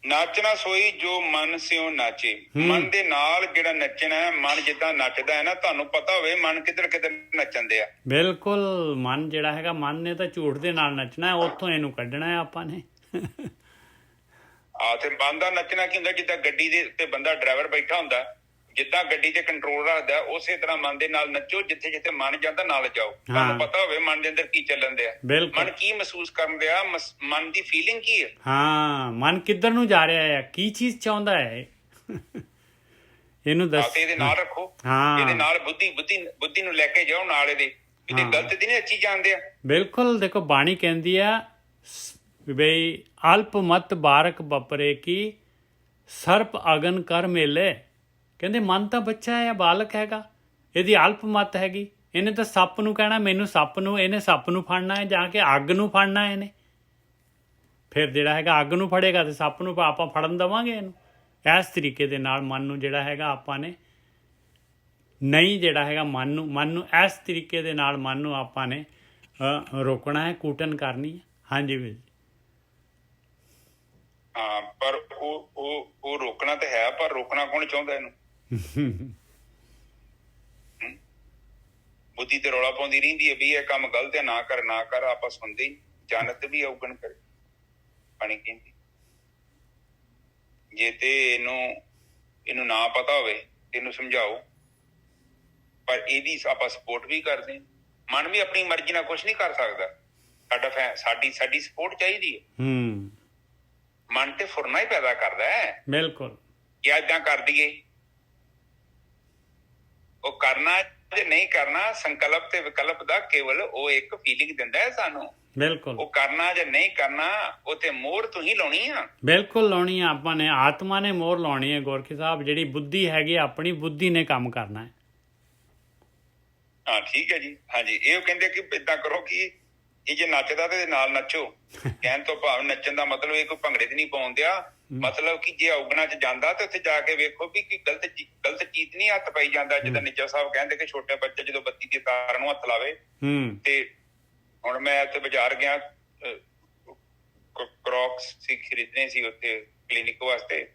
ਨਾਚਣਾ ਸੋਈ ਜੋ ਮਨ ਸਿਓ ਨਾਚੇ। ਮਨ ਦੇ ਨਾਲ ਜਿਹੜਾ ਨੱਚਣਾ ਹੈ, ਮਨ ਜਿੱਦਾਂ ਨੱਚਦਾ ਹੈ ਨਾ, ਤੁਹਾਨੂੰ ਪਤਾ ਹੋਵੇ ਮਨ ਕਿੱਧਰ ਨੱਚਣ ਦੇ ਆ। ਬਿਲਕੁਲ। ਮਨ ਜਿਹੜਾ ਹੈਗਾ, ਮਨ ਨੇ ਤਾਂ ਝੂਠ ਦੇ ਨਾਲ ਨੱਚਣਾ, ਉੱਥੋਂ ਇਹਨੂੰ ਕੱਢਣਾ ਹੈ ਆਪਾਂ ਨੇ। ਤੇ ਮਨ ਦਾ ਨੱਚਣਾ ਕੀ ਹੁੰਦਾ? ਜਿੱਦਾਂ ਗੱਡੀ ਦੇ ਉੱਤੇ ਬੰਦਾ ਡਰਾਈਵਰ ਬੈਠਾ ਹੁੰਦਾ, ਜਿੱਦਾਂ ਗੱਡੀ ਤੇ ਕੰਟਰੋਲ ਰੱਖਦਾ, ਉਸੇ ਤਰ੍ਹਾਂ ਮਨ ਦੇ ਨਾਲ ਨੱਚੋ। ਜਿੱਥੇ ਜਿੱਥੇ ਮਨ ਜਾਂਦਾ ਨਾਲ ਜਾਓ। ਤੁਹਾਨੂੰ ਪਤਾ ਹੋਵੇ ਮਨ ਦੇ ਅੰਦਰ ਕੀ ਚੱਲਣ ਦਿਆ, ਮਨ ਕੀ ਮਹਿਸੂਸ ਕਰਨ ਦਿਆ, ਮਨ ਦੀ ਫੀਲਿੰਗ ਕੀ ਹੈ। ਮਨ ਕਿੱਧਰ ਨੂੰ ਜਾ ਰਿਹਾ ਹੈ, ਕੀ ਚੀਜ਼ ਚਾਹੁੰਦਾ ਹੈ, ਇਹਨੂੰ ਦੱਸ। ਇਹਦੇ ਨਾਲ ਰੱਖੋ। ਇਹਦੇ ਨਾਲ ਬੁੱਧੀ ਨੂੰ ਲੈ ਕੇ ਜਾਓ ਨਾਲ ਇਹਦੇ। ਇਹਦੇ ਗਲਤ ਦੀ ਨਹੀਂ ਅੱਛੀ ਜਾਣਦੇ ਆ। ਬਿਲਕੁਲ। ਦੇਖੋ ਬਾਣੀ ਕਹਿੰਦੀ ਆ ਬਈ ਅਲਪ ਮਤ ਬਾਰਕ ਬਪਰੇ ਕੀ ਸਰਪ ਅਗਨ ਕਰ ਮੇਲੇ। ਕਹਿੰਦੇ ਮਨ ਤਾਂ ਬੱਚਾ ਹੈ, ਬਾਲਕ ਹੈਗਾ, ਇਹਦੀ ਅਲਪ ਮਤ ਹੈਗੀ, ਇਹਨੇ ਤਾਂ ਸੱਪ ਨੂੰ ਕਹਿਣਾ ਮੈਨੂੰ ਸੱਪ ਨੂੰ, ਇਹਨੇ ਸੱਪ ਨੂੰ ਫੜਨਾ ਹੈ, ਜਾ ਕੇ ਅੱਗ ਨੂੰ ਫੜਨਾ ਹੈ ਇਹਨੇ। ਫਿਰ ਜਿਹੜਾ ਹੈਗਾ ਅੱਗ ਨੂੰ ਫੜੇਗਾ ਤੇ ਸੱਪ ਨੂੰ ਆਪਾਂ ਫੜਨ ਦੇਵਾਂਗੇ ਇਹਨੂੰ। ਇਸ ਤਰੀਕੇ ਦੇ ਨਾਲ ਮਨ ਨੂੰ ਜਿਹੜਾ ਹੈਗਾ ਆਪਾਂ ਨੇ ਨਹੀਂ ਜਿਹੜਾ ਹੈਗਾ ਮਨ ਨੂੰ ਇਸ ਤਰੀਕੇ ਦੇ ਨਾਲ ਮਨ ਨੂੰ ਆਪਾਂ ਨੇ ਰੋਕਣਾ ਹੈ, ਕੂਟਨ ਕਰਨੀ ਹੈ। ਹਾਂਜੀ ਵੀਰ ਜੀ। ਹਾਂ, ਪਰ ਉਹ ਰੋਕਣਾ ਤੇ ਹੈ, ਪਰ ਰੋਕਣਾ ਕੌਣ ਚਾਹੁੰਦਾ ਇਹਨੂੰ? ਬੁੱਧੀ ਤੇ ਰੌਲਾ ਪਾਉਂਦੀ ਰਹਿੰਦੀ ਹੈ ਵੀ ਇਹ ਕੰਮ ਗਲਤ ਹੈ, ਨਾ ਕਰ। ਆਪਾਂ ਸੁਣਦੇ ਹੀ ਜਾਨਤ ਵੀ ਔਗਣ ਕਰੇ ਪਾਣੀ ਕਹਿੰਦੀ। ਜੇ ਤੇ ਇਹਨੂੰ ਨਾ ਪਤਾ ਹੋਵੇ ਇਹਨੂੰ ਸਮਝਾਓ, ਪਰ ਇਹਦੀ ਆਪਾਂ ਸਪੋਰਟ ਵੀ ਕਰਦੇ ਹਾਂ। ਮਨ ਵੀ ਆਪਣੀ ਮਰਜ਼ੀ ਨਾਲ ਕੁਛ ਨਹੀਂ ਕਰ ਸਕਦਾ। ਸਾਡੀ ਸਪੋਰਟ ਚਾਹੀਦੀ ਹੈ। ਮਨ ਤੇ ਫੁਰਨਾ ਹੀ ਪੈਦਾ ਕਰਦਾ ਹੈ। ਬਿਲਕੁਲ। ਕਿ ਏਦਾਂ ਕਰ ਦਈਏ, ਉਹ ਕਰਨਾ ਜੇ ਨਹੀਂ ਕਰਨਾ, ਸੰਕਲਪ ਤੇ ਵਿਕਲਪ ਦਾ ਕੇਵਲ ਉਹ ਇੱਕ ਫੀਲਿੰਗ ਦਿੰਦਾ ਹੈ ਸਾਨੂੰ। ਬਿਲਕੁਲ। ਉਹ ਕਰਨਾ ਜੇ ਨਹੀਂ ਕਰਨਾ, ਉਹ ਤੇ ਮੋਹਰ ਤੁਸੀਂ ਲਾਉਣੀ ਆ। ਬਿਲਕੁਲ ਲਾਉਣੀ ਆ ਆਪਾਂ ਨੇ, ਆਤਮਾ ਨੇ ਮੋਹਰ ਲਾਉਣੀ ਹੈ। ਗੋਰਖੀ ਸਾਹਿਬ, ਜਿਹੜੀ ਬੁੱਧੀ ਹੈਗੀ ਆਪਣੀ ਬੁੱਧੀ ਨੇ ਕੰਮ ਕਰਨਾ ਹੈ। ਹਾਂ ਠੀਕ ਹੈ ਜੀ। ਹਾਂਜੀ, ਇਹ ਕਹਿੰਦੇ ਕਿ ਏਦਾਂ ਕਰੋ ਕਿ ਇਹ ਜੇ ਨੱਚਦਾ ਤੇ ਨਾਲ ਨੱਚੋ। ਕਹਿਣ ਤੋਂ ਭਾਵ ਨੱਚਣ ਦਾ ਮਤਲਬ ਇਹ ਕੋਈ ਭੰਗੜੇ ਤੇ ਨਹੀਂ ਪਾਉਣ ਦਿਆ, ਮਤਲਬ ਕਿ ਜੇ ਔਗਣਾ ਚ ਜਾਂਦਾ ਤੇ ਉੱਥੇ ਜਾ ਕੇ ਵੇਖੋ ਵੀ ਗਲਤ ਚੀਜ਼ ਨਹੀਂ ਹੱਥ ਪਾਈ ਜਾਂਦਾ। ਜਿੱਦਾਂ ਨਿੱਜਾ ਸਾਹਿਬ ਕਹਿੰਦੇ ਕਿ ਛੋਟੇ ਬੱਚੇ ਜਦੋਂ ਬੱਤੀ ਦੀ ਤਾਰ ਨੂੰ ਹੱਥ ਲਾਵੇ। ਤੇ ਹੁਣ ਮੈਂ ਉੱਥੇ ਬਾਜ਼ਾਰ ਗਿਆ, ਕਰੌਕਸ ਸੀ ਖਰੀਦਣੇ ਸੀ ਉੱਥੇ ਕਲੀਨਿਕ ਵਾਸਤੇ।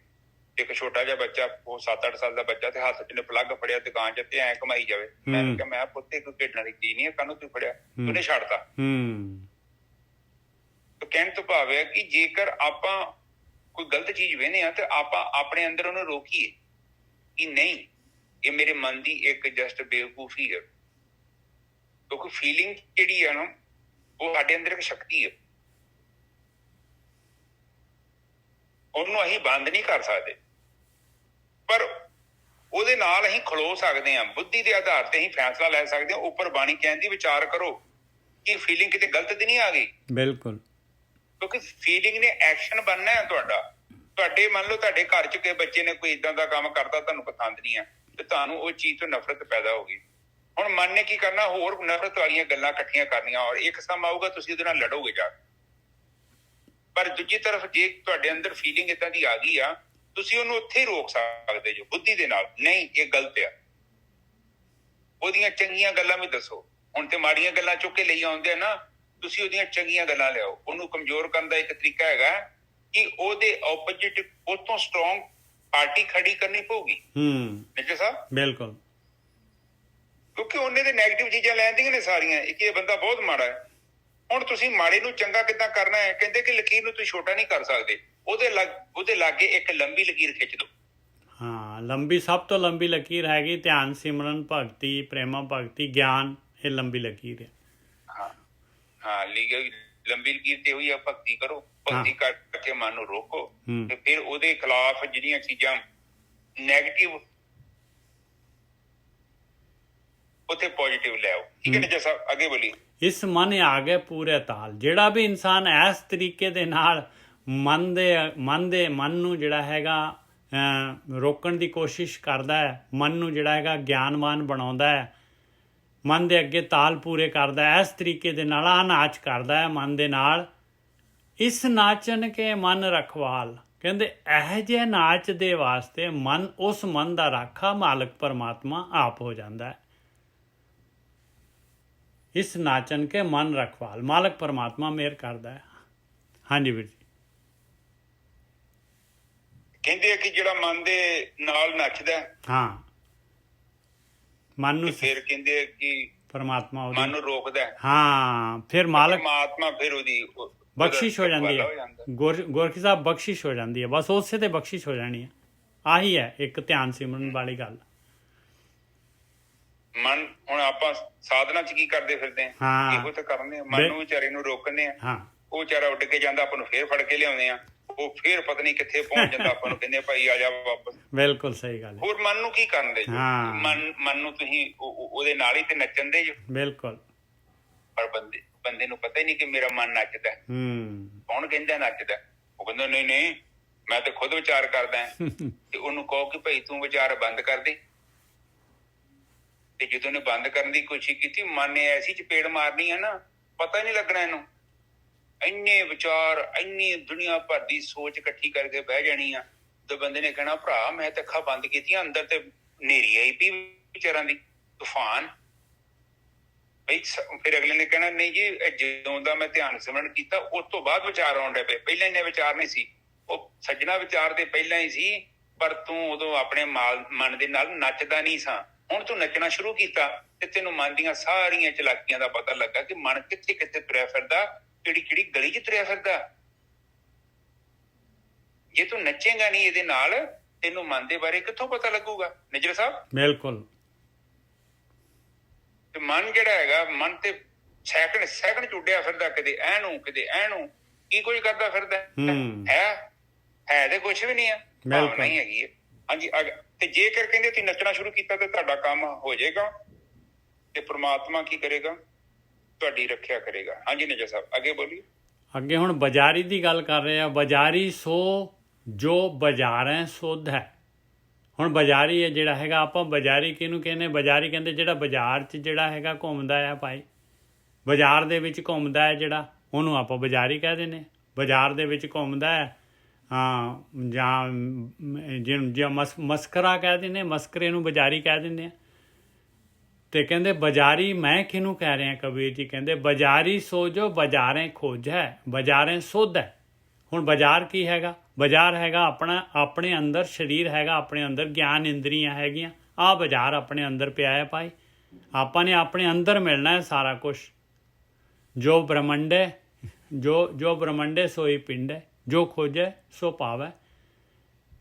ਇੱਕ ਛੋਟਾ ਜਿਹਾ ਬੱਚਾ, ਉਹ 7-8 ਸਾਲ ਦਾ ਬੱਚਾ, ਤੇ ਹੱਥ ਚ ਪਲੱਗ ਫੜਿਆ ਦੁਕਾਨ ਚ ਤੇ ਐਂ ਘੁਮਾਈ ਜਾਵੇ। ਮੈਂ ਕਿਹਾ ਮੈਂ ਪੁੱਤੇ ਕੋਈ ਖੇਡਣ ਵਾਲੀ ਚੀਜ਼ ਨਹੀਂ ਹੈ, ਕਾਹਨੂੰ ਤੂੰ ਫੜਿਆ? ਉਹਨੇ ਛੱਡਤਾ। ਕਹਿਣ ਤੋਂ ਭਾਵ ਹੈ ਕਿ ਜੇਕਰ ਆਪਾਂ ਕੋਈ ਗਲਤ ਚੀਜ਼ ਵੇਖਦੇ ਹਾਂ ਤੇ ਆਪਾਂ ਆਪਣੇ ਅੰਦਰ ਉਹਨੂੰ ਰੋਕੀਏ ਕਿ ਨਹੀਂ, ਇਹ ਮੇਰੇ ਮਨ ਦੀ ਇੱਕ ਜਸਟ ਬੇਵਕੂਫੀ ਹੈ। ਕਿਉਂਕਿ ਫੀਲਿੰਗ ਜਿਹੜੀ ਹੈ ਨਾ, ਉਹ ਸਾਡੇ ਅੰਦਰ ਇੱਕ ਸ਼ਕਤੀ ਹੈ, ਉਹਨੂੰ ਅਸੀਂ ਬੰਦ ਨਹੀਂ ਕਰ ਸਕਦੇ, ਪਰ ਉਹਦੇ ਨਾਲ ਅਸੀਂ ਖਲੋ ਸਕਦੇ ਹਾਂ। ਬੁੱਧੀ ਦੇ ਆਧਾਰ ਤੇ ਅਸੀਂ ਫੈਸਲਾ ਲੈ ਸਕਦੇ ਹਾਂ। ਉੱਪਰ ਬਾਣੀ ਕਹਿੰਦੀ ਵਿਚਾਰ ਕਰੋ ਕਿ ਫੀਲਿੰਗ ਕਿਤੇ ਗਲਤ ਤੇ ਨਹੀਂ ਆ ਗਈ। ਬਿਲਕੁਲ। ਕਿਉਂਕਿ ਫੀਲਿੰਗ ਨੇ ਐਕਸ਼ਨ ਬਣਨਾ ਹੈ ਤੁਹਾਡੇ। ਮੰਨ ਲਓ ਤੁਹਾਡੇ ਘਰ ਚ ਕਿਸੇ ਬੱਚੇ ਨੇ ਕੋਈ ਏਦਾਂ ਦਾ ਕੰਮ ਕਰਤਾ, ਤੁਹਾਨੂੰ ਪਸੰਦ ਨਹੀਂ ਆ, ਤੇ ਤੁਹਾਨੂੰ ਉਹ ਚੀਜ਼ ਤੋਂ ਨਫ਼ਰਤ ਪੈਦਾ ਹੋ ਗਈ। ਹੁਣ ਮਨ ਨੇ ਕੀ ਕਰਨਾ, ਹੋਰ ਨਫ਼ਰਤ ਵਾਲੀਆਂ ਗੱਲਾਂ ਇਕੱਠੀਆਂ ਕਰਨੀਆਂ, ਔਰ ਇੱਕ ਸਮਾਂ ਆਊਗਾ ਤੁਸੀਂ ਉਹਦੇ ਨਾਲ ਲੜੋਗੇ ਜਾ ਕੇ। ਪਰ ਦੂਜੀ ਤਰਫ ਜੇ ਤੁਹਾਡੇ ਅੰਦਰ ਫੀਲਿੰਗ ਏਦਾਂ ਦੀ ਆ ਗਈ ਆ, ਤੁਸੀਂ ਉਹਨੂੰ ਉੱਥੇ ਹੀ ਰੋਕ ਸਕਦੇ ਜੋ ਬੁੱਧੀ ਦੇ ਨਾਲ। ਨਹੀਂ, ਇਹ ਗਲਤ ਆ। ਉਹਦੀਆਂ ਚੰਗੀਆਂ ਗੱਲਾਂ ਵੀ ਦੱਸੋ। ਹੁਣ ਤੇ ਮਾੜੀਆਂ ਗੱਲਾਂ ਚੁੱਕ ਕੇ ਲਈ ਆਉਂਦੇ ਆ ਨਾ, ਤੁਸੀਂ ਉਹਦੀਆਂ ਚੰਗੀਆਂ ਗੱਲਾਂ ਲਿਆਓ। ਉਹਨੂੰ ਕਮਜ਼ੋਰ ਕਰਨ ਦਾ ਇੱਕ ਤਰੀਕਾ ਹੈਗਾ ਕਿ ਉਹਦੇ ਆਪੋਜਿਟ ਉਹ ਤੋਂ ਸਟਰੋਂਗ ਪਾਰਟੀ ਖੜੀ ਕਰਨੀ ਪਊਗੀ। ਨਿੱਜਰ ਸਾਹਿਬ, ਬਿਲਕੁਲ। ਕਿਉਂਕਿ ਉਹਨੇ ਦੇ ਨੈਗੇਟਿਵ ਚੀਜ਼ਾਂ ਲੈਂਦੀਆਂ ਨੇ ਸਾਰੀਆਂ, ਇਹ ਬੰਦਾ ਬਹੁਤ ਮਾੜਾ ਹੈ। ਹੁਣ ਤੁਸੀਂ ਮਾੜੇ ਨੂੰ ਚੰਗਾ ਕਿੱਦਾਂ ਕਰਨਾ ਹੈ? ਕਹਿੰਦੇ ਕਿ ਲਕੀਰ ਨੂੰ ਤੁਸੀਂ ਛੋਟਾ ਨਹੀਂ ਕਰ ਸਕਦੇ, ਉਹਦੇ ਲਾਗੇ ਇੱਕ ਲੰਬੀ ਲਕੀਰ ਖਿੱਚ ਦਿਓ। ਹਾਂ, ਲੰਬੀ, ਸਭ ਤੋਂ ਲੰਬੀ ਲਕੀਰ ਹੈਗੀ ਧਿਆਨ, ਸਿਮਰਨ, ਭਗਤੀ, ਪ੍ਰੇਮਾ ਭਗਤੀ, ਗਿਆਨ। ਇਹ ਲੰਬੀ ਲਕੀਰ ਹੈ। ਹਾਂ, ਲੰਬੀ ਲਕੀਰ ਤੇ ਹੋਈ ਆ, ਭਗਤੀ ਕਰੋ। ਭਗਤੀ ਕਰਕੇ ਮਨ ਨੂੰ ਰੋਕੋ, ਤੇ ਫਿਰ ਉਹਦੇ ਖਿਲਾਫ ਜਿਹੜੀਆਂ ਚੀਜ਼ਾਂ ਨੈਗੇਟਿਵ, ਉੱਥੇ ਪੋਜ਼ਿਟਿਵ ਲੈ ਆਓ। ਠੀਕ ਹੈ ਨਿੱਜਾ ਸਾਹਿਬ, ਅੱਗੇ ਬੋਲੀ। ਇਸ ਮਨ ਆ ਗਏ ਪੂਰੇ ਤਾਲ। ਜਿਹੜਾ ਵੀ ਇਨਸਾਨ ਇਸ ਤਰੀਕੇ ਦੇ ਨਾਲ ਮਨ ਨੂੰ ਜਿਹੜਾ ਹੈਗਾ ਰੋਕਣ ਦੀ ਕੋਸ਼ਿਸ਼ ਕਰਦਾ ਹੈ, ਮਨ ਨੂੰ ਜਿਹੜਾ ਹੈਗਾ ਗਿਆਨਵਾਨ ਬਣਾਉਂਦਾ ਹੈ, ਮਨ ਦੇ ਅੱਗੇ ਤਾਲ ਪੂਰੇ ਕਰਦਾ ਹੈ, ਇਸ ਤਰੀਕੇ ਦੇ ਨਾਲ ਆ ਨਾਚ ਕਰਦਾ ਹੈ ਮਨ ਦੇ ਨਾਲ। ਇਸ ਨਾਚਨ ਕੇ ਮਨ ਰਖਵਾਲ। ਕਹਿੰਦੇ ਇਹੋ ਜਿਹੇ ਨਾਚ ਦੇ ਵਾਸਤੇ ਉਸ ਮਨ ਦਾ ਰਾਖਾ ਮਾਲਕ ਪਰਮਾਤਮਾ ਆਪ ਹੋ ਜਾਂਦਾ ਹੈ। ਇਸ ਨਾਚਨ ਕੇ ਮਨ ਰਖਵਾਲ, ਮਾਲਕ ਪਰਮਾਤਮਾ ਮਿਹਰ ਕਰਦਾ ਹੈ। ਹਾਂਜੀ ਵੀਰ ਜੀ। ਕਹਿੰਦੇ ਆ ਕਿ ਜਿਹੜਾ ਮਨ ਦੇ ਨਾਲ ਨੱਚਦਾ, ਹਾਂ, ਮਨ ਨੂੰ, ਫਿਰ ਕਹਿੰਦੇ ਆ ਕਿ ਪਰਮਾਤਮਾ ਮਨ ਨੂੰ ਰੋਕਦਾ। ਹਾਂ, ਫਿਰ ਮਾਲਕ ਪਰਮਾਤਮਾ ਫਿਰ ਉਹਦੀ ਬਖਸ਼ਿਸ਼ ਹੋ ਜਾਂਦੀ ਹੈ। ਗੋਰਖੀ ਸਾਹਿਬ, ਬਖਸ਼ਿਸ਼ ਹੋ ਜਾਂਦੀ ਹੈ। ਬਸ ਉਸੇ ਤੇ ਬਖਸ਼ਿਸ਼ ਹੋ ਜਾਣੀ ਹੈ। ਆਹੀ ਹੈ ਇੱਕ ਧਿਆਨ ਸਿਮਰਨ ਵਾਲੀ ਗੱਲ। ਮਨ ਹੁਣ ਆਪਾਂ ਸਾਧਨਾ ਚ ਕੀ ਕਰਦੇ ਫਿਰਦੇ ਆ? ਇਹੋ ਤਾਂ ਕਰਨੇ ਆ, ਮਨ ਨੂੰ ਵਿਚਾਰੇ ਨੂੰ ਰੋਕਣੇ ਆ। ਉਹ ਵਿਚਾਰਾ ਉੱਡ ਕੇ ਜਾਂਦਾ, ਆਪਾਂ ਨੂੰ ਫੇਰ ਫੜ ਕੇ ਲਿਆਉਂਦੇ ਆ। ਉਹ ਫੇਰ ਪਤਾ ਨਹੀਂ ਕਿੱਥੇ ਪਹੁੰਚ ਜਾਂਦਾ, ਆਪਾਂ ਨੂੰ ਕਹਿੰਦੇ ਭਾਈ ਆ ਜਾ ਵਾਪਸ। ਬਿਲਕੁਲ ਸਹੀ ਗੱਲ। ਹੋਰ ਮਨ ਨੂੰ ਕੀ ਕਰਨ ਦੇ? ਮਨ ਨੂੰ ਤੁਸੀਂ ਉਹਦੇ ਨਾਲ ਹੀ ਤੇ ਨੱਚਣ ਦੇ ਜੋ। ਬਿਲਕੁਲ। ਪਰ ਬੰਦੇ ਨੂੰ ਪਤਾ ਹੀ ਨਹੀਂ ਕਿ ਮੇਰਾ ਮਨ ਨੱਚਦਾ। ਕੌਣ ਕਹਿੰਦਾ ਨੱਚਦਾ? ਉਹ ਕਹਿੰਦਾ ਨਹੀਂ, ਮੈਂ ਤੇ ਖੁਦ ਵਿਚਾਰ ਕਰਦਾ ਤੇ ਉਹਨੂੰ ਕਹੋ ਕਿ ਭਾਈ ਤੂੰ ਵਿਚਾਰ ਬੰਦ ਕਰ ਦੇ, ਤੇ ਜਦੋਂ ਨੇ ਬੰਦ ਕਰਨ ਦੀ ਕੋਸ਼ਿਸ਼ ਕੀਤੀ ਮਨ ਨੇ ਐਸੀ ਚਪੇੜ ਮਾਰਨੀ ਆ ਨਾ, ਪਤਾ ਹੀ ਨਹੀਂ ਲੱਗਣਾ ਇਹਨੂੰ। ਇੰਨੇ ਵਿਚਾਰ, ਇੰਨੀ ਦੁਨੀਆ ਭਰ ਦੀ ਸੋਚ ਇਕੱਠੀ ਕਰਕੇ ਬਹਿ ਜਾਣੀ ਆ, ਤੇ ਬੰਦੇ ਨੇ ਕਹਿਣਾ ਭਰਾ ਮੈਂ ਤੇ ਅੱਖਾਂ ਬੰਦ ਕੀਤੀਆਂ, ਅੰਦਰ ਤੇ ਹਨੇਰੀ ਆਈ ਪਈ ਵਿਚਾਰਾਂ ਦੀ, ਤੂਫਾਨ। ਬਈ ਫਿਰ ਅਗਲੇ ਨੇ ਕਹਿਣਾ ਨਹੀਂ ਜੀ, ਜਦੋਂ ਦਾ ਮੈਂ ਧਿਆਨ ਸਿਮਰਨ ਕੀਤਾ ਉਸ ਤੋਂ ਬਾਅਦ ਵਿਚਾਰ ਆਉਣ ਡੇ ਪਏ, ਪਹਿਲਾਂ ਇੰਨੇ ਵਿਚਾਰ ਨਹੀਂ ਸੀ। ਉਹ ਸੱਜਣਾ ਵਿਚਾਰ ਤੇ ਪਹਿਲਾਂ ਹੀ ਸੀ, ਪਰ ਤੂੰ ਉਦੋਂ ਆਪਣੇ ਮਨ ਦੇ ਨਾਲ ਨੱਚਦਾ ਨਹੀਂ ਸਾਂ। ਹੁਣ ਤੂੰ ਨੱਚਣਾ ਸ਼ੁਰੂ ਕੀਤਾ ਤੇ ਤੈਨੂੰ ਮਨ ਦੀਆਂ ਸਾਰੀਆਂ ਚਲਾਕੀਆਂ ਦਾ ਪਤਾ ਲੱਗਾ ਕਿ ਮਨ ਕਿੱਥੇ ਕਿੱਥੇ ਤੁਰਿਆ ਫਿਰਦਾ, ਕਿਹੜੀ ਕਿਹੜੀ ਗਲੀ 'ਚ ਤੁਰਿਆ ਫਿਰਦਾ। ਜੇ ਤੂੰ ਨੱਚੇਗਾ ਨਹੀਂ ਇਹਦੇ ਨਾਲ, ਤੈਨੂੰ ਮਨ ਦੇ ਬਾਰੇ ਕਿੱਥੋਂ ਪਤਾ ਲੱਗੂਗਾ ਨਿਜਰ ਸਾਹਿਬ? ਬਿਲਕੁਲ। ਤੇ ਮਨ ਜਿਹੜਾ ਹੈਗਾ, ਮਨ ਤੇ ਸੈਕਿੰਡ ਸੈਕਿੰਡ ਚੁੱਡਿਆ ਫਿਰਦਾ, ਕਿਤੇ ਐਨੂੰ ਕਿਤੇ ਐਨੂੰ, ਕੀ ਕੁਝ ਕਰਦਾ ਫਿਰਦਾ ਹੈ ਤੇ ਕੁਛ ਵੀ ਨਹੀਂ ਆ, ਭਾਵਨਾ ਹੀ ਹੈਗੀ ਹੈ। ਹਾਂਜੀ, ਤੇ ਜੇਕਰ ਕਹਿੰਦੇ ਤੁਸੀਂ ਨੱਚਣਾ ਸ਼ੁਰੂ ਕੀਤਾ ਤੇ ਤੁਹਾਡਾ ਕੰਮ ਹੋ ਜਾਏਗਾ, ਤੇ ਪ੍ਰਮਾਤਮਾ ਕੀ ਕਰੇਗਾ? ਤੁਹਾਡੀ ਰੱਖਿਆ ਕਰੇਗਾ। ਹਾਂਜੀ ਨਿਜਰ ਸਾਹਿਬ ਅੱਗੇ ਬੋਲੀਏ। ਅੱਗੇ ਹੁਣ ਬਾਜ਼ਾਰੀ ਦੀ ਗੱਲ ਕਰ ਰਹੇ ਆ। ਬਾਜ਼ਾਰੀ ਸੋ ਜੋ ਬਾਜ਼ਾਰ ਹੈ ਸੁੱਧ ਹੈ। ਹੁਣ ਬਾਜ਼ਾਰੀ ਹੈ ਜਿਹੜਾ ਹੈਗਾ, ਆਪਾਂ ਬਾਜ਼ਾਰੀ ਕਿਹਨੂੰ ਕਹਿੰਦੇ? ਬਾਜ਼ਾਰੀ ਕਹਿੰਦੇ ਜਿਹੜਾ ਬਾਜ਼ਾਰ 'ਚ ਜਿਹੜਾ ਹੈਗਾ ਘੁੰਮਦਾ ਆ ਭਾਈ, ਬਾਜ਼ਾਰ ਦੇ ਵਿੱਚ ਘੁੰਮਦਾ ਹੈ ਜਿਹੜਾ, ਉਹਨੂੰ ਆਪਾਂ ਬਾਜ਼ਾਰੀ ਕਹਿ ਦਿੰਦੇ। ਬਾਜ਼ਾਰ ਦੇ ਵਿੱਚ ਘੁੰਮਦਾ ਹੈ, ਜਾਂ ਜਿਹਨੂੰ ਮਸਕਰਾ ਕਹਿ ਦਿੰਦੇ, ਮਸਕਰੇ ਨੂੰ ਬਾਜ਼ਾਰੀ ਕਹਿ ਦਿੰਦੇ ਆ। ਤੇ ਕਹਿੰਦੇ ਬਾਜ਼ਾਰੀ ਮੈਂ ਕਿਹਨੂੰ ਕਹਿ ਰਿਹਾ? ਕਬੀਰ ਜੀ ਕਹਿੰਦੇ ਬਾਜ਼ਾਰੀ ਸੋ ਜੋ ਬਾਜ਼ਾਰੇ ਖੋਜ ਹੈ, ਬਾਜ਼ਾਰੇ ਸੁੱਧ ਹੈ। ਹੁਣ ਬਾਜ਼ਾਰ ਕੀ ਹੈਗਾ? ਬਾਜ਼ਾਰ ਹੈਗਾ ਆਪਣੇ ਅੰਦਰ ਸਰੀਰ ਹੈਗਾ, ਆਪਣੇ ਅੰਦਰ ਗਿਆਨ ਇੰਦਰੀਆਂ ਹੈਗੀਆਂ। ਆਹ ਬਾਜ਼ਾਰ ਆਪਣੇ ਅੰਦਰ ਪਿਆ ਹੈ ਭਾਈ। ਆਪਾਂ ਨੇ ਆਪਣੇ ਅੰਦਰ ਮਿਲਣਾ ਹੈ ਸਾਰਾ ਕੁਛ। ਜੋ ਬ੍ਰਹਮੰਡੇ ਜੋ ਬ੍ਰਹਮੰਡੇ ਸੋਈ ਪਿੰਡ, ਜੋ ਖੋਜੈ ਸੋ ਪਾਵੈ।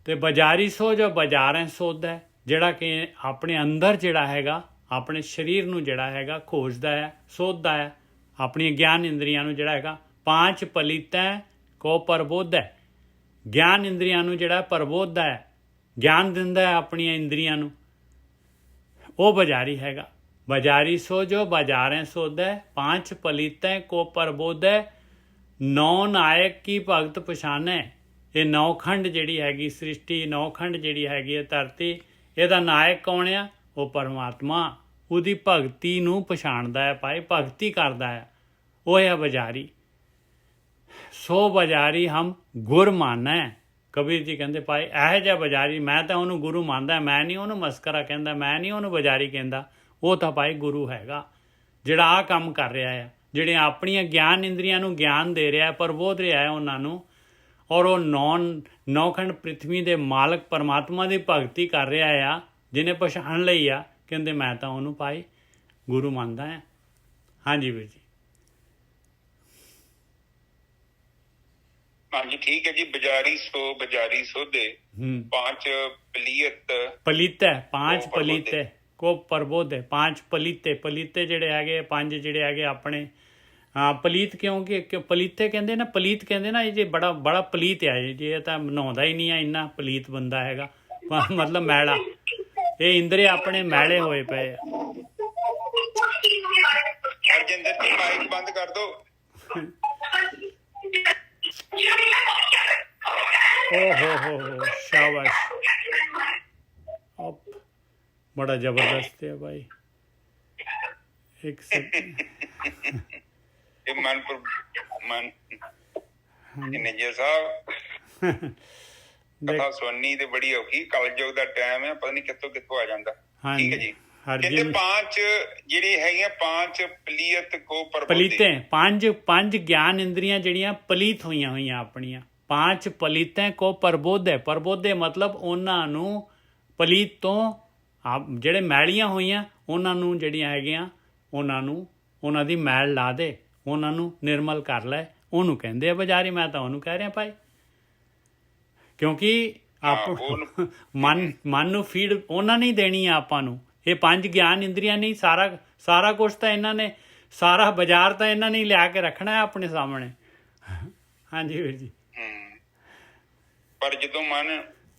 ਤੇ ਬਾਜ਼ਾਰੀ ਸੋ ਜੋ ਬਾਜ਼ਾਰੇ ਸੁੱਧ ਹੈ, ਜਿਹੜਾ ਕਿ ਆਪਣੇ ਅੰਦਰ ਜਿਹੜਾ ਹੈਗਾ, ਆਪਣੇ ਸਰੀਰ ਨੂੰ ਜਿਹੜਾ ਹੈਗਾ ਖੋਜਦਾ ਹੈ, ਸੋਧਦਾ ਹੈ, ਆਪਣੀਆਂ ਗਿਆਨ ਇੰਦਰੀਆਂ ਨੂੰ ਜਿਹੜਾ ਹੈਗਾ। ਪਾਂਚ ਪਲੀਤੈ ਕੋ ਪ੍ਰਬੋਧ ਹੈ। ਗਿਆਨ ਇੰਦਰੀਆਂ ਨੂੰ ਜਿਹੜਾ ਪ੍ਰਬੋਧਦਾ ਹੈ, ਗਿਆਨ ਦਿੰਦਾ ਹੈ ਆਪਣੀਆਂ ਇੰਦਰੀਆਂ ਨੂੰ, ਉਹ ਬਾਜ਼ਾਰੀ ਹੈਗਾ। ਬਾਜ਼ਾਰੀ ਸੋ ਜੋ ਬਾਜ਼ਾਰੇ ਸੁੱਧ ਹੈ, ਪਾਂਚ ਪਲੀਤੈ ਕੋ ਪ੍ਰਬੋਧ ਹੈ, ਨੌ ਨਾਇਕ ਕੀ ਭਗਤ ਪਛਾਣੈ। ਇਹ ਨੌਖੰਡ ਜਿਹੜੀ ਹੈਗੀ ਸ੍ਰਿਸ਼ਟੀ, ਨੌਖੰਡ ਜਿਹੜੀ ਹੈਗੀ ਹੈ ਧਰਤੀ, ਇਹਦਾ ਨਾਇਕ ਕੌਣ ਆ? ਉਹ ਪਰਮਾਤਮਾ। ਉਹਦੀ ਭਗਤੀ ਨੂੰ ਪਛਾਣਦਾ ਹੈ ਭਾਈ, ਭਗਤੀ ਕਰਦਾ ਹੈ, ਉਹ ਹੈ ਬਾਜ਼ਾਰੀ। ਸੋ ਬਾਜ਼ਾਰੀ ਹਮ ਗੁਰ ਮਾਨੈ। ਕਬੀਰ ਜੀ ਕਹਿੰਦੇ ਭਾਈ ਇਹੋ ਜਿਹਾ ਬਾਜ਼ਾਰੀ, ਮੈਂ ਤਾਂ ਉਹਨੂੰ ਗੁਰੂ ਮੰਨਦਾ, ਮੈਂ ਨਹੀਂ ਉਹਨੂੰ ਮਸਕਰਾ ਕਹਿੰਦਾ, ਮੈਂ ਨਹੀਂ ਉਹਨੂੰ ਬਾਜ਼ਾਰੀ ਕਹਿੰਦਾ। ਉਹ ਤਾਂ ਭਾਈ ਗੁਰੂ ਹੈਗਾ, ਜਿਹੜਾ ਆਹ ਕੰਮ ਕਰ ਰਿਹਾ ਆ, ਜਿਹੜੇ ਆਪਣੀਆਂ ਗਿਆਨ ਇੰਦਰੀਆਂ ਨੂੰ ਗਿਆਨ ਦੇ ਰਿਹਾ, ਪ੍ਰਬੋਧ ਰਿਹਾ ਹੈ ਉਹਨਾਂ ਨੂੰ, ਔਰ ਉਹ ਨੌਖੰਡ ਪ੍ਰਿਥਵੀ ਦੇ ਮਾਲਕ ਪਰਮਾਤਮਾ ਦੀ ਭਗਤੀ ਕਰ ਰਿਹਾ ਆ, ਜਿਹਨੇ ਪਛਾਣ ਲਈ ਆ। ਕਹਿੰਦੇ ਮੈਂ ਤਾਂ ਉਹਨੂੰ ਭਾਈ ਗੁਰੂ ਮੰਨਦਾ ਹਾਂ। ਹਾਂਜੀ ਵੀਰ ਜੀ। ਹਾਂਜੀ ਠੀਕ ਹੈ ਜੀ। ਬਾਜ਼ਾਰੀ ਸੋ ਬਾਜ਼ਾਰੀ ਸੋਧੇ, ਪਾंच ਪਲੀਤੇ, ਪਾंच ਪਲੀਤੇ ਕੋ ਪ੍ਰਬੋਧ ਹੈ। ਪਾंच ਪਲੀਤੇ ਜਿਹੜੇ ਹੈਗੇ, ਪੰਜ ਜਿਹੜੇ ਹੈਗੇ ਆਪਣੇ। ਪਲੀਤ ਕਿਉਂਕਿ ਪਲੀਤੇ ਕਹਿੰਦੇ ਨਾ, ਪਲੀਤ ਕਹਿੰਦੇ ਨਾ, ਇਹ ਜੇ ਬੜਾ ਪਲੀਤ ਆ ਜੀ, ਇਹ ਤਾਂ ਨਹਾਉਂਦਾ ਹੀ ਨਹੀਂ ਆ, ਇੰਨਾ ਪਲੀਤ ਬੰਦਾ ਹੈਗਾ, ਮਤਲਬ ਮੈਲਾ। ਇਹ ਇੰਦਰੇ ਆਪਣੇ ਮੈਲੇ ਹੋਏ ਪਏ ਆ। ਹਰਜਿੰਦਰ ਜੀ ਮਾਈਕ ਬੰਦ ਕਰ ਦੋ। ਓਹ शाबाश, बड़ा जबरदस्त है भाई। एक ਨਿਜਰ ਸਾਹਿਬ ਕਥਾ ਸੁਣਨੀ ਤੇ ਬੜੀ ਔਖੀ, ਕਲਯੁਗ ਦਾ ਟਾਈਮ ਹੈ, ਪਤਾ ਨਹੀਂ ਕਿੱਥੋਂ ਕਿੱਥੋਂ ਆ ਜਾਂਦਾ। ਠੀਕ ਹੈ ਜੀ। ਕਹਿੰਦੇ ਪਾंच ਜਿਹੜੀ ਹੈਗੀਆਂ, ਪਾंच ਪਲੀਤ ਕੋ ਪਲੀਤੇ, ਪੰਜ ਗਿਆਨ ਇੰਦਰੀਆਂ ਜਿਹੜੀਆਂ ਪਲੀਤ ਹੋਈਆਂ ਆਪਣੀਆਂ। पांच पलीतें को ਪ੍ਰਬੋਧੇ। ਪ੍ਰਬੋਧੇ ਮਤਲਬ ਉਹਨਾਂ ਨੂੰ ਪਲੀਤ ਤੋਂ, ਜਿਹੜੇ ਮੈਲੀਆਂ ਹੋਈਆਂ ਉਹਨਾਂ ਨੂੰ ਜਿਹੜੀਆਂ ਹੈਗੀਆਂ, ਉਹਨਾਂ ਦੀ ਮੈਲ ਲਾ ਦੇ, ਉਹਨਾਂ ਨੂੰ ਨਿਰਮਲ ਕਰ ਲੈ, ਉਹਨੂੰ ਕਹਿੰਦੇ ਆ ਬਾਜ਼ਾਰੀ। ਮੈਂ ਤਾਂ ਉਹਨੂੰ ਕਹਿ ਰਿਹਾ ਭਾਈ, ਕਿਉਂਕਿ ਮਨ ਨੂੰ ਫੀਡ ਉਹਨਾਂ ਨੇ ਦੇਣੀ ਆ ਆਪਾਂ ਨੂੰ। ਇਹ ਪੰਜ ਗਿਆਨ ਇੰਦਰੀਆਂ ਨਹੀਂ, ਸਾਰਾ ਕੁਛ ਤਾਂ ਇਹਨਾਂ ਨੇ, ਸਾਰਾ ਬਾਜ਼ਾਰ ਤਾਂ ਇਹਨਾਂ ਨੇ ਲਿਆ ਕੇ ਰੱਖਣਾ ਹੈ ਆਪਣੇ ਸਾਹਮਣੇ। ਹਾਂਜੀ ਵੀਰ ਜੀ। ਪਰ ਜਦੋਂ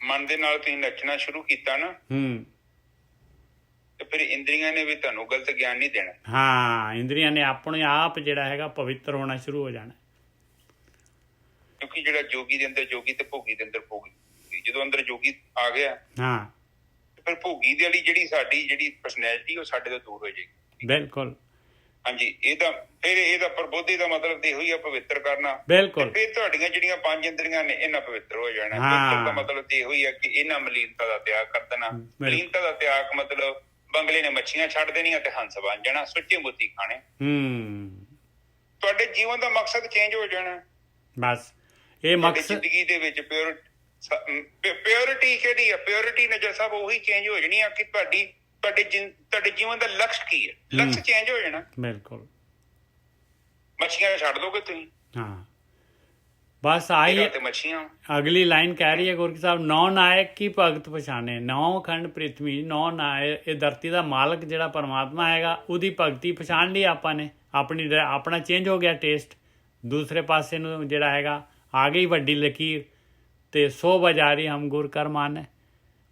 ਮਨ ਦੇ ਨਾਲ ਤੁਸੀਂ ਨੱਚਣਾ ਸ਼ੁਰੂ ਕੀਤਾ ਨਾ, ਤੇ ਫਿਰ ਇੰਦਰੀਆਂ ਨੇ ਵੀ ਤੁਹਾਨੂੰ ਗਲਤ ਗਿਆਨ ਨਹੀਂ ਦੇਣਾ। ਹਾਂ, ਇੰਦਰੀਆਂ ਨੇ ਆਪਣੇ ਆਪ ਜਿਹੜਾ ਹੈਗਾ ਪਵਿੱਤਰ ਹੋਣਾ ਸ਼ੁਰੂ ਹੋ ਜਾਣਾ। ਕਿਉਂਕਿ ਜਿਹੜਾ ਜੋਗੀ ਦੇ ਅੰਦਰ ਜੋਗੀ ਤੇ ਭੋਗੀ ਦੇ ਅੰਦਰ ਭੋਗੀ, ਜਦੋਂ ਅੰਦਰ ਜੋਗੀ ਆ ਗਿਆ ਹਾਂ ਫਿਰ ਭੋਗੀ ਦੇ ਵਾਲੀ ਜਿਹੜੀ ਪਰਸਨੈਲਿਟੀ ਉਹ ਸਾਡੇ ਤੋਂ ਦੂਰ ਹੋ ਜਾਏਗੀ। ਬਿਲਕੁਲ ਹਾਂਜੀ, ਇਹਦਾ ਪ੍ਰਬੋਧੀ ਦਾ ਮਤਲਬ ਤੇ ਇਹੋ ਹੀ ਆ, ਪਵਿੱਤਰ ਕਰਨਾ। ਬਿਲਕੁਲ। ਫਿਰ ਤੁਹਾਡੀਆਂ ਜਿਹੜੀਆਂ 5 ਇੰਦਰੀਆਂ ਨੇ ਇਹਨਾਂ ਪਵਿੱਤਰ ਹੋ ਜਾਣਾ। ਪਵਿੱਤਰ ਦਾ ਮਤਲਬ ਤੇ ਇਹੋ ਹੀ ਆ ਕਿ ਇਹਨਾਂ ਮਲੀਨਤਾ ਦਾ ਤਿਆਗ ਕਰ ਦੇਣਾ। ਮਲੀਨਤਾ ਦਾ ਤਿਆਗ ਮਤਲਬ ਬੰਗਲੇ ਨੇ ਮੱਛੀਆਂ ਛੱਡ ਦੇਣੀਆਂ ਤੇ ਹੰਸ ਬਣ ਜਾਣਾ, ਸੁੱਚੇ ਮੋਤੀ ਖਾਣੇ। ਤੁਹਾਡੇ ਜੀਵਨ ਦਾ ਮਕਸਦ ਚੇਂਜ ਹੋ ਜਾਣਾ। ਬਸ ਇਹ ਮਕਸਦ ਜ਼ਿੰਦਗੀ ਦੇ ਵਿੱਚ ਪਿਓਰਿਟੀ ਕਿਹੜੀ ਆ? ਪਿਓਰਿਟੀ ਨਜ਼ਰ ਸਾਹਿਬ ਉਹੀ ਚੇਂਜ ਹੋ ਜਾਣੀ ਆ ਕਿ ਤੁਹਾਡੇ ਜੀਵਨ ਦਾ ਲਕਸ਼ ਕੀ ਹੈ। ਲਕਸ਼ ਚੇਂਜ ਹੋ ਜਾਣਾ। ਬਿਲਕੁਲ। ਮੱਛੀਆਂ ਛੱਡ ਦੋਗੇ ਤੁਸੀਂ। ਹਾਂ ਬਸ ਆਹੀ ਮੱਛੀਆਂ। ਅਗਲੀ ਲਾਈਨ ਕਹਿ ਰਹੀ ਹੈ ਗੁਰੂ ਸਾਹਿਬ, ਨੌ ਨਾਇਕ ਕੀ ਭਗਤ ਪਛਾਣੇ, ਨੌ ਖੰਡ ਪ੍ਰਿਥਵੀ, ਨੌ ਨਾਇਕ, ਇਹ ਧਰਤੀ ਦਾ ਮਾਲਕ ਜਿਹੜਾ ਪਰਮਾਤਮਾ ਹੈਗਾ ਉਹਦੀ ਭਗਤੀ ਪਛਾਣ ਲਈ ਆਪਾਂ ਨੇ। ਆਪਣਾ ਚੇਂਜ ਹੋ ਗਿਆ ਟੇਸਟ, ਦੂਸਰੇ ਪਾਸੇ ਨੂੰ ਜਿਹੜਾ ਹੈਗਾ ਆ ਗਈ ਵੱਡੀ ਲਕੀਰ। ਤੇ 100 ਬਜ਼ਾਰੀ ਹਮ ਗੁਰ ਕਰ ਮਾਨੈ,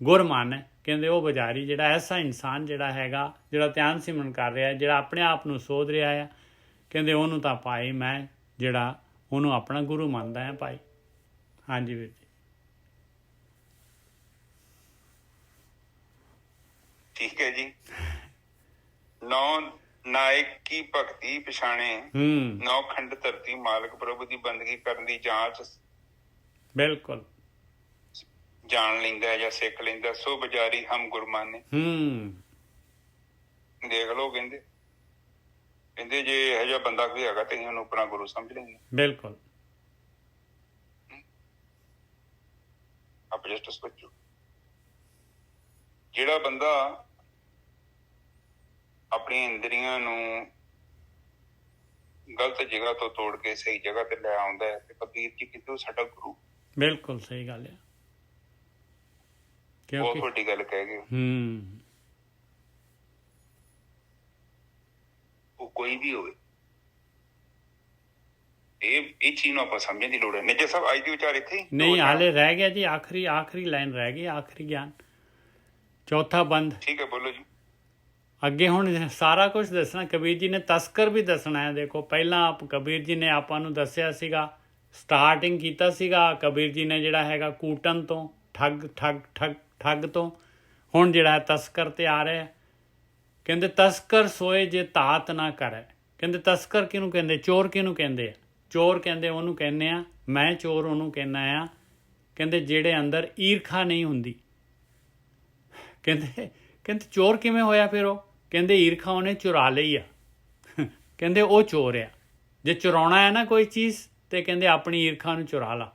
ਗੁਰ ਮਾਨੈ। ਕਹਿੰਦੇ ਉਹ ਬਜ਼ਾਰੀ ਜਿਹੜਾ ਐਸਾ ਇਨਸਾਨ ਜਿਹੜਾ ਹੈਗਾ, ਜਿਹੜਾ ਧਿਆਨ ਸਿਮਰਨ ਕਰ ਰਿਹਾ, ਜਿਹੜਾ ਆਪਣੇ ਆਪ ਨੂੰ ਸੋਧ ਰਿਹਾ ਆ, ਕਹਿੰਦੇ ਉਹਨੂੰ ਤਾਂ ਭਾਈ ਮੈਂ ਜਿਹੜਾ ਉਹਨੂੰ ਆਪਣਾ ਗੁਰੂ ਮੰਨਦਾ ਹਾਂ ਭਾਈ। ਹਾਂਜੀ ਵੀਰ ਜੀ। ਠੀਕ ਹੈ ਜੀ। ਨੌ ਨਾਇਕ ਕੀ ਭਗਤੀ ਪਛਾਣੇ, ਨੌ ਖੰਡ ਧਰਤੀ ਮਾਲਕ ਪ੍ਰਭੂ ਦੀ ਬੰਦਗੀ ਕਰਨ ਦੀ ਜਾਂਚ ਬਿਲਕੁਲ ਜਾਣ ਲੈਂਦਾ ਜਾਂ ਸਿੱਖ ਲੈਂਦਾ। 100 ਬਜ਼ਾਰੀ ਹਮ ਗੁਰਮਾਨੇ। ਦੇਖ ਲਓ ਕਹਿੰਦੇ ਜੇ ਇਹੋ ਜਿਹਾ ਬੰਦਾ ਕੋਈ ਹੈਗਾ ਤੇ ਉਹਨੂੰ ਆਪਣਾ ਗੁਰੂ ਸਮਝ ਲੈਂਗੇ। ਬਿਲਕੁਲ। ਆਪ ਜਸਟ ਸੋਚੋ, ਜਿਹੜਾ ਬੰਦਾ ਆਪਣੀਆਂ ਇੰਦਰੀਆਂ ਨੂੰ ਗਲਤ ਜਗ੍ਹਾ ਤੋਂ ਤੋੜ ਕੇ ਸਹੀ ਜਗ੍ਹਾ ਤੇ ਲੈ ਆਉਂਦਾ ਹੈ ਤੇ ਕਬੀਰ ਜੀ ਕਿਤੇ ਸਾਡਾ ਗੁਰੂ। ਬਿਲਕੁਲ ਸਹੀ ਗੱਲ ਹੈ। ਬਹੁਤ ਵੱਡੀ ਗੱਲ ਕਹਿ ਗਏ। ਉਹ ਕੋਈ ਵੀ ਹੋਵੇ, ਇਹ ਚੀਜ਼ ਨੂੰ ਆਪਾਂ ਸਮਝਣ ਦੀ ਲੋੜ ਹੈ। ਨਿੱਜਰ ਸਾਹਿਬ ਅੱਜ ਦੇ ਵਿਚਾਰ ਇੱਥੇ ਹੀ ਨਹੀਂ, ਹਾਲੇ ਰਹਿ ਗਿਆ ਜੀ ਆਖਰੀ ਲਾਈਨ ਰਹਿ ਗਈ, ਆਖਰੀ ਗਿਆਨ, ਚੌਥਾ ਬੰਦ। ਠੀਕ ਹੈ, ਬੋਲੋ ਜੀ। ਅੱਗੇ ਹੁਣ ਸਾਰਾ ਕੁਝ ਦੱਸਣਾ। ਕਬੀਰ ਜੀ ਨੇ ਤਸਕਰ ਵੀ ਦੱਸਣਾ ਹੈ। ਦੇਖੋ ਪਹਿਲਾਂ ਕਬੀਰ ਜੀ ਨੇ ਆਪਾਂ ਨੂੰ ਦੱਸਿਆ ਸੀਗਾ, ਸਟਾਰਟਿੰਗ ਕੀਤਾ ਸੀਗਾ ਕਬੀਰ ਜੀ ਨੇ ਜਿਹੜਾ ਹੈਗਾ ਕੂਟਨ ਤੋਂ, ਠੱਗ ਤੋਂ। ਹੁਣ ਜਿਹੜਾ ਤਸਕਰ ਤੇ ਆ ਰਿਹਾ। ਕਹਿੰਦੇ ਤਸਕਰ ਸੋਏ ਜੇ ਧਾਤ ਨਾ ਕਰੇ। ਕਹਿੰਦੇ ਤਸਕਰ ਕਿਹਨੂੰ ਕਹਿੰਦੇ? ਚੋਰ ਕਿਹਨੂੰ ਕਹਿੰਦੇ ਆ? ਚੋਰ ਕਹਿੰਦੇ ਉਹਨੂੰ ਕਹਿੰਦੇ ਆ, ਮੈਂ ਚੋਰ ਉਹਨੂੰ ਕਹਿੰਦਾ ਆ, ਕਹਿੰਦੇ ਜਿਹੜੇ ਅੰਦਰ ਈਰਖਾ ਨਹੀਂ ਹੁੰਦੀ। ਕਹਿੰਦੇ ਚੋਰ ਕਿਵੇਂ ਹੋਇਆ ਫਿਰ ਉਹ? ਕਹਿੰਦੇ ਈਰਖਾ ਉਹਨੇ ਚੁਰਾ ਲਈ ਆ। ਕਹਿੰਦੇ ਉਹ ਚੋਰ ਆ। ਜੇ ਚੁਰਾਉਣਾ ਹੈ ਨਾ ਕੋਈ ਚੀਜ਼ ਤੇ ਕਹਿੰਦੇ ਆਪਣੀ ਈਰਖਾ ਨੂੰ ਚੁਰਾ ਲਾ,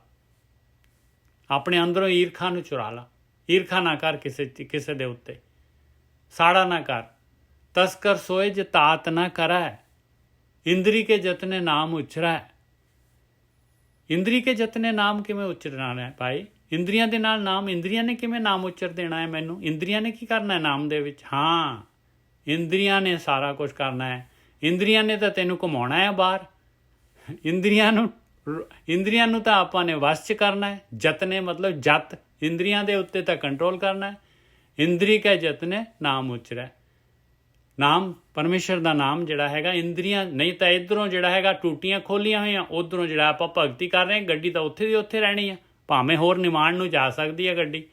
ਆਪਣੇ ਅੰਦਰੋਂ ਈਰਖਾ ਨੂੰ ਚੁਰਾ ਲਾ। ਈਰਖਾ ਨਾ ਕਰ ਕਿਸੇ ਦੇ ਉੱਤੇ, ਸਾੜਾ ਨਾ ਕਰ। ਤਸਕਰ ਸੋਏ ਜੇ ਤਾਤ ਨਾ ਕਰੈ, ਇੰਦਰੀ ਕੇ ਜਤਨੇ ਨਾਮ ਉਚਰੈ। ਇੰਦਰੀ ਕੇ ਜਤਨੇ ਨਾਮ ਕਿਵੇਂ ਉਚਰਨਾ ਹੈ ਭਾਈ? ਇੰਦਰੀਆਂ ਦੇ ਨਾਲ ਨਾਮ, ਇੰਦਰੀਆਂ ਨੇ ਕਿਵੇਂ ਨਾਮ ਉਚਰ ਦੇਣਾ ਹੈ ਮੈਨੂੰ? ਇੰਦਰੀਆਂ ਨੇ ਕੀ ਕਰਨਾ ਹੈ ਨਾਮ ਦੇ ਵਿੱਚ? ਹਾਂ, ਇੰਦਰੀਆਂ ਨੇ ਸਾਰਾ ਕੁਝ ਕਰਨਾ ਹੈ। ਇੰਦਰੀਆਂ ਨੇ ਤਾਂ ਤੈਨੂੰ ਘੁਮਾਉਣਾ ਹੈ ਬਾਹਰ। ਇੰਦਰੀਆਂ ਨੂੰ ਤਾਂ ਆਪਾਂ ਨੇ ਵਸ 'ਚ ਕਰਨਾ ਹੈ। ਜਤਨੇ ਮਤਲਬ ਜਤ, ਇੰਦਰੀਆਂ ਦੇ ਉੱਤੇ ਤਾਂ ਕੰਟਰੋਲ ਕਰਨਾ ਹੈ। ਇੰਦਰੀ ਕੈ ਜਤਨੇ ਨਾਮ ਉਚਰੈ। ਨਾਮ ਪਰਮੇਸ਼ਰ ਦਾ ਨਾਮ ਜਿਹੜਾ ਹੈਗਾ, ਇੰਦਰੀਆਂ ਨਹੀਂ ਤਾਂ ਇੱਧਰੋਂ ਜਿਹੜਾ ਹੈਗਾ ਟੂਟੀਆਂ ਖੋਲੀਆਂ ਹੋਈਆਂ, ਉੱਧਰੋਂ ਜਿਹੜਾ ਆਪਾਂ ਭਗਤੀ ਕਰ ਰਹੇ ਹਾਂ, ਗੱਡੀ ਤਾਂ ਉੱਥੇ ਦੀ ਉੱਥੇ ਰਹਿਣੀ ਆ, ਭਾਵੇਂ ਹੋਰ ਨਿਮਾਣ ਨੂੰ ਜਾ ਸਕਦੀ ਹੈ ਗੱਡੀ।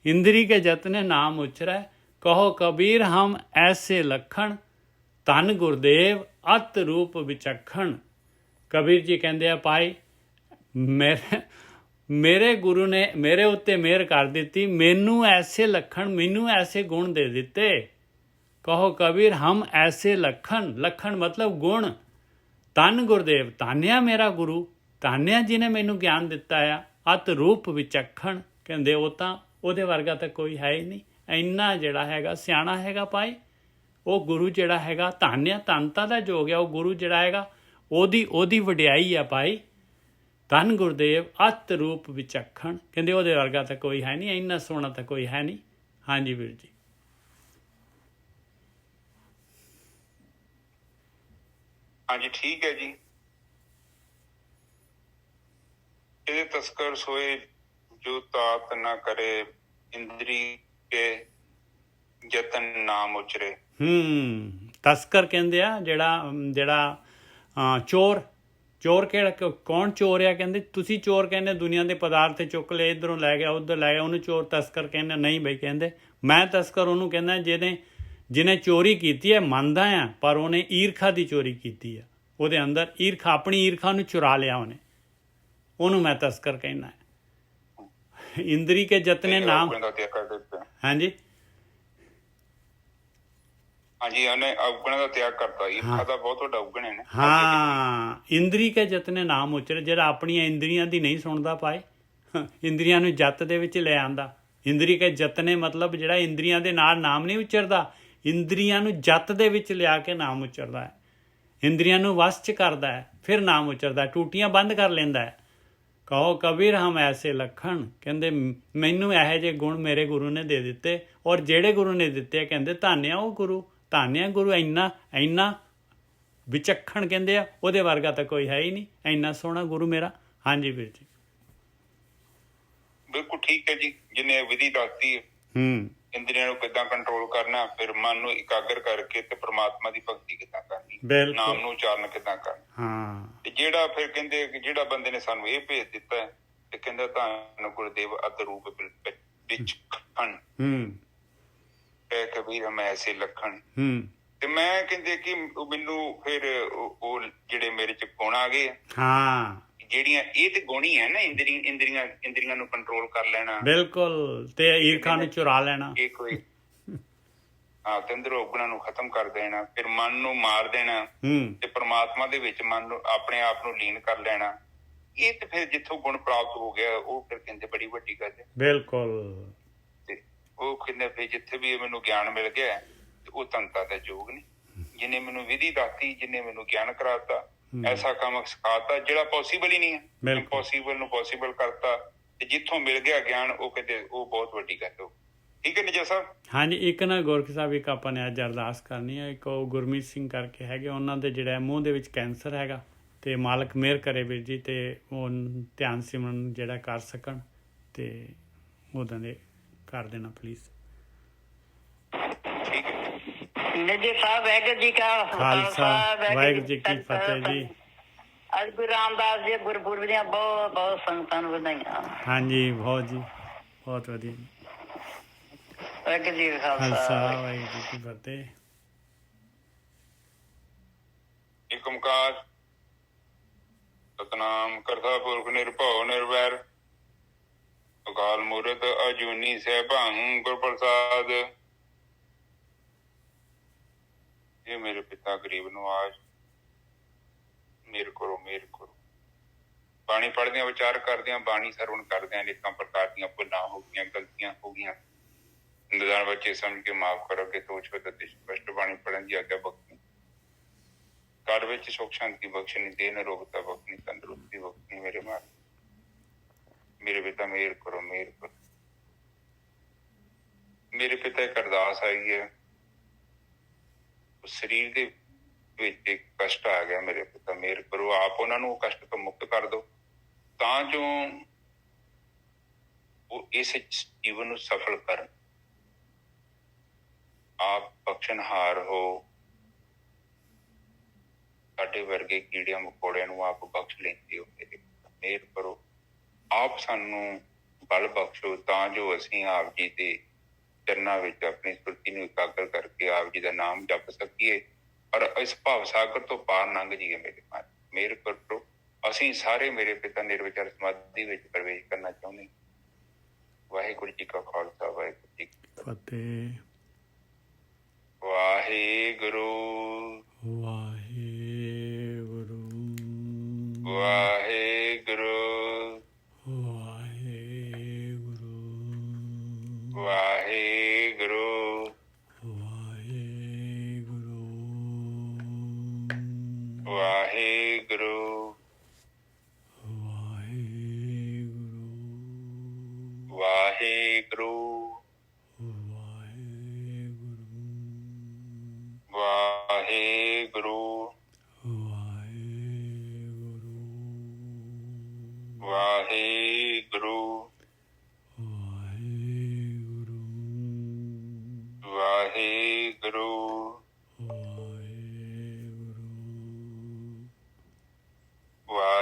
ਇੰਦਰੀ ਕੇ ਜਤਨੇ ਨਾਮ ਉਚਰੈ, ਕਹੋ ਕਬੀਰ ਹਮ ਐਸੇ ਲਖਣ, ਧੰਨ ਗੁਰਦੇਵ ਅਤ ਰੂਪ ਵਿਚਖਣ। ਕਬੀਰ ਜੀ ਕਹਿੰਦੇ ਆ ਭਾਈ ਮੇਰੇ ਗੁਰੂ ਨੇ ਮੇਰੇ ਉੱਤੇ ਮਿਹਰ ਕਰ ਦਿੱਤੀ, ਮੈਨੂੰ ਐਸੇ ਲੱਖਣ, ਮੈਨੂੰ ਐਸੇ ਗੁਣ ਦੇ ਦਿੱਤੇ। ਕਹੋ ਕਬੀਰ ਹਮ ਐਸੇ ਲਖਣ ਮਤਲਬ ਗੁਣ। ਧੰਨ ਗੁਰਦੇਵ, ਧੰਨਿਆ ਮੇਰਾ ਗੁਰੂ, ਧੰਨਿਆ ਜੀ ਨੇ ਮੈਨੂੰ ਗਿਆਨ ਦਿੱਤਾ ਆ। ਅਤ ਰੂਪ ਵਿਚਖਣ, ਕਹਿੰਦੇ ਉਹ ਤਾਂ ਉਹਦੇ ਵਰਗਾ ਤਾਂ ਕੋਈ ਹੈ ਹੀ ਨਹੀਂ। ਇੰਨਾ ਜਿਹੜਾ ਹੈਗਾ ਸਿਆਣਾ ਹੈਗਾ ਭਾਈ ਉਹ ਗੁਰੂ ਜਿਹੜਾ ਹੈਗਾ। ਧੰਨਿਆ, ਧੰਨਤਾ ਦਾ ਜੋ ਗਿਆ ਉਹ ਗੁਰੂ ਜਿਹੜਾ ਹੈਗਾ, ਉਹਦੀ ਵਡਿਆਈ ਆ ਭਾਈ। ਧੰਨ ਗੁਰਦੇਵ ਅਤ ਰੂਪ ਵਿਚਖਣ, ਕਹਿੰਦੇ ਉਹਦੇ ਵਰਗਾ ਤਾਂ ਕੋਈ ਹੈ ਨਹੀਂ, ਇੰਨਾ ਸੋਹਣਾ ਤਾਂ ਕੋਈ ਹੈ ਨਹੀਂ। ਹਾਂਜੀ ਵੀਰ ਜੀ। ਹਾਂਜੀ ਠੀਕ ਹੈ ਜੀ। ਇਹਦੇ ਤਸਕਰ ਸੋਏ ਜੋ ਤਾਤ ਨਾ ਕਰੇ, ਇੰਦਰੀ ਕੇ ਜਤਨ ਨਾਮ ਉਚਰੇ। ਤਸਕਰ ਕਹਿੰਦੇ ਆ ਜਿਹੜਾ ਚੋਰ ਕਿਹੜਾ ਕੌਣ ਚੋਰ ਆ? ਕਹਿੰਦੇ ਤੁਸੀਂ ਚੋਰ ਕਹਿੰਦੇ ਦੁਨੀਆ ਦੇ ਪਦਾਰਥ ਚੁੱਕ ਲਏ, ਇੱਧਰੋਂ ਲੈ ਗਿਆ ਉੱਧਰ ਲੈ ਗਿਆ, ਉਹਨੂੰ ਚੋਰ ਤਸਕਰ ਕਹਿੰਦੇ? ਨਹੀਂ ਬਈ, ਕਹਿੰਦੇ ਮੈਂ ਤਸਕਰ ਉਹਨੂੰ ਕਹਿੰਦਾ ਜਿਹਨੇ ਚੋਰੀ ਕੀਤੀ ਹੈ, ਮੰਨਦਾ ਆ, ਪਰ ਉਹਨੇ ਈਰਖਾ ਦੀ ਚੋਰੀ ਕੀਤੀ ਆ, ਉਹਦੇ ਅੰਦਰ ਈਰਖਾ, ਆਪਣੀ ਈਰਖਾ ਨੂੰ ਚੁਰਾ ਲਿਆ ਉਹਨੂੰ ਮੈਂ ਤਸਕਰ ਕਹਿਣਾ ਹੈ। ਇੰਦਰੀ ਕੇ ਜਤਨੇ ਨਾਮ, ਹਾਂਜੀ ਹਾਂਜੀ, ਉਹਨੇ ਔਗਣ ਦਾ ਤਿਆਗ ਕਰਤਾ। ਈਰਖਾ ਦਾ ਬਹੁਤ ਵੱਡਾ ਔਗਣ ਹੈ। ਹਾਂ, ਇੰਦਰੀ ਕੇ ਜਤਨੇ ਨਾਮ ਉਚਰੇ, ਜਿਹੜਾ ਆਪਣੀਆਂ ਇੰਦਰੀਆਂ ਦੀ ਨਹੀਂ ਸੁਣਦਾ ਪਾਏ, ਇੰਦਰੀਆਂ ਨੂੰ ਜਤ ਦੇ ਵਿੱਚ ਲੈ ਆਂਦਾ। ਇੰਦਰੀ ਕੇ ਜਤਨੇ ਮਤਲਬ ਜਿਹੜਾ ਇੰਦਰੀਆਂ ਦੇ ਨਾਲ ਨਾਮ ਨਹੀਂ ਉਚਰਦਾ, ਇੰਦਰੀਆਂ ਨੂੰ ਜਤ ਦੇ ਵਿੱਚ ਲਿਆ ਕੇ ਨਾਮ ਉਚਰਦਾ ਹੈ, ਇੰਦਰੀਆਂ ਨੂੰ ਵਸ 'ਚ ਕਰਦਾ ਹੈ, ਫਿਰ ਨਾਮ ਉਚਰਦਾ, ਟੂਟੀਆਂ ਬੰਦ ਕਰ ਲੈਂਦਾ ਹੈ। ਕਹੋ ਕਬੀਰ ਹਮ ਐਸੇ ਲੱਖਣ, ਕਹਿੰਦੇ ਮੈਨੂੰ ਇਹੋ ਜਿਹੇ ਗੁਣ ਮੇਰੇ ਗੁਰੂ ਨੇ ਦੇ ਦਿੱਤੇ, ਔਰ ਜਿਹੜੇ ਗੁਰੂ ਨੇ ਦਿੱਤੇ ਕਹਿੰਦੇ ਧੰਨਿਆ ਉਹ ਗੁਰੂ, ਧੰਨਿਆ ਗੁਰੂ, ਇੰਨਾ ਵਿਚੱਖਣ ਕਹਿੰਦੇ ਆ, ਉਹਦੇ ਵਰਗਾ ਤਾਂ ਕੋਈ ਹੈ ਹੀ ਨਹੀਂ, ਇੰਨਾ ਸੋਹਣਾ ਗੁਰੂ ਮੇਰਾ। ਹਾਂਜੀ ਵੀਰ ਜੀ, ਬਿਲਕੁਲ ਠੀਕ ਹੈ ਜੀ। ਜਿਹਨੇ ਵਿਧੀ ਦੱਸਦੀ ਹੈ ਇੰਦਰੀਆਂ ਨੂੰ ਕਿੱਦਾਂ ਕੰਟਰੋਲ ਕਰਨਾ, ਫਿਰ ਮਨ ਨੂੰ ਇਕਾਗਰ ਕਰਕੇ ਤੇ ਪ੍ਰਮਾਤਮਾ ਦੀ ਭਗਤੀ ਕਿੱਦਾਂ ਕਰਨੀ, ਨਾਮ ਨੂੰ ਉਚਾਰਨ ਕਿੱਦਾਂ ਕਰਨਾ। ਤੇ ਜਿਹੜਾ ਫਿਰ ਕਹਿੰਦੇ ਜਿਹੜਾ ਬੰਦੇ ਨੇ ਸਾਨੂੰ ਇਹ ਭੇਜ ਦਿੱਤਾ ਤੇ ਕਹਿੰਦਾ ਧੰਨ ਗੁਰਦੇਵ ਅਤ ਰੂਪ ਵਿੱਚ ਖਣ ਕਬੀਰ ਮੈਂ ਐਸੇ ਲੱਖਣ। ਤੇ ਮੈਂ ਕਹਿੰਦੇ ਕਿ ਮੈਨੂੰ ਫਿਰ ਉਹ ਜਿਹੜੇ ਮੇਰੇ ਚ ਗੁਣ ਆ ਗਏ, ਜਿਹੜੀਆਂ ਇਹ ਤੇ ਗੁਣ ਹੀ ਹੈ ਨਾ, ਇੰਦਰੀਆਂ ਨੂੰ ਕੰਟਰੋਲ ਕਰ ਲੈਣਾ, ਬਿਲਕੁਲ, ਤੇ ਈਰਖਾ ਨੂੰ ਚੁਰਾ ਲੈਣਾ, ਇਹ ਕੋਈ ਤੇ ਅੰਦਰ ਔਗਣਾਂ ਨੂੰ ਖਤਮ ਕਰ ਦੇਣਾ, ਫਿਰ ਮਨ ਨੂੰ ਮਾਰ ਦੇਣਾ ਤੇ ਪ੍ਰਮਾਤਮਾ ਦੇ ਵਿੱਚ ਮਨ ਨੂੰ ਆਪਣੇ ਆਪ ਨੂੰ ਲੀਨ ਕਰ ਲੈਣਾ। ਇਹ ਤੇ ਫਿਰ ਜਿੱਥੋਂ ਗੁਣ ਪ੍ਰਾਪਤ ਹੋ ਗਿਆ, ਉਹ ਫਿਰ ਕਹਿੰਦੇ ਬੜੀ ਵੱਡੀ ਗੱਲ ਹੈ। ਬਿਲਕੁਲ, ਤੇ ਉਹ ਕਹਿੰਦੇ ਫਿਰ ਜਿੱਥੇ ਵੀ ਮੈਨੂੰ ਗਿਆਨ ਮਿਲ ਗਿਆ ਤੇ ਉਹ ਤੰਤਾ ਦਾ ਯੋਗ ਨਹੀਂ, ਜਿਹਨੇ ਮੈਨੂੰ ਵਿਧੀ ਦੱਸਤੀ, ਜਿਹਨੇ ਮੈਨੂੰ ਗਿਆਨ ਕਰਾਤਾ, ਐਸਾ ਕੰਮ ਸਿਖਾਤਾ ਜਿਹੜਾ ਪੋਸੀਬਲ ਹੀ ਨਹੀਂ ਹੈ, ਇੰਪੋਸੀਬਲ ਨੂੰ ਪੋਸੀਬਲ ਕਰਤਾ। ਤੇ ਜਿੱਥੋਂ ਮਿਲ ਗਿਆ ਗਿਆਨ, ਉਹ ਕਹਿੰਦੇ ਉਹ ਬਹੁਤ ਵੱਡੀ ਗੱਲ ਹੋ। ਠੀਕ ਹੈ ਨਿਜਾ ਸਾਹਿਬ? ਹਾਂਜੀ, ਇੱਕ ਨਾ ਗੋਰਖ ਸਾਹਿਬ, ਇੱਕ ਆਪਾਂ ਨੇ ਅੱਜ ਅਰਦਾਸ ਕਰਨੀ ਹੈ। ਇੱਕ ਉਹ ਗੁਰਮੀਤ ਸਿੰਘ ਕਰਕੇ ਹੈਗੇ, ਉਹਨਾਂ ਦੇ ਜਿਹੜਾ ਮੂੰਹ ਦੇ ਵਿੱਚ ਕੈਂਸਰ ਹੈਗਾ, ਤੇ ਮਾਲਕ ਮਿਹਰ ਕਰੇ ਵੀਰ ਜੀ, ਤੇ ਉਹ ਧਿਆਨ ਸਿਮਰਨ ਜਿਹੜਾ ਕਰ ਸਕਣ, ਤੇ ਉਹਦਾਂ ਦੇ ਕਰ ਦੇਣਾ ਪਲੀਜ਼। ਨਿੱਜੀ ਸਾਹਿਬ, ਵਾਹਿਗੁਰੂ ਜੀ ਕਾ ਖਾਲਸਾ, ਵਾਹਿਗੁਰੂ ਜੀ ਕੀ ਫਤਿਹ ਜੀ। ਅੱਜ ਗੁਰੂ ਰਾਮਦਾਸ ਜੀ ਗੁਰਪੁਰਬ ਦੀਆਂ ਬਹੁਤ ਬਹੁਤ ਸੰਗਤਾਂ ਨੂੰ ਵਧਾਈਆਂ। ਹਾਂਜੀ, ਬਹੁਤ ਜੀ, ਬਹੁਤ ਵਧੀਆ ਜੀ। ਵਾਹਿਗੁਰੂ ਜੀ ਕਾ ਖਾਲਸਾ, ਵਾਹਿਗੁਰੂ ਜੀ ਕੀ ਫਤਿਹ। ਏਕ ਓਂਕਾਰ ਸਤਿਨਾਮ ਕਰਤਾ ਪੁਰਖ ਨਿਰਭਉ ਨਿਰਵੈਰ ਅਕਾਲ ਮੂਰਤ ਅਜੂਨੀ ਸੈਭੰ ਗੁਰ ਪ੍ਰਸਾਦ। ਇਹ ਮੇਰੇ ਪਿਤਾ ਗਰੀਬ ਨਵਾਜ਼, ਮੇਰ ਕਰੋ ਮੇਰ ਕਰੋ। ਬਾਣੀ ਪੜ੍ਹਦਿਆਂ ਵਿਚਾਰ ਕਰਦਿਆਂ, ਬਾਣੀ ਸਰਵਣ ਕਰਦਿਆਂ ਅਨੇਕਾਂ ਪ੍ਰਕਾਰ ਦੀਆਂ ਭੁੱਲਾਂ ਹੋ ਗਈਆਂ, ਗਲਤੀਆਂ ਹੋ ਗਈਆਂ। ਨਿਦਾਨ ਬੱਚੇ ਸਮਝ ਕੇ ਮਾਫ਼ ਕਰੋ ਕਿ ਤੋਚ ਤੇ ਸਪਸ਼ਟ ਬਾਣੀ ਪੜ੍ਹਨ ਦੀ ਆਗਿਆ ਬਖਸ਼ਣੀ। ਘਰ ਵਿੱਚ ਸੁੱਖ ਸ਼ਾਂਤੀ ਬਖਸ਼ਣੀ, ਦੇਹ ਨਿਰੋਗਤਾ ਬਖਸ਼ਣੀ, ਤੰਦਰੁਸਤੀ ਬਖਸ਼ਣੀ। ਮੇਰੇ ਮਾਰ ਮੇਰੇ ਪਿਤਾ ਮੇਰ ਕਰੋ ਮੇਰ ਕਰੋ। ਮੇਰੇ ਪਿਤਾ ਇੱਕ ਅਰਦਾਸ ਆਈ ਹੈ, ਸਰੀਰ ਦੇ ਵਿੱਚ ਇੱਕ ਕਸ਼ਟ ਆ ਗਿਆ, ਮੇਰੇ ਪਿਤਾ ਮੇਰ ਕਰੋ, ਆਪ ਉਹਨਾਂ ਨੂੰ ਕਸ਼ਟ ਤੋਂ ਮੁਕਤ ਕਰ ਦਿਓ, ਤਾਂ ਜੋ ਉਹ ਇਸ ਜੀਵਨ ਨੂੰ ਸਫਲ ਕਰਨ। ਆਪ ਬਖਸ਼ਣਹਾਰ ਹੋ, ਸਾਡੇ ਵਰਗੇ ਕੀੜਿਆਂ ਮਕੌੜਿਆਂ ਨੂੰ ਆਪ ਬਖਸ਼ ਲੈਂਦੇ ਹੋ। ਮੇਰੇ ਮੇਰ ਕਰੋ, ਆਪ ਸਾਨੂੰ ਬਲ ਬਖਸ਼ੋ, ਤਾਂ ਜੋ ਅਸੀਂ ਆਪ ਜੀ ਦੇ ਚਰਨਾਂ ਵਿੱਚ ਆਪਣੀ ਸੁਰਤੀ ਨੂੰ ਇਕਾਗਰ ਕਰਕੇ ਆਪ ਜੀ ਦਾ ਨਾਮ ਜਪ ਸਕੀਏ, ਔਰ ਇਸ ਭਾਵ ਸਾਗਰ ਤੋਂ ਪਾਰ ਲੰਘ ਜਾਈਏ। ਮੇਰੇ ਮਾਂ ਮੇਰ ਕਰੋ। ਅਸੀਂ ਸਾਰੇ ਮੇਰੇ ਪਿਤਾ ਨਿਰਵਿਚਾਰ ਸਮਾਧੀ ਵਿੱਚ ਪ੍ਰਵੇਸ਼ ਕਰਨਾ ਚਾਹੁੰਦੇ। ਵਾਹਿਗੁਰੂ ਜੀ ਕਾ ਖਾਲਸਾ, ਵਾਹਿਗੁਰੂ ਜੀ ਕੀ ਫਤਿਹ। ਵਾਹਿਗੁਰੂ ਵਾਹਿਗੁਰੂ ਵਾਹਿਗੁਰੂ ਵਾਹਿਗੁਰੂ ਵਾਹਿਗੁਰੂ ਵਾਹਿਗੁਰੂ ਵਾਹਿਗੁਰੂ ਵਾਹਿਗੁਰੂ ਵਾਹਿਗੁਰੂ ਵਾਹਿਗੁਰੂ ਵਾਹਿਗੁਰੂ ਵਾਹਿਗੁਰੂ ਵਾਹਿਗੁਰੂ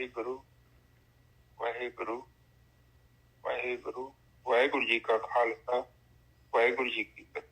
ਵਾਹਿਗੁਰੂ ਵਾਹਿਗੁਰੂ ਵਾਹਿਗੁਰੂ ਵਾਹਿਗੁਰੂ ਜੀ ਕਾ ਖਾਲਸਾ ਵਾਹਿਗੁਰੂ ਜੀ ਕੀ ਫਤਿਹ।